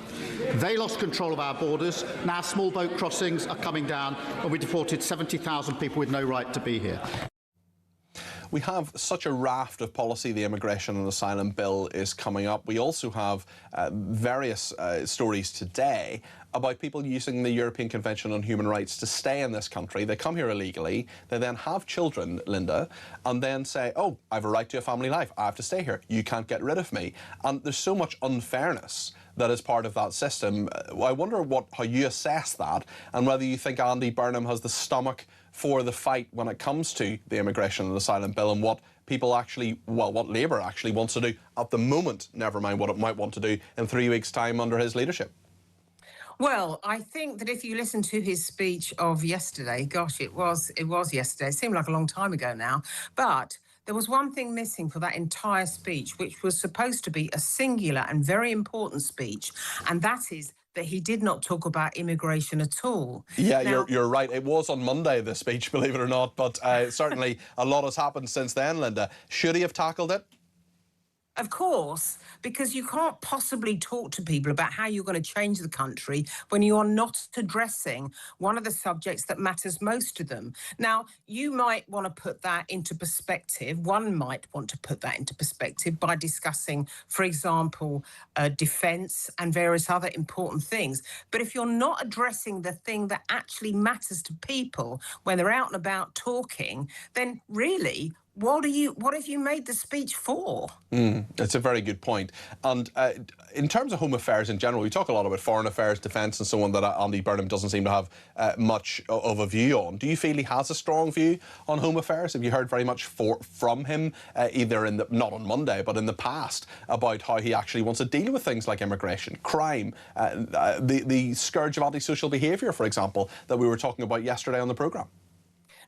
They lost control of our borders. Now small boat crossings are coming down, and we deported 70,000 people with no right to be here. We have such a raft of policy. The immigration and asylum bill is coming up. We also have various stories today about people using the European Convention on Human Rights to stay in this country. They come here illegally, they then have children, Linda, and then say, oh, I have a right to a family life, I have to stay here, you can't get rid of me. And there's so much unfairness that is part of that system. I wonder how you assess that, and whether you think Andy Burnham has the stomach for the fight when it comes to the immigration and asylum bill, and what people actually, well, what Labour actually wants to do at the moment, never mind what it might want to do in 3 weeks' time under his leadership. Well, I think that if you listen to his speech of yesterday, gosh, it was yesterday. It seemed like a long time ago now, but there was one thing missing for that entire speech, which was supposed to be a singular and very important speech, and that is that he did not talk about immigration at all. Yeah, now, you're right. It was on Monday, the speech, believe it or not, but certainly a lot has happened since then, Linda. Should he have tackled it? Of course, because you can't possibly talk to people about how you're going to change the country when you are not addressing one of the subjects that matters most to them. Now, you might want to put that into perspective. One might want to put that into perspective by discussing, for example, defence and various other important things. But if you're not addressing the thing that actually matters to people when they're out and about talking, then really, what have you made the speech for? That's a very good point. And in terms of home affairs in general, we talk a lot about foreign affairs, defence and so on, that Andy Burnham doesn't seem to have much of a view on. Do you feel he has a strong view on home affairs? Have you heard very much from him, either not on Monday, but in the past, about how he actually wants to deal with things like immigration, crime, the scourge of antisocial behaviour, for example, that we were talking about yesterday on the programme?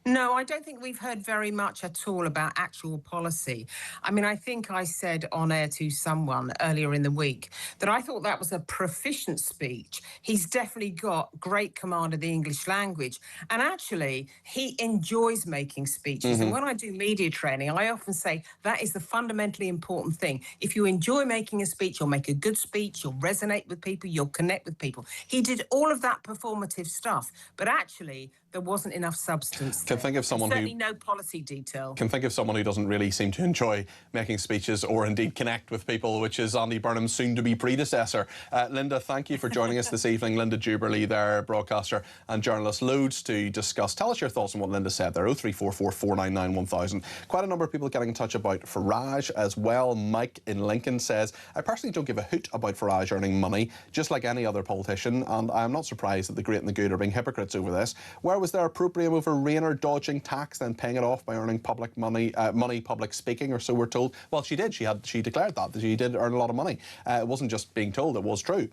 No, I don't think we've heard very much at all about actual policy. I mean, I think I said on air to someone earlier in the week that I thought that was a proficient speech. He's definitely got great command of the English language. And actually, he enjoys making speeches. And when I do media training, I often say that is the fundamentally important thing. If you enjoy making a speech, you'll make a good speech, you'll resonate with people, you'll connect with people. He did all of that performative stuff, but actually, there wasn't enough substance. Can think of someone certainly no policy detail. Can think of someone who doesn't really seem to enjoy making speeches or indeed connect with people, which is Andy Burnham's soon-to-be predecessor. Linda, thank you for joining us this evening. Linda Juberlee there, broadcaster and journalist. Loads to discuss. Tell us your thoughts on what Linda said there. 0344 499 1000. Quite a number of people getting in touch about Farage as well. Mike in Lincoln says, I personally don't give a hoot about Farage earning money, just like any other politician, and I am not surprised that the great and the good are being hypocrites over this. Where was their opprobrium over Rayner dodging tax, then paying it off by earning public money, public speaking, or so we're told? Well, she did. She declared that she did earn a lot of money. It wasn't just being told, it was true.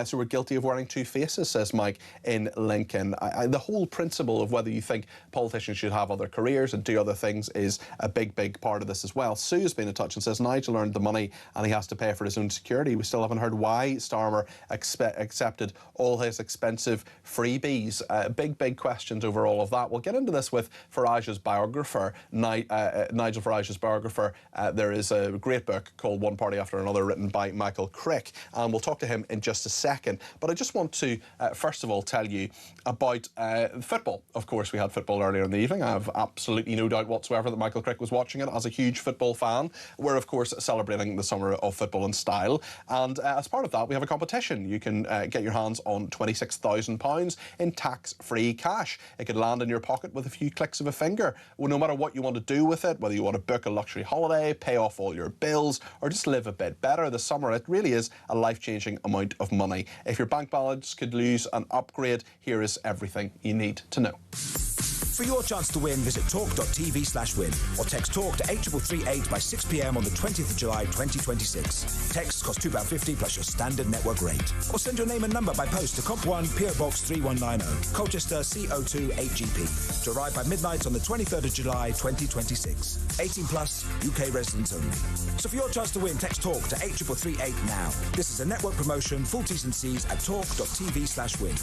So we're guilty of wearing two faces, says Mike in Lincoln. The whole principle of whether you think politicians should have other careers and do other things is a big, big part of this as well. Sue's been in touch and says Nigel earned the money and he has to pay for his own security. We still haven't heard why Starmer accepted all his expensive freebies. Big questions over all of that. We'll get into this with Farage's biographer, Nigel Farage's biographer. There is a great book called One Party After Another, written by Michael Crick, and we'll talk to him in just a second. But I just want to, first of all, tell you about football. Of course, we had football earlier in the evening. I have absolutely no doubt whatsoever that Michael Crick was watching it as a huge football fan. We're, of course, celebrating the summer of football in style, and as part of that, we have a competition. You can get your hands on £26,000 in tax-free cash. It could land in your pocket with a few clicks of a finger. Well, no matter what you want to do with it, whether you want to book a luxury holiday, pay off all your bills, or just live a bit better this summer, it really is a life-changing amount of money. If your bank balance could lose an upgrade, here is everything you need to know. For your chance to win, visit talk.tv/win or text TALK to 83338 by 6 p.m. on the 20th of July 2026. Texts cost £2.50 plus your standard network rate. Or send your name and number by post to Comp 1 PO Box 3190, Colchester CO2 8GP, to arrive by midnight on the 23rd of July 2026. 18 plus, UK residents only. So for your chance to win, text TALK to 83338 now. This is a network promotion. Full T's and C's at talk.tv/win.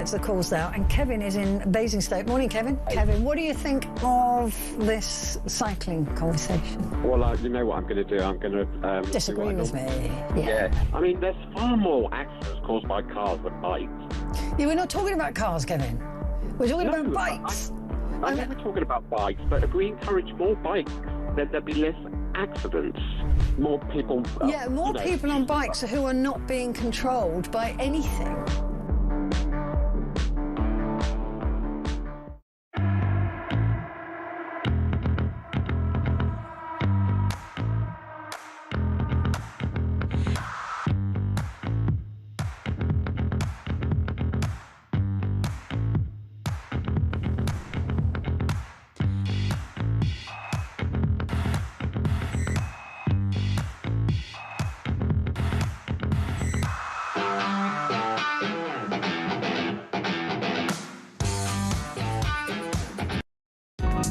gets the calls now, and Kevin is in Basingstoke. Morning, Kevin. Kevin, what do you think of this cycling conversation? Well, you know what I'm going to do? I'm going to... Disagree with me. Yeah. I mean, there's far more accidents caused by cars than bikes. Yeah, we're not talking about cars, Kevin. We're talking about bikes. I know we're talking about bikes, but if we encourage more bikes, then there'll be less accidents. More people... Yeah, more people on bikes who are not being controlled by anything.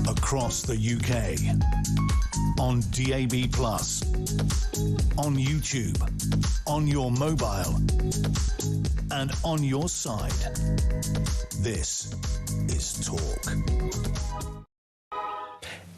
Across the UK, on DAB+, on YouTube, on your mobile, and on your side. This is Talk.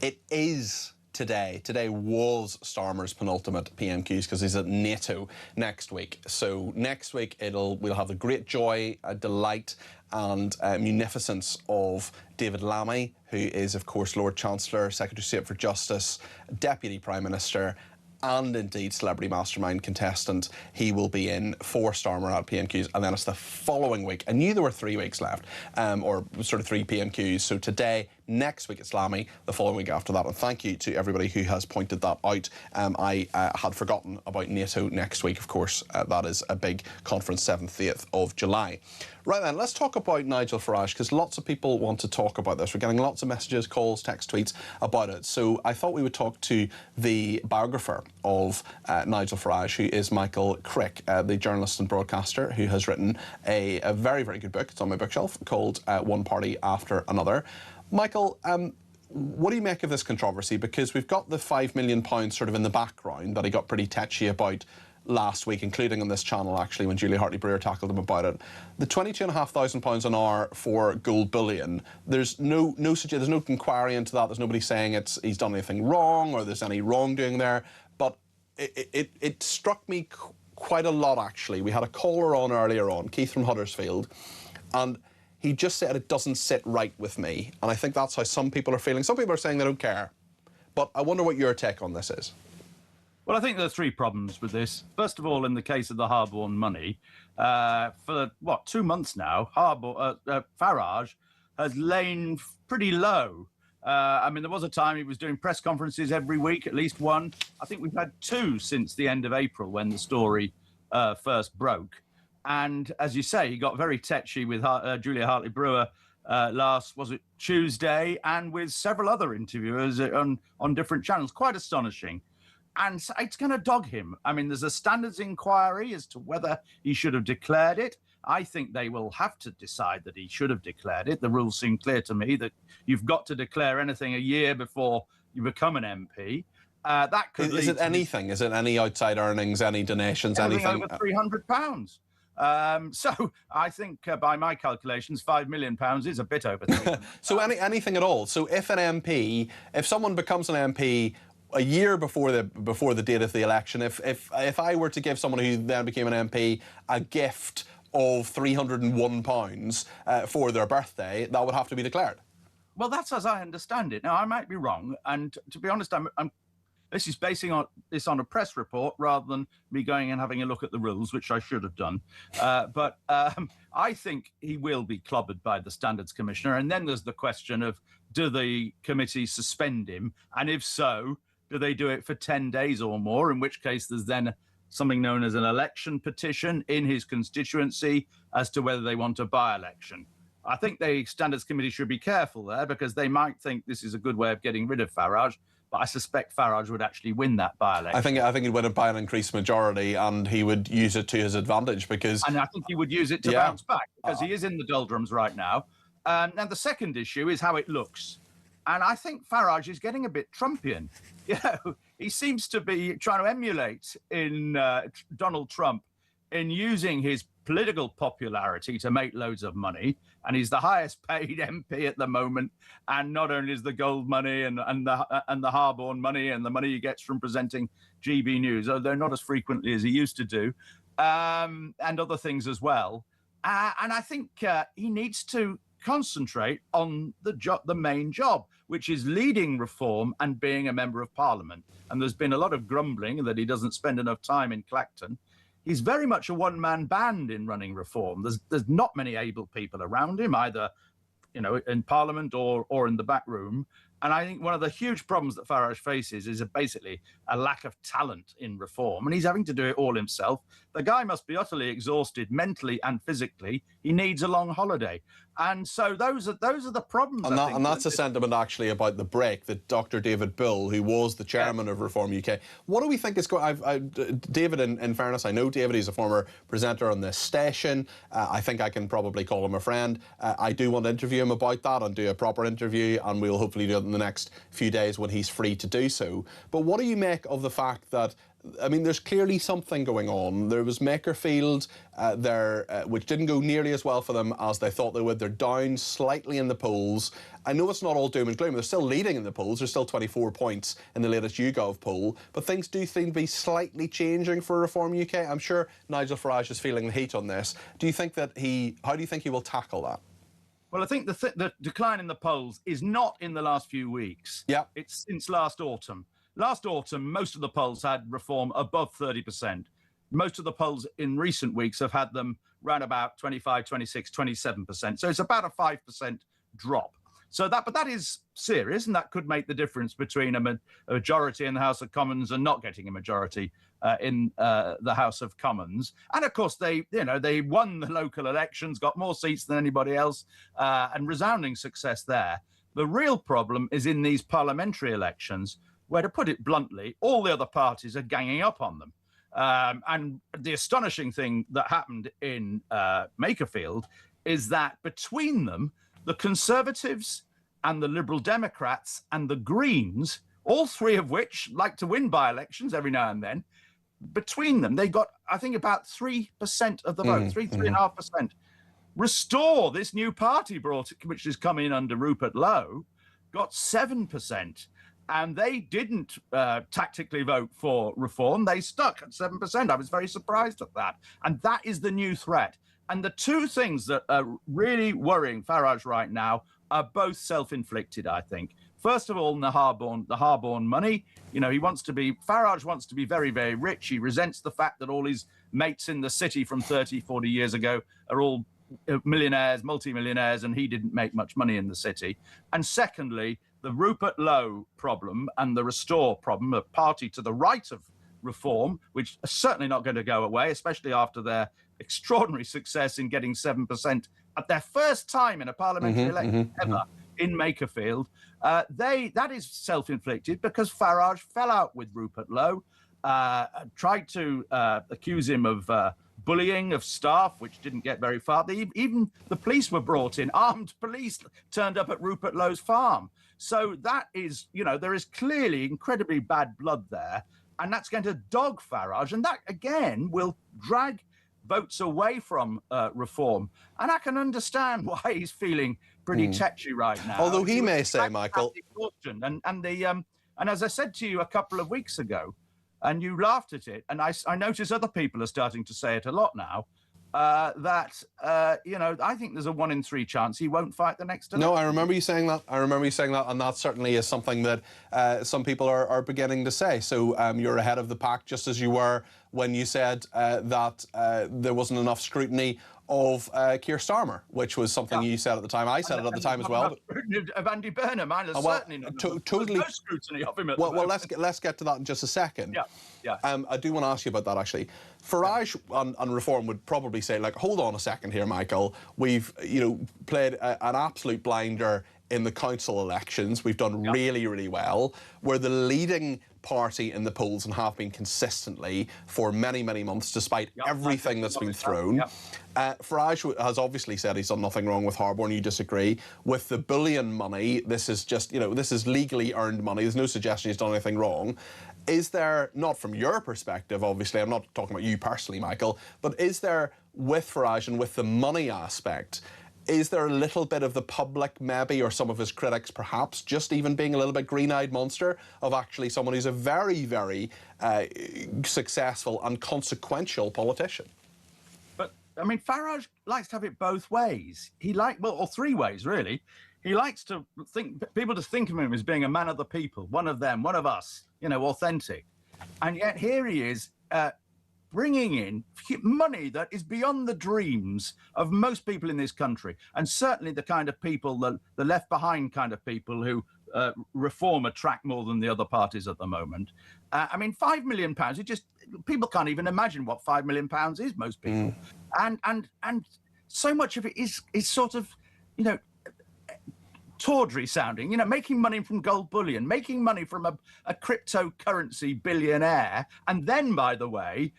It is today. Today was Starmer's penultimate PMQs because he's at NATO next week. So next week we'll have the great joy, delight and munificence of David Lammy, who is, of course, Lord Chancellor, Secretary of State for Justice, Deputy Prime Minister, and indeed Celebrity Mastermind contestant. He will be in for Starmer at PMQs, and then it's the following week. I knew there were 3 weeks left, or sort of 3 PMQs. So today, next week it's Lammy, the following week after that. And thank you to everybody who has pointed that out. I had forgotten about NATO next week, of course. That is a big conference, 7th, 8th of July. Right then, let's talk about Nigel Farage, because lots of people want to talk about this. We're getting lots of messages, calls, text, tweets about it. So I thought we would talk to the biographer of Nigel Farage, who is Michael Crick, the journalist and broadcaster who has written a very, very good book. It's on my bookshelf, called One Party After Another. Michael, what do you make of this controversy? Because we've got the £5 million sort of in the background that he got pretty tetchy about last week, including on this channel, actually, when Julia Hartley-Brewer tackled him about it. The £22,500 an hour for gold bullion, there's no inquiry into that. There's nobody saying he's done anything wrong or there's any wrongdoing there. But it struck me quite a lot, actually. We had a caller on earlier on, Keith from Huddersfield, and he just said it doesn't sit right with me. And I think that's how some people are feeling. Some people are saying they don't care. But I wonder what your take on this is. Well, I think there are 3 problems with this. First of all, in the case of the hard-won money, for, 2 months now, Farage has lain pretty low. I mean, there was a time he was doing press conferences every week, at least one. I think we've had 2 since the end of April when the story first broke. And as you say, he got very tetchy with Julia Hartley-Brewer was it Tuesday, and with several other interviewers on different channels. Quite astonishing. And it's going to dog him. I mean, there's a standards inquiry as to whether he should have declared it. I think they will have to decide that he should have declared it. The rules seem clear to me that you've got to declare anything a year before you become an MP. That could Is it anything? Is it any outside earnings, any donations, anything? Over £300. So I think by my calculations, £5 million is a bit over. So anything at all. So if someone becomes an MP a year before the date of the election, if I were to give someone who then became an MP a gift of £301 for their birthday, that would have to be declared. Well, that's as I understand it. Now, I might be wrong, and to be honest, this is basing this on a press report rather than me going and having a look at the rules, which I should have done. But I think he will be clobbered by the Standards Commissioner. And then there's the question of, do the committee suspend him? And if so, do they do it for 10 days or more, in which case there's then something known as an election petition in his constituency as to whether they want a by-election. I think the Standards Committee should be careful there, because they might think this is a good way of getting rid of Farage, but I suspect Farage would actually win that by-election. I think he'd win it by an increased majority, and he would use it to his advantage, because... And I think he would use it to bounce back, because he is in the doldrums right now. Now, the second issue is how it looks. And I think Farage is getting a bit Trumpian. You know, he seems to be trying to emulate in Donald Trump in using his political popularity to make loads of money, and he's the highest paid MP at the moment. And not only is the gold money and the Harborne money and the money he gets from presenting GB News, although not as frequently as he used to do, and other things as well. And I think he needs to concentrate on the main job, which is leading reform and being a member of Parliament. And there's been a lot of grumbling that he doesn't spend enough time in Clacton. He's very much a one-man band in running reform. There's not many able people around him, either, you know, in Parliament or in the back room. And I think one of the huge problems that Farage faces is basically a lack of talent in reform, and he's having to do it all himself. The guy must be utterly exhausted mentally and physically. He needs a long holiday. And so those are the problems. And that's a sentiment actually about the break that Dr. David Bull, who was the chairman of Reform UK, what do we think is going? David, in fairness, I know David. He's a former presenter on this station. I think I can probably call him a friend. I do want to interview him about that and do a proper interview, and we'll hopefully do it in the next few days when he's free to do so. But what do you make of the fact that, I mean, there's clearly something going on. There was Makerfield which didn't go nearly as well for them as they thought they would. They're down slightly in the polls. I know it's not all doom and gloom. They're still leading in the polls. There's still 24 points in the latest YouGov poll. But things do seem to be slightly changing for Reform UK. I'm sure Nigel Farage is feeling the heat on this. Do you think that how do you think he will tackle that? Well, I think the decline in the polls is not in the last few weeks. Yeah. It's since last autumn. Last autumn, most of the polls had Reform above 30%. Most of the polls in recent weeks have had them around about 25, 26, 27%. So it's about a 5% drop. But that is serious, and that could make the difference between a majority in the House of Commons and not getting a majority in the House of Commons. And of course, they won the local elections, got more seats than anybody else, and resounding success there. The real problem is in these parliamentary elections, where, to put it bluntly, all the other parties are ganging up on them. And the astonishing thing that happened in Makerfield is that between them, the Conservatives and the Liberal Democrats and the Greens, all three of which like to win by-elections every now and then, between them, they got, I think, about 3% of the vote, 3.5%. Restore, this new party which is coming under Rupert Lowe, got 7%. And they didn't tactically vote for reform. They stuck at 7%. I was very surprised at that. And that is the new threat. And the two things that are really worrying Farage right now are both self-inflicted, I think. First of all, the Harborne money. You know, Farage wants to be very, very rich. He resents the fact that all his mates in the city from 30, 40 years ago are all millionaires, multi-millionaires, and he didn't make much money in the city. And secondly, the Rupert Lowe problem and the Restore problem, a party to the right of reform, which are certainly not going to go away, especially after their extraordinary success in getting 7% at their first time in a parliamentary election ever in Makerfield. That is self-inflicted because Farage fell out with Rupert Lowe, tried to accuse him of bullying of staff, which didn't get very far. Even the police were brought in. Armed police turned up at Rupert Lowe's farm. So that is, there is clearly incredibly bad blood there, and that's going to dog Farage, and that, again, will drag votes away from reform. And I can understand why he's feling pretty tetchy right now. Although he may say, Michael... And as I said to you a couple of weeks ago, and you laughed at it, and I notice other people are starting to say it a lot now, I think there's a 1 in 3 chance he won't fight the next election. No, I remember you saying that. And that certainly is something that some people are beginning to say. So you're ahead of the pack, just as you were when you said that there wasn't enough scrutiny of Keir Starmer, which was something you said at the time. I said it at the time as well. Of Andy Burnham, certainly totally no scrutiny of him. Well, let's get to that in just a second. Yeah. I do want to ask you about that actually. Farage on reform would probably say, like, hold on a second here, Michael. We've played an absolute blinder in the council elections. We've done really, really well. We're the leading party in the polls and have been consistently for many, many months, despite everything that's been thrown. Farage has obviously said he's done nothing wrong with Harborne. You disagree. With the bullion money, this is just, this is legally earned money. There's no suggestion he's done anything wrong. Is there, not from your perspective, obviously, I'm not talking about you personally, Michael, but is there with Farage and with the money aspect, is there a little bit of the public maybe, or some of his critics perhaps, just even being a little bit green-eyed monster of actually someone who's a very, very successful and consequential politician? But, I mean, Farage likes to have it both ways. Or three ways, really. He likes to people to think of him as being a man of the people, one of them, one of us, you know, authentic. And yet here he is, bringing in money that is beyond the dreams of most people in this country, and certainly the kind of people, the left behind kind of people who Reform attract more than the other parties at the moment. I mean, £5 million, people can't even imagine what £5 million is, most people. And so much of it is sort of, you know, tawdry sounding, you know, making money from gold bullion, making money from a cryptocurrency billionaire, and then, by the way,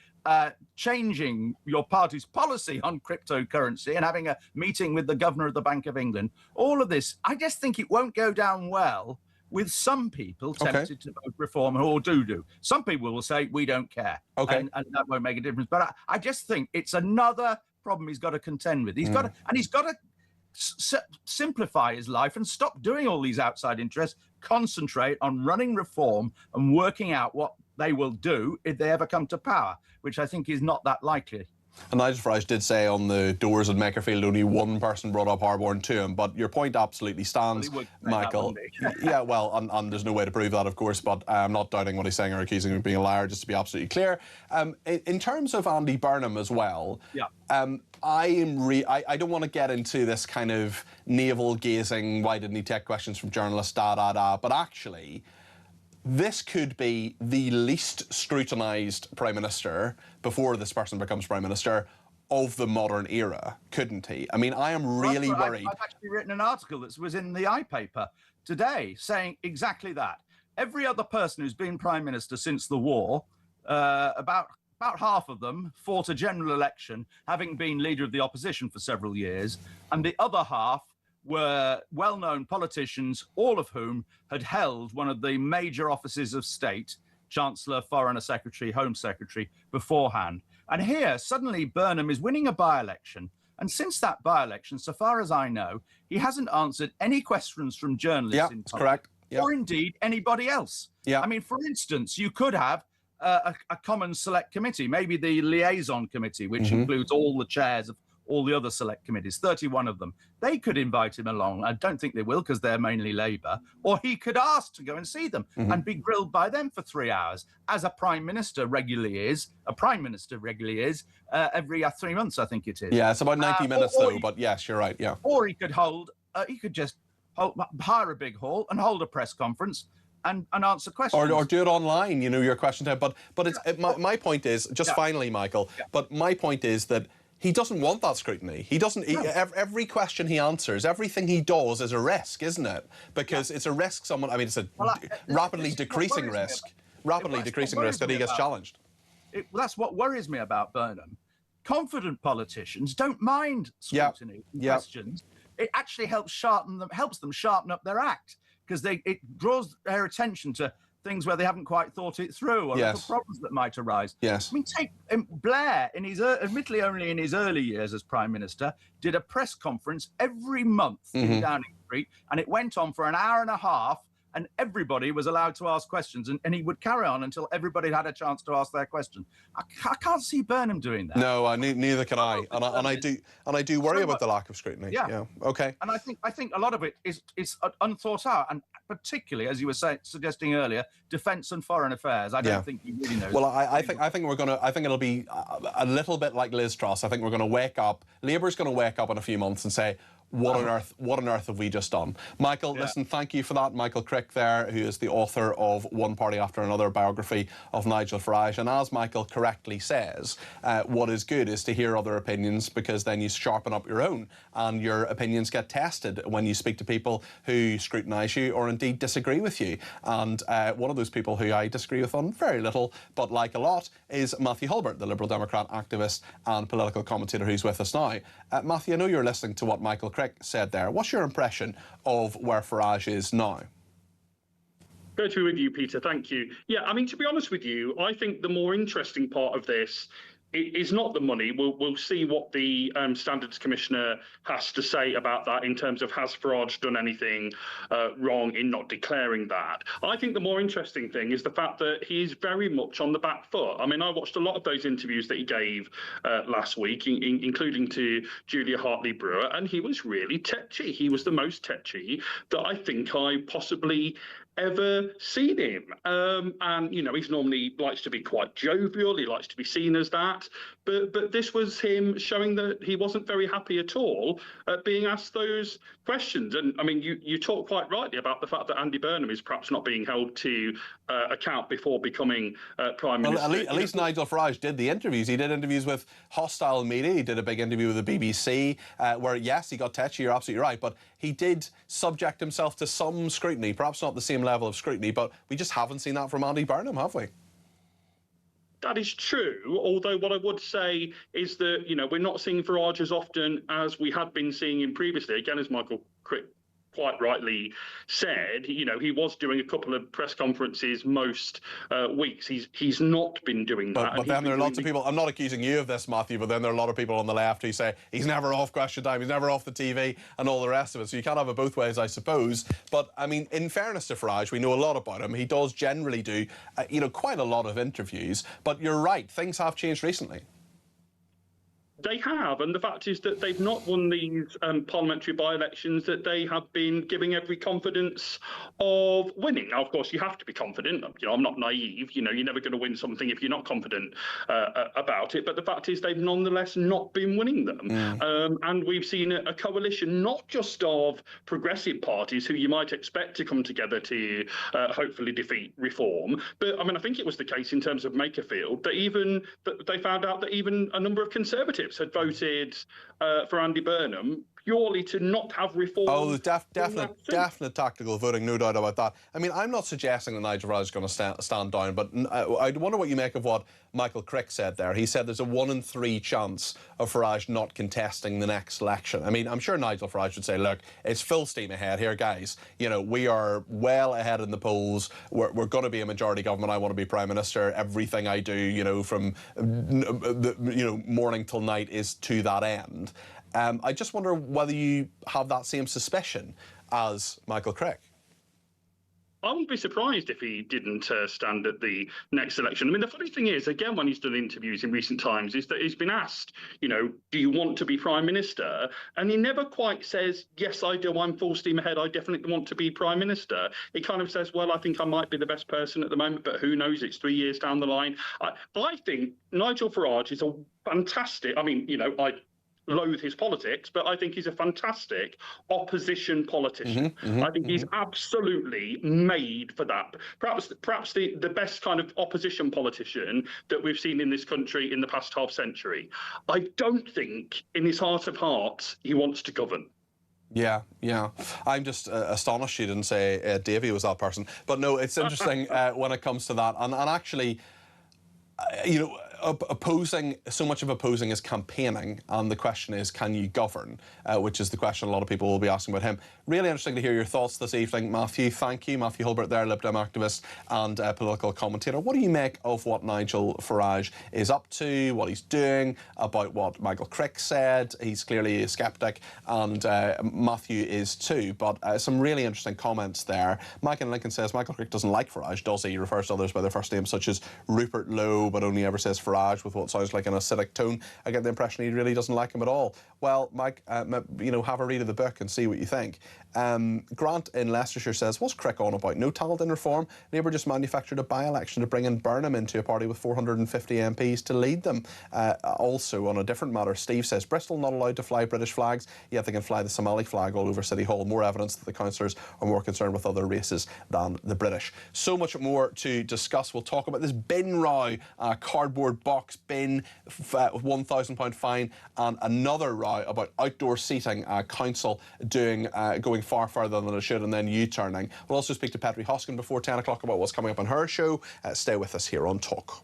changing your party's policy on cryptocurrency and having a meeting with the governor of the Bank of England. All of this, I just think it won't go down well with some people tempted to vote Reform, or do. Some people will say, we don't care, and that won't make a difference. But I just think it's another problem he's got to contend with. He's got to simplify his life and stop doing all these outside interests, concentrate on running Reform and working out what they will do if they ever come to power, which I think is not that likely. And Nigel Farage did say on the doors at Makerfield only one person brought up Harborne to him, but your point absolutely stands, Michael. Yeah, well, and there's no way to prove that, of course, but I'm not doubting what he's saying or accusing him of being a liar, just to be absolutely clear. In terms of Andy Burnham as well, I don't want to get into this kind of navel-gazing, why didn't he take questions from journalists, but actually, this could be the least scrutinised Prime Minister before this person becomes Prime Minister of the modern era, couldn't he? I mean, I am really worried. I've actually written an article that was in the iPaper today saying exactly that. Every other person who's been Prime Minister since the war, about half of them fought a general election, having been leader of the opposition for several years, and the other half were well-known politicians, all of whom had held one of the major offices of state, Chancellor, Foreign Secretary, Home Secretary, beforehand. And here, suddenly, Burnham is winning a by-election. And since that by-election, so far as I know, he hasn't answered any questions from journalists in public, or indeed anybody else. I mean, for instance, you could have a common select committee, maybe the liaison committee, which includes all the chairs of all the other select committees, 31 of them. They could invite him along. I don't think they will, because they're mainly Labour. Or he could ask to go and see them and be grilled by them for 3 hours, as a Prime Minister regularly is. Every 3 months, I think it is. Yeah, it's about 90 minutes, though, but yes, you're right, yeah. Or he could hire a big hall and hold a press conference and answer questions. Or do it online, you know, your question time. But my point is, just finally, Michael, but my point is that he doesn't want that scrutiny. He doesn't. Every question he answers, everything he does is a risk, isn't it? Because it's a risk. It's a rapidly decreasing risk. Rapidly decreasing risk that he gets challenged. That's what worries me about Burnham. Confident politicians don't mind scrutiny and questions. It actually helps them sharpen up their act, because it draws their attention to things where they haven't quite thought it through, or little problems that might arise. I mean, take Blair, admittedly only in his early years as Prime Minister, did a press conference every month in Downing Street, and it went on for an hour and a half, and everybody was allowed to ask questions, and he would carry on until everybody had a chance to ask their question. I can't see Burnham doing that. No, neither can I, and I do worry about the lack of scrutiny. Okay. And I think a lot of it is unthought out, and particularly, as you were suggesting earlier, defence and foreign affairs. I don't think he really knows. Well, I think it'll be a little bit like Liz Truss. I think we're going to wake up. Labour's going to wake up in a few months and say, what on earth have we just done? Michael, listen, thank you for that. Michael Crick there, who is the author of One Party After Another, biography of Nigel Farage. And as Michael correctly says, what is good is to hear other opinions, because then you sharpen up your own, and your opinions get tested when you speak to people who scrutinise you or indeed disagree with you. And one of those people who I disagree with on very little, but like a lot, is Matthew Hulbert, the Liberal Democrat activist and political commentator who's with us now. Matthew, I know you're listening to what Michael Crick said there. What's your impression of where Farage is now? Great to be with you, Peter. Thank you. Yeah, I mean, to be honest with you, I think the more interesting part of this it is not the money. We'll see what the Standards Commissioner has to say about that in terms of has Farage done anything wrong in not declaring that. I think the more interesting thing is the fact that he is very much on the back foot. I mean, I watched a lot of those interviews that he gave last week, including to Julia Hartley-Brewer, and he was really tetchy. He was the most tetchy that I think I possibly ever seen him. And, you know, he's normally likes to be quite jovial. He likes to be seen as that. But this was him showing that he wasn't very happy at all at being asked those questions. And, I mean, you talk quite rightly about the fact that Andy Burnham is perhaps not being held to account before becoming Prime Minister. Well, at least Nigel Farage did the interviews. He did interviews with hostile media. He did a big interview with the BBC where, yes, he got tetchy, you're absolutely right, but he did subject himself to some scrutiny, perhaps not the same level of scrutiny, but we just haven't seen that from Andy Burnham, have we? That is true, although what I would say is that, you know, we're not seeing Farage as often as we had been seeing him previously. Again, as Michael Crick quite rightly said, you know, he was doing a couple of press conferences most weeks. He's not been doing that. But then there are lots of people, I'm not accusing you of this, Matthew, but then there are a lot of people on the left who say he's never off Question Time, he's never off the TV and all the rest of it. So you can't have it both ways, I suppose. But, I mean, in fairness to Farage, we know a lot about him. He does generally do, you know, quite a lot of interviews. But you're right, things have changed recently. They have, and the fact is that they've not won these parliamentary by-elections that they have been giving every confidence of winning. Now, of course, you have to be confident. You know, I'm not naive. You know, you're never going to win something if you're not confident about it. But the fact is they've nonetheless not been winning them. And we've seen a coalition not just of progressive parties who you might expect to come together to hopefully defeat reform. But, I mean, I think it was the case in terms of Makerfield that they found out that even a number of Conservatives had voted for Andy Burnham purely to not have reform. Oh, definite tactical voting, no doubt about that. I mean, I'm not suggesting that Nigel Farage is going to stand down, but I wonder what you make of what Michael Crick said there. He said there's a 1 in 3 chance of Farage not contesting the next election. I mean, I'm sure Nigel Farage would say, look, it's full steam ahead here, guys. You know, we are well ahead in the polls. We're going to be a majority government. I want to be Prime Minister. Everything I do, you know, from morning till night is to that end. I just wonder whether you have that same suspicion as Michael Crick. I wouldn't be surprised if he didn't stand at the next election. I mean, the funny thing is, again, when he's done interviews in recent times, is that he's been asked, you know, do you want to be Prime Minister? And he never quite says, yes, I do, I'm full steam ahead, I definitely want to be Prime Minister. He kind of says, well, I think I might be the best person at the moment, but who knows, it's 3 years down the line. I think Nigel Farage is a fantastic, I mean, you know, I loathe his politics, but I think he's a fantastic opposition politician. I think he's absolutely made for that. Perhaps the best kind of opposition politician that we've seen in this country in the past half century. I don't think in his heart of hearts he wants to govern. Yeah. I'm just astonished you didn't say Davey was that person. But no, it's interesting when it comes to that. And actually, you know, so much of opposing is campaigning, and the question is, can you govern? Which is the question a lot of people will be asking about him. Really interesting to hear your thoughts this evening, Matthew. Thank you. Matthew Hulbert there, Lib Dem activist and political commentator. What do you make of what Nigel Farage is up to, what he's doing, about what Michael Crick said? He's clearly a sceptic, and Matthew is too, but some really interesting comments there. Mike in Lincoln says Michael Crick doesn't like Farage, does he? He refers to others by their first names, such as Rupert Lowe, but only ever says Farage with what sounds like an acidic tone. I get the impression he really doesn't like him at all. Well, Mike, you know, have a read of the book and see what you think. Grant in Leicestershire says, what's Crick on about? No talent in reform? Labour just manufactured a by-election to bring in Burnham into a party with 450 MPs to lead them. Also, on a different matter, Steve says, Bristol not allowed to fly British flags, yet they can fly the Somali flag all over City Hall. More evidence that the councillors are more concerned with other races than the British. So much more to discuss. We'll talk about this bin row, cardboard box bin, £1,000 fine, and another row about outdoor seating, council going far further than it should and then U-turning. We'll also speak to Petri Hoskin before 10 o'clock about what's coming up on her show. Stay with us here on Talk.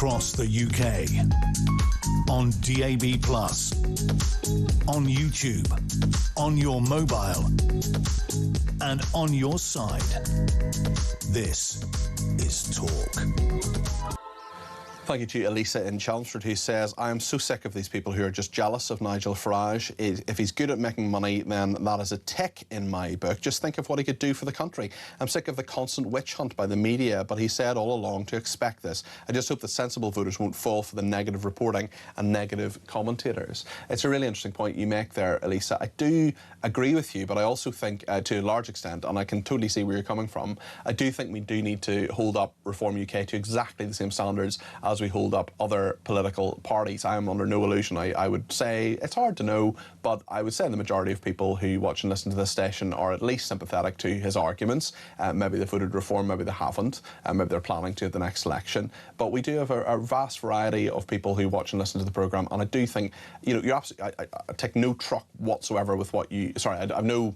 across the UK. On DAB+, on YouTube, on your mobile, and on your side. This is Talk. Thank you to Elisa in Chelmsford, who says, I am so sick of these people who are just jealous of Nigel Farage. If he's good at making money, then that is a tick in my book. Just think of what he could do for the country. I'm sick of the constant witch hunt by the media, but he said all along to expect this. I just hope that sensible voters won't fall for the negative reporting and negative commentators. It's a really interesting point you make there, Elisa. I do agree with you, but I also think, to a large extent, and I can totally see where you're coming from, I do think we do need to hold up Reform UK to exactly the same standards as we hold up other political parties. I am under no illusion. I would say, it's hard to know, but I would say the majority of people who watch and listen to this station are at least sympathetic to his arguments. Maybe they voted Reform, maybe they haven't, maybe they're planning to at the next election. But we do have a vast variety of people who watch and listen to the programme, and I do think, you know, you're absolutely, I take no truck whatsoever with what you, sorry, I have no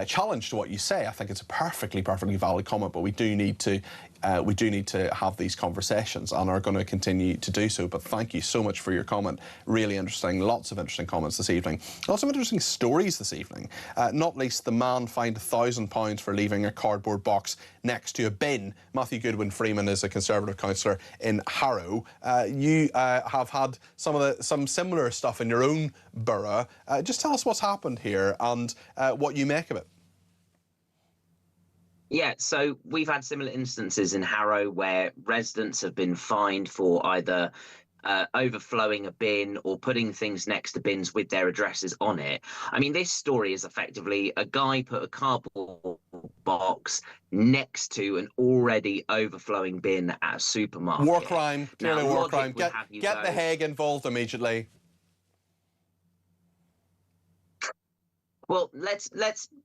challenge to what you say. I think it's a perfectly valid comment, but we do need to have these conversations and are going to continue to do so. But thank you so much for your comment. Really interesting. Lots of interesting comments this evening. Lots of interesting stories this evening. Not least the man fined £1,000 for leaving a cardboard box next to a bin. Matthew Goodwin Freeman is a Conservative councillor in Harrow. You have had some similar stuff in your own borough. Just tell us what's happened here and what you make of it. Yeah, so we've had similar instances in Harrow where residents have been fined for either overflowing a bin or putting things next to bins with their addresses on it. I mean, this story is effectively a guy put a cardboard box next to an already overflowing bin at a supermarket. War crime, clearly now, war crime. Get go, the Hague involved immediately. Well, let's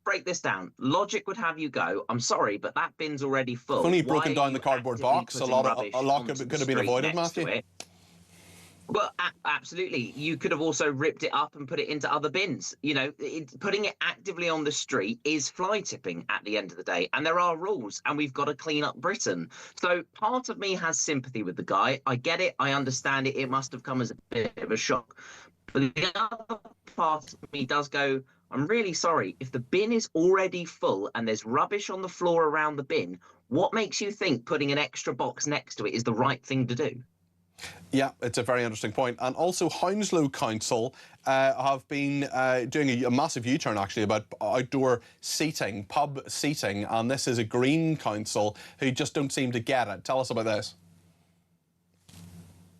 break this down. Logic would have you go, I'm sorry, but that bin's already full. If only you'd broken down the cardboard box, a lot could have been avoided, Matthew. Well, absolutely. You could have also ripped it up and put it into other bins. You know, putting it actively on the street is fly tipping at the end of the day. And there are rules, and we've got to clean up Britain. So part of me has sympathy with the guy. I get it. I understand it. It must have come as a bit of a shock. But the other part of me does go, I'm really sorry. If the bin is already full and there's rubbish on the floor around the bin, what makes you think putting an extra box next to it is the right thing to do? Yeah, it's a very interesting point. And also Hounslow Council have been doing a massive U-turn actually about outdoor seating, pub seating, and this is a Green council who just don't seem to get it. Tell us about this.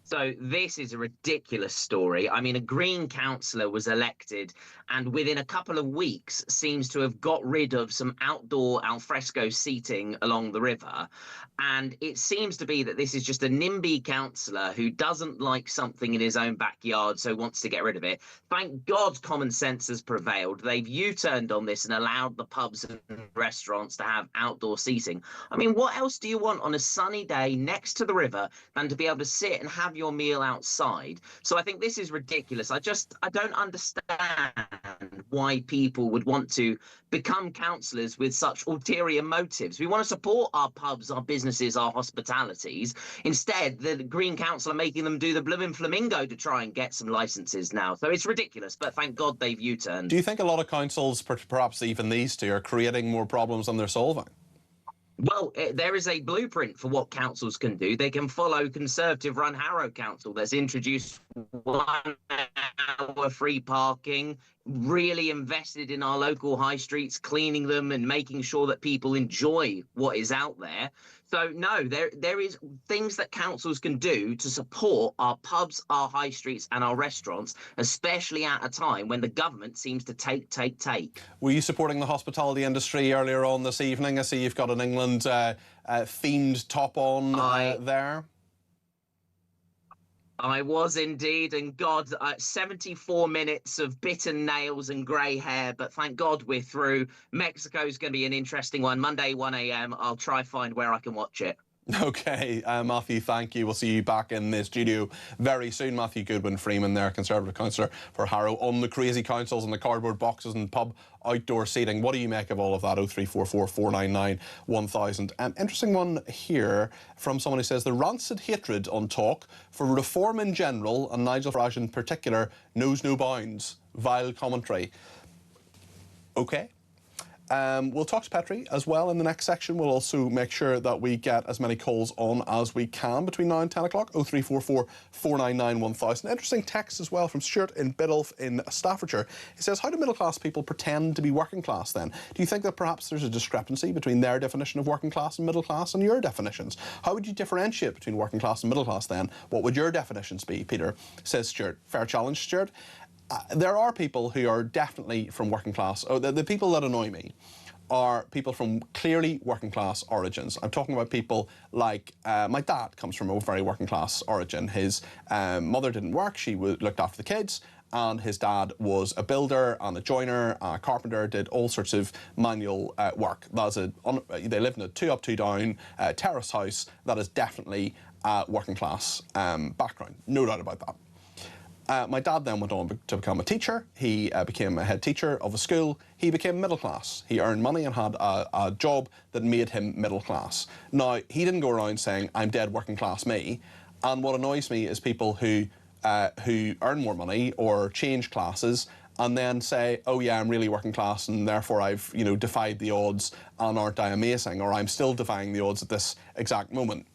So this is a ridiculous story. I mean, a Green councillor was elected and within a couple of weeks seems to have got rid of some outdoor alfresco seating along the river. And it seems to be that this is just a NIMBY councillor who doesn't like something in his own backyard, so wants to get rid of it. Thank God common sense has prevailed. They've U-turned on this and allowed the pubs and restaurants to have outdoor seating. I mean, what else do you want on a sunny day next to the river than to be able to sit and have your meal outside? So I think this is ridiculous. I don't understand why people would want to become councillors with such ulterior motives. We want to support our pubs, our businesses, our hospitalities. Instead, the Green Council are making them do the blooming flamingo to try and get some licences now. So it's ridiculous, but thank God they've U-turned. Do you think a lot of councils, perhaps even these two, are creating more problems than they're solving? Well, there is a blueprint for what councils can do. They can follow Conservative-run Harrow Council that's introduced 1 hour free parking, really invested in our local high streets, cleaning them and making sure that people enjoy what is out there. So, no, there is things that councils can do to support our pubs, our high streets and our restaurants, especially at a time when the government seems to take. Were you supporting the hospitality industry earlier on this evening? I see you've got an England themed top on there. I was indeed, and God, 74 minutes of bitten nails and grey hair, but thank God we're through. Mexico's going to be an interesting one. Monday, 1 a.m. I'll try find where I can watch it. OK, Matthew, thank you. We'll see you back in the studio very soon. Matthew Goodwin-Freeman there, Conservative councillor for Harrow, on the crazy councils and the cardboard boxes and pub outdoor seating. What do you make of all of that? 0344 499 1000. Interesting one here from someone who says the rancid hatred on talk for reform in general and Nigel Farage in particular knows no bounds. Vile commentary. OK. We'll talk to Petri as well in the next section. We'll also make sure that we get as many calls on as we can between now and 10 o'clock. 0344 499 1000. Interesting text as well from Stuart in Biddulph in Staffordshire. He says, how do middle class people pretend to be working class then? Do you think that perhaps there's a discrepancy between their definition of working class and middle class and your definitions? How would you differentiate between working class and middle class then? What would your definitions be, Peter? Says Stuart. Fair challenge, Stuart. There are people who are definitely from working class. The people that annoy me are people from clearly working class origins. I'm talking about people like my dad comes from a very working class origin. His mother didn't work, she looked after the kids, and his dad was a builder and a joiner, a carpenter, did all sorts of manual work. They lived in a 2-up, 2-down terrace house. That is definitely a working class background, no doubt about that. My dad then went on to become a teacher. He became a head teacher of a school. He became middle class. He earned money and had a job that made him middle class. Now, he didn't go around saying, I'm dead working class me. And what annoys me is people who earn more money or change classes and then say, oh yeah, I'm really working class and therefore I've defied the odds and aren't I amazing, or I'm still defying the odds at this exact moment.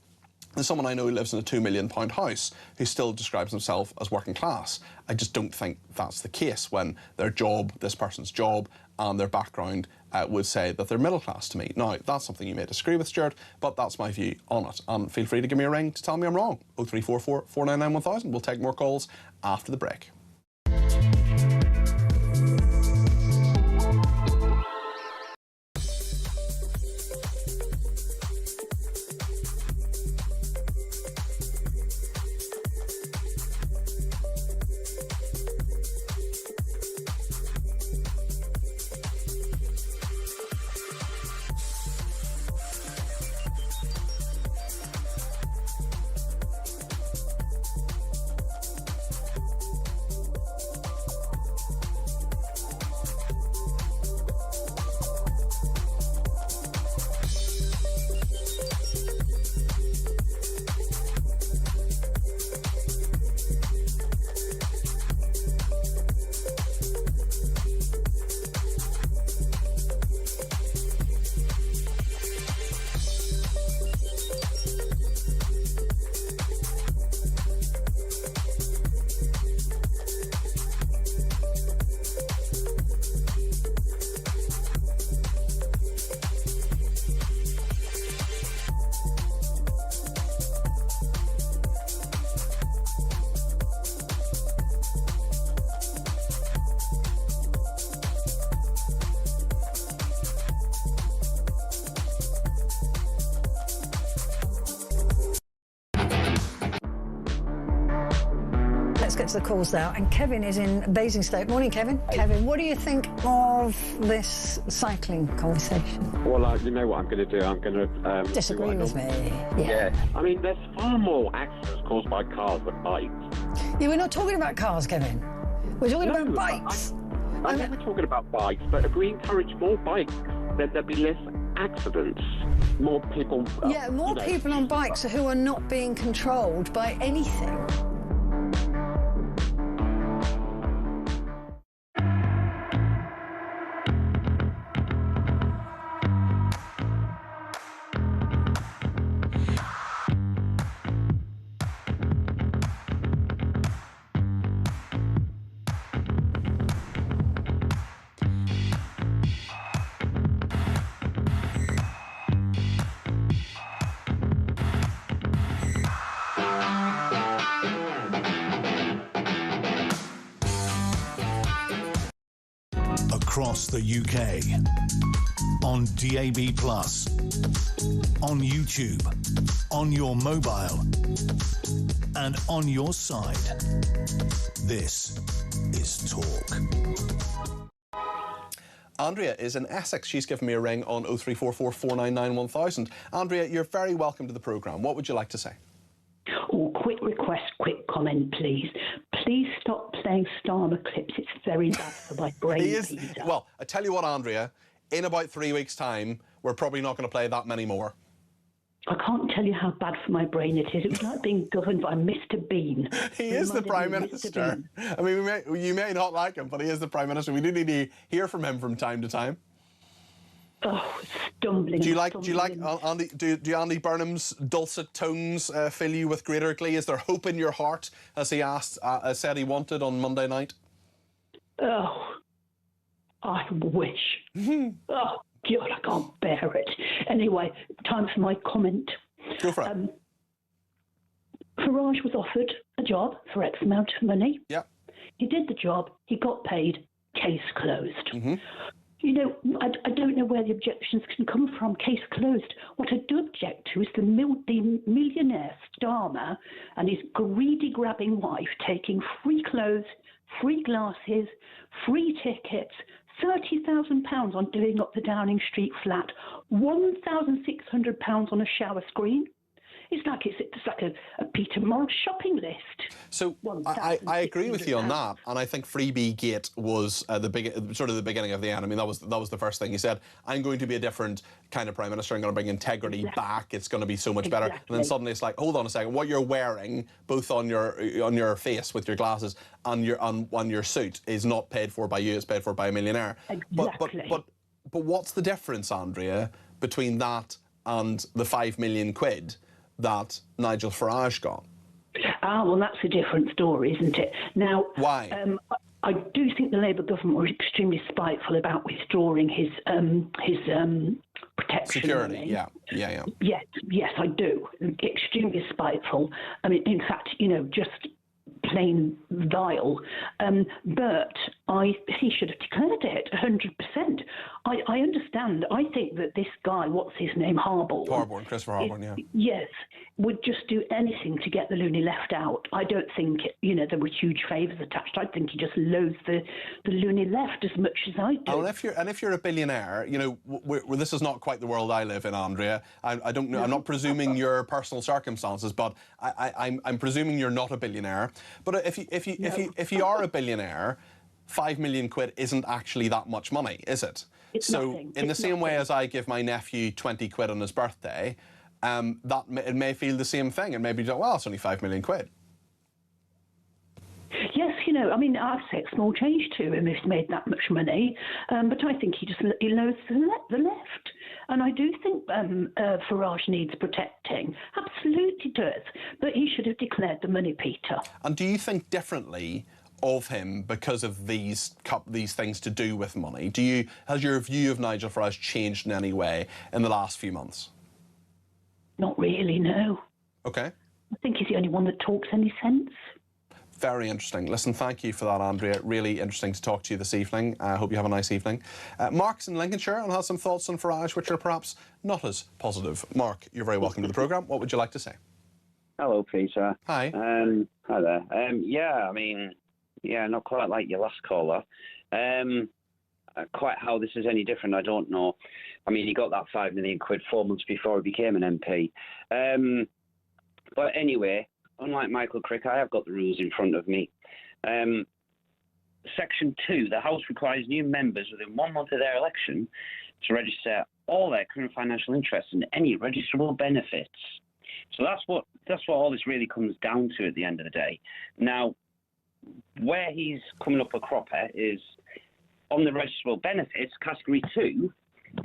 There's someone I know who lives in a £2 million house who still describes himself as working class. I just don't think that's the case when their job, this person's job, and their background would say that they're middle class to me. Now, that's something you may disagree with, Stuart, but that's my view on it. And feel free to give me a ring to tell me I'm wrong. 0344 499 1000. We'll take more calls after the break. Get to the calls now, and Kevin is in Basingstoke. Morning, Kevin. Hey. Kevin, what do you think of this cycling conversation? Well, you know what I'm going to do? I'm going to disagree with me. Yeah. I mean, there's far more accidents caused by cars than bikes. Yeah, we're not talking about cars, Kevin. We're talking about bikes. I know we're talking about bikes, but if we encourage more bikes, then there'll be less accidents. More people. More people on bikes who are not being controlled by anything. Across the UK, on DAB+, on YouTube, on your mobile, and on your side. This is Talk. Andrea is in Essex. She's given me a ring on 0344 499 1000. Andrea, you're very welcome to the programme. What would you like to say? Oh, quick request, quick comment, please. Please stop playing Starmer clips. It's very bad for my brain, Peter. Well, I tell you what, Andrea, in about 3 weeks' time, we're probably not going to play that many more. I can't tell you how bad for my brain it is. It was like being governed by Mr. Bean. He is the Prime Minister. I mean, you may not like him, but he is the Prime Minister. We do need to hear from him from time to time. Oh, stumbling. Do you like Andy? Do Andy Burnham's dulcet tones fill you with greater glee? Is there hope in your heart, as he said he wanted on Monday night? Oh, I wish. Oh, God, I can't bear it. Anyway, time for my comment. Go for it. Farage was offered a job for X amount of money. Yeah. He did the job. He got paid. Case closed. Mm-hmm. You know, I don't know where the objections can come from. Case closed. What I do object to is the millionaire Starmer and his greedy, grabbing wife taking free clothes, free glasses, free tickets, £30,000 on doing up the Downing Street flat, £1,600 on a shower screen. It's like a Peter Morris shopping list. So I agree with you on that, and I think Freebie Gate was the beginning of the end. I mean, that was the first thing he said. I'm going to be a different kind of Prime Minister. I'm going to bring integrity back. It's going to be so much better. And then suddenly it's like, hold on a second, what you're wearing, both on your face with your glasses and on your suit, is not paid for by you. It's paid for by a millionaire. Exactly. But what's the difference, Andrea, between that and the £5 million that Nigel Farage got? Ah, well, that's a different story, isn't it? Now, why? I do think the Labour government were extremely spiteful about withdrawing his protection. Security, money. yeah. Yes, I do. Extremely spiteful. I mean, in fact, just plain vile. But he should have declared it 100%. I understand. I think that this guy, what's his name, Christopher Harborne, yeah. Yes, would just do anything to get the loony left out. I don't think, there were huge favours attached. I think he just loathes the loony left as much as I do. And if you're a billionaire, this is not quite the world I live in, Andrea. I don't know. I'm not presuming your personal circumstances, but I'm presuming you're not a billionaire. But if you are a billionaire, £5 million isn't actually that much money, is it? It's so nothing. In the same way as I give my nephew 20 quid on his birthday, it may feel the same thing, and maybe well, it's only £5 million. Yes, I mean, I'd say it's small change to him if he's made that much money, but I think he loathes the left. And I do think Farage needs protecting. Absolutely does. But he should have declared the money, Peter. And do you think differently of him because of these things to do with money? Has your view of Nigel Farage changed in any way in the last few months? Not really, no. Okay. I think he's the only one that talks any sense. Very interesting. Listen, thank you for that, Andrea. Really interesting to talk to you this evening. I hope you have a nice evening. Mark's in Lincolnshire and has some thoughts on Farage which are perhaps not as positive. Mark, you're very welcome to the programme. What would you like to say? Hello, Peter. Hi. Hi there. Not quite like your last caller. Quite how this is any different, I don't know. I mean, he got that £5 million 4 months before he became an MP. But anyway, unlike Michael Crick, I have got the rules in front of me. Section 2, the House requires new members within 1 month of their election to register all their current financial interests and any registrable benefits. So that's what all this really comes down to at the end of the day. Now, where he's coming up a cropper is on the registrable benefits, category 2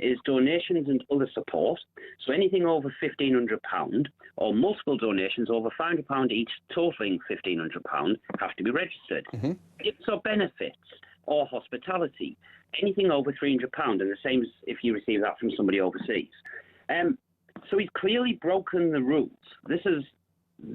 is donations and other support. So anything over £1,500 or multiple donations over £500 each, totaling £1,500, have to be registered. Mm-hmm. Gifts or benefits or hospitality, anything over £300, and the same as if you receive that from somebody overseas. So he's clearly broken the rules. This is,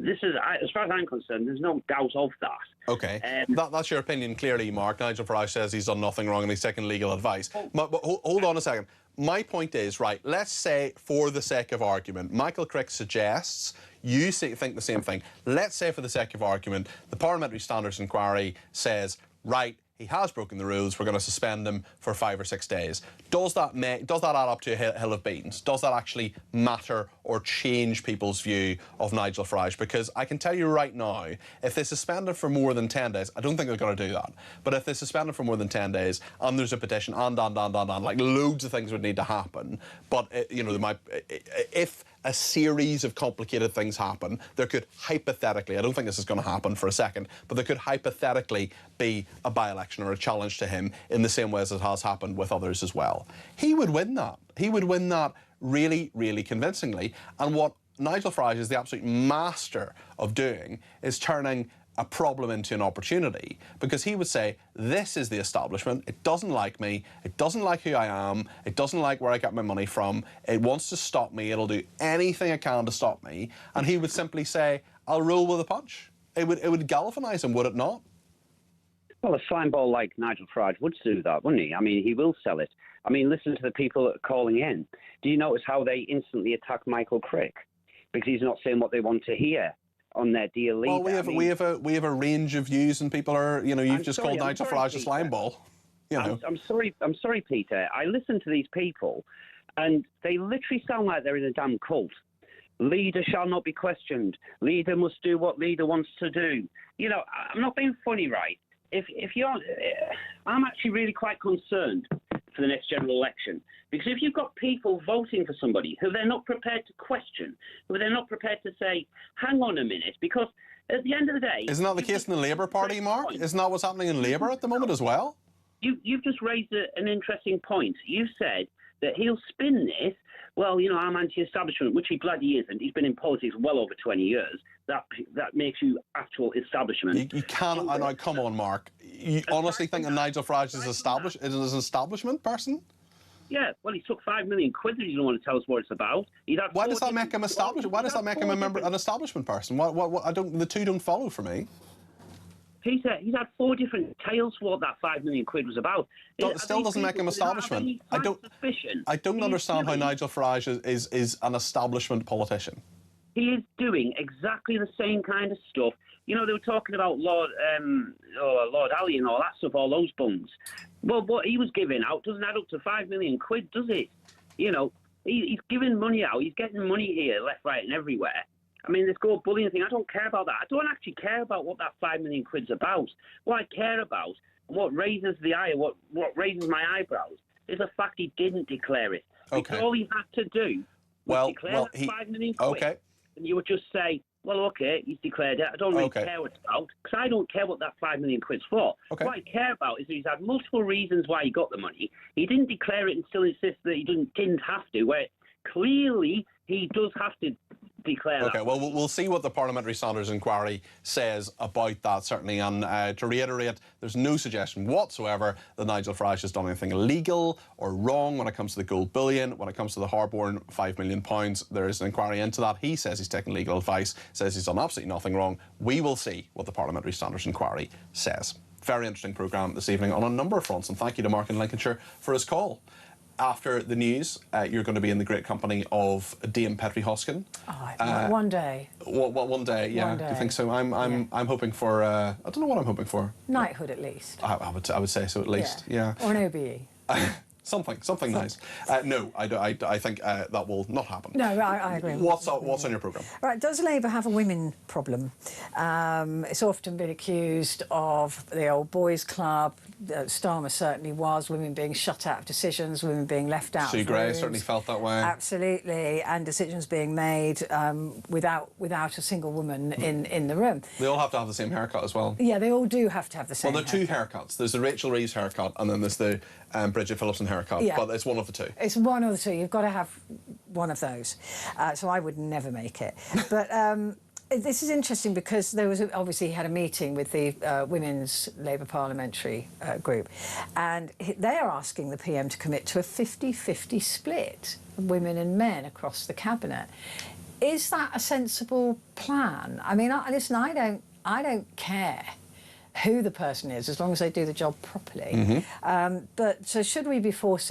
as far as I'm concerned, there's no doubt of that. Okay, that's your opinion, clearly, Mark. Nigel Farage says he's done nothing wrong and he's taken legal advice. But hold on a second. My point is, right, let's say, for the sake of argument, Michael Crick suggests you think the same thing. Let's say, for the sake of argument, the Parliamentary Standards Inquiry says, right, he has broken the rules, we're going to suspend him for 5 or 6 days. Does that add up to a hill of beans? Does that actually matter or change people's view of Nigel Farage? Because I can tell you right now, if they suspend him for more than 10 days, I don't think they're going to do that, but if they suspend him for more than 10 days and there's a petition and, like loads of things would need to happen, but, you know, if a series of complicated things happen, there could hypothetically, I don't think this is going to happen for a second, but there could hypothetically be a by-election or a challenge to him in the same way as it has happened with others as well. He would win that. He would win that really, really convincingly. And what Nigel Farage is the absolute master of doing is turning a problem into an opportunity, because he would say, this is the establishment, it doesn't like me, it doesn't like who I am, it doesn't like where I get my money from, it wants to stop me, it'll do anything it can to stop me, and he would simply say, I'll roll with a punch. It would galvanise him, would it not? Well, a slime ball like Nigel Farage would do that, wouldn't he? I mean, he will sell it. I mean, listen to the people that are calling in. Do you notice how they instantly attack Michael Crick? Because he's not saying what they want to hear on their dear leader. Well, we have a range of views, and people are, you know, you've just called Nigel Farage a slime ball. You know. I'm sorry, Peter. I listen to these people, and they literally sound like they're in a damn cult. Leader shall not be questioned. Leader must do what leader wants to do. You know, I'm not being funny, right? If you're, I'm actually really quite concerned for the next general election, because if you've got people voting for somebody who they're not prepared to question, who they're not prepared to say, hang on a minute, because at the end of the day... Isn't that the case in the Labour Party, Mark? Isn't that what's happening in Labour at the moment as well? You've just raised an interesting point. You said that he'll spin this, well, you know, I'm anti-establishment, which he bloody isn't. He's been in politics well over 20 years. That makes you actual establishment. You can't... Now, come on, Mark. You honestly think that Nigel Farage is an establishment person? Yeah, well, he took £5 million that he didn't want to tell us what it's about. Why does that make him establishment? Why does that make him an establishment person? The two don't follow for me. He's had 4 different tales for what that £5 million was about. It still doesn't make him establishment. I don't understand how Nigel Farage is an establishment politician. He is doing exactly the same kind of stuff. You know, they were talking about Lord Ali and all that stuff, all those bungs. Well, what he was giving out doesn't add up to £5 million, does it? You know, he's giving money out. He's getting money here, left, right, and everywhere. I mean, this gold bullying thing, I don't care about that. I don't actually care about what that £5 million is about. What I care about, what raises the eye, what raises my eyebrows, is the fact he didn't declare it. Okay. Because all he had to do was declare that £5 million. Okay. And you would just say, well, okay, he's declared it. I don't really care what it's about, because I don't care what that £5 million is for. Okay. What I care about is that he's had multiple reasons why he got the money. He didn't declare it and still insists that he didn't have to, where clearly he does have to declare that. Okay, well, we'll see what the Parliamentary Standards Inquiry says about that, certainly. And to reiterate, there's no suggestion whatsoever that Nigel Farage has done anything illegal or wrong when it comes to the gold bullion, when it comes to the Harborne £5 million. There is an inquiry into that. He says he's taken legal advice, says he's done absolutely nothing wrong. We will see what the Parliamentary Standards Inquiry says. Very interesting programme this evening on a number of fronts, and thank you to Mark in Lincolnshire for his call. After the news, you're going to be in the great company of Dame Petrie Hoskin. One day. One day, yeah. One day. Do you think so? I'm hoping for. I don't know what I'm hoping for. Knighthood, at least. I would say so, at least. Yeah. Or an OBE. Something nice. No, I think that will not happen. No, I agree. What's on your programme? Right, does Labour have a women problem? It's often been accused of the old boys' club. Starmer certainly was. Women being shut out of decisions, women being left out. Sue Gray certainly felt that way. Absolutely, and decisions being made without a single woman in the room. They all have to have the same haircut as well. Yeah, they all do have to have the same. Well, there are 2 haircuts. There's the Rachel Reeves haircut, and then there's the Bridget Phillipson haircut. Yeah. But it's one of the 2. It's one of the 2. You've got to have one of those. So I would never make it. But this is interesting because there was obviously had a meeting with the Women's Labour Parliamentary Group, and they are asking the PM to commit to a 50-50 split of women and men across the cabinet. Is that a sensible plan? I mean, listen, I don't care who the person is as long as they do the job properly. But so should we be forcing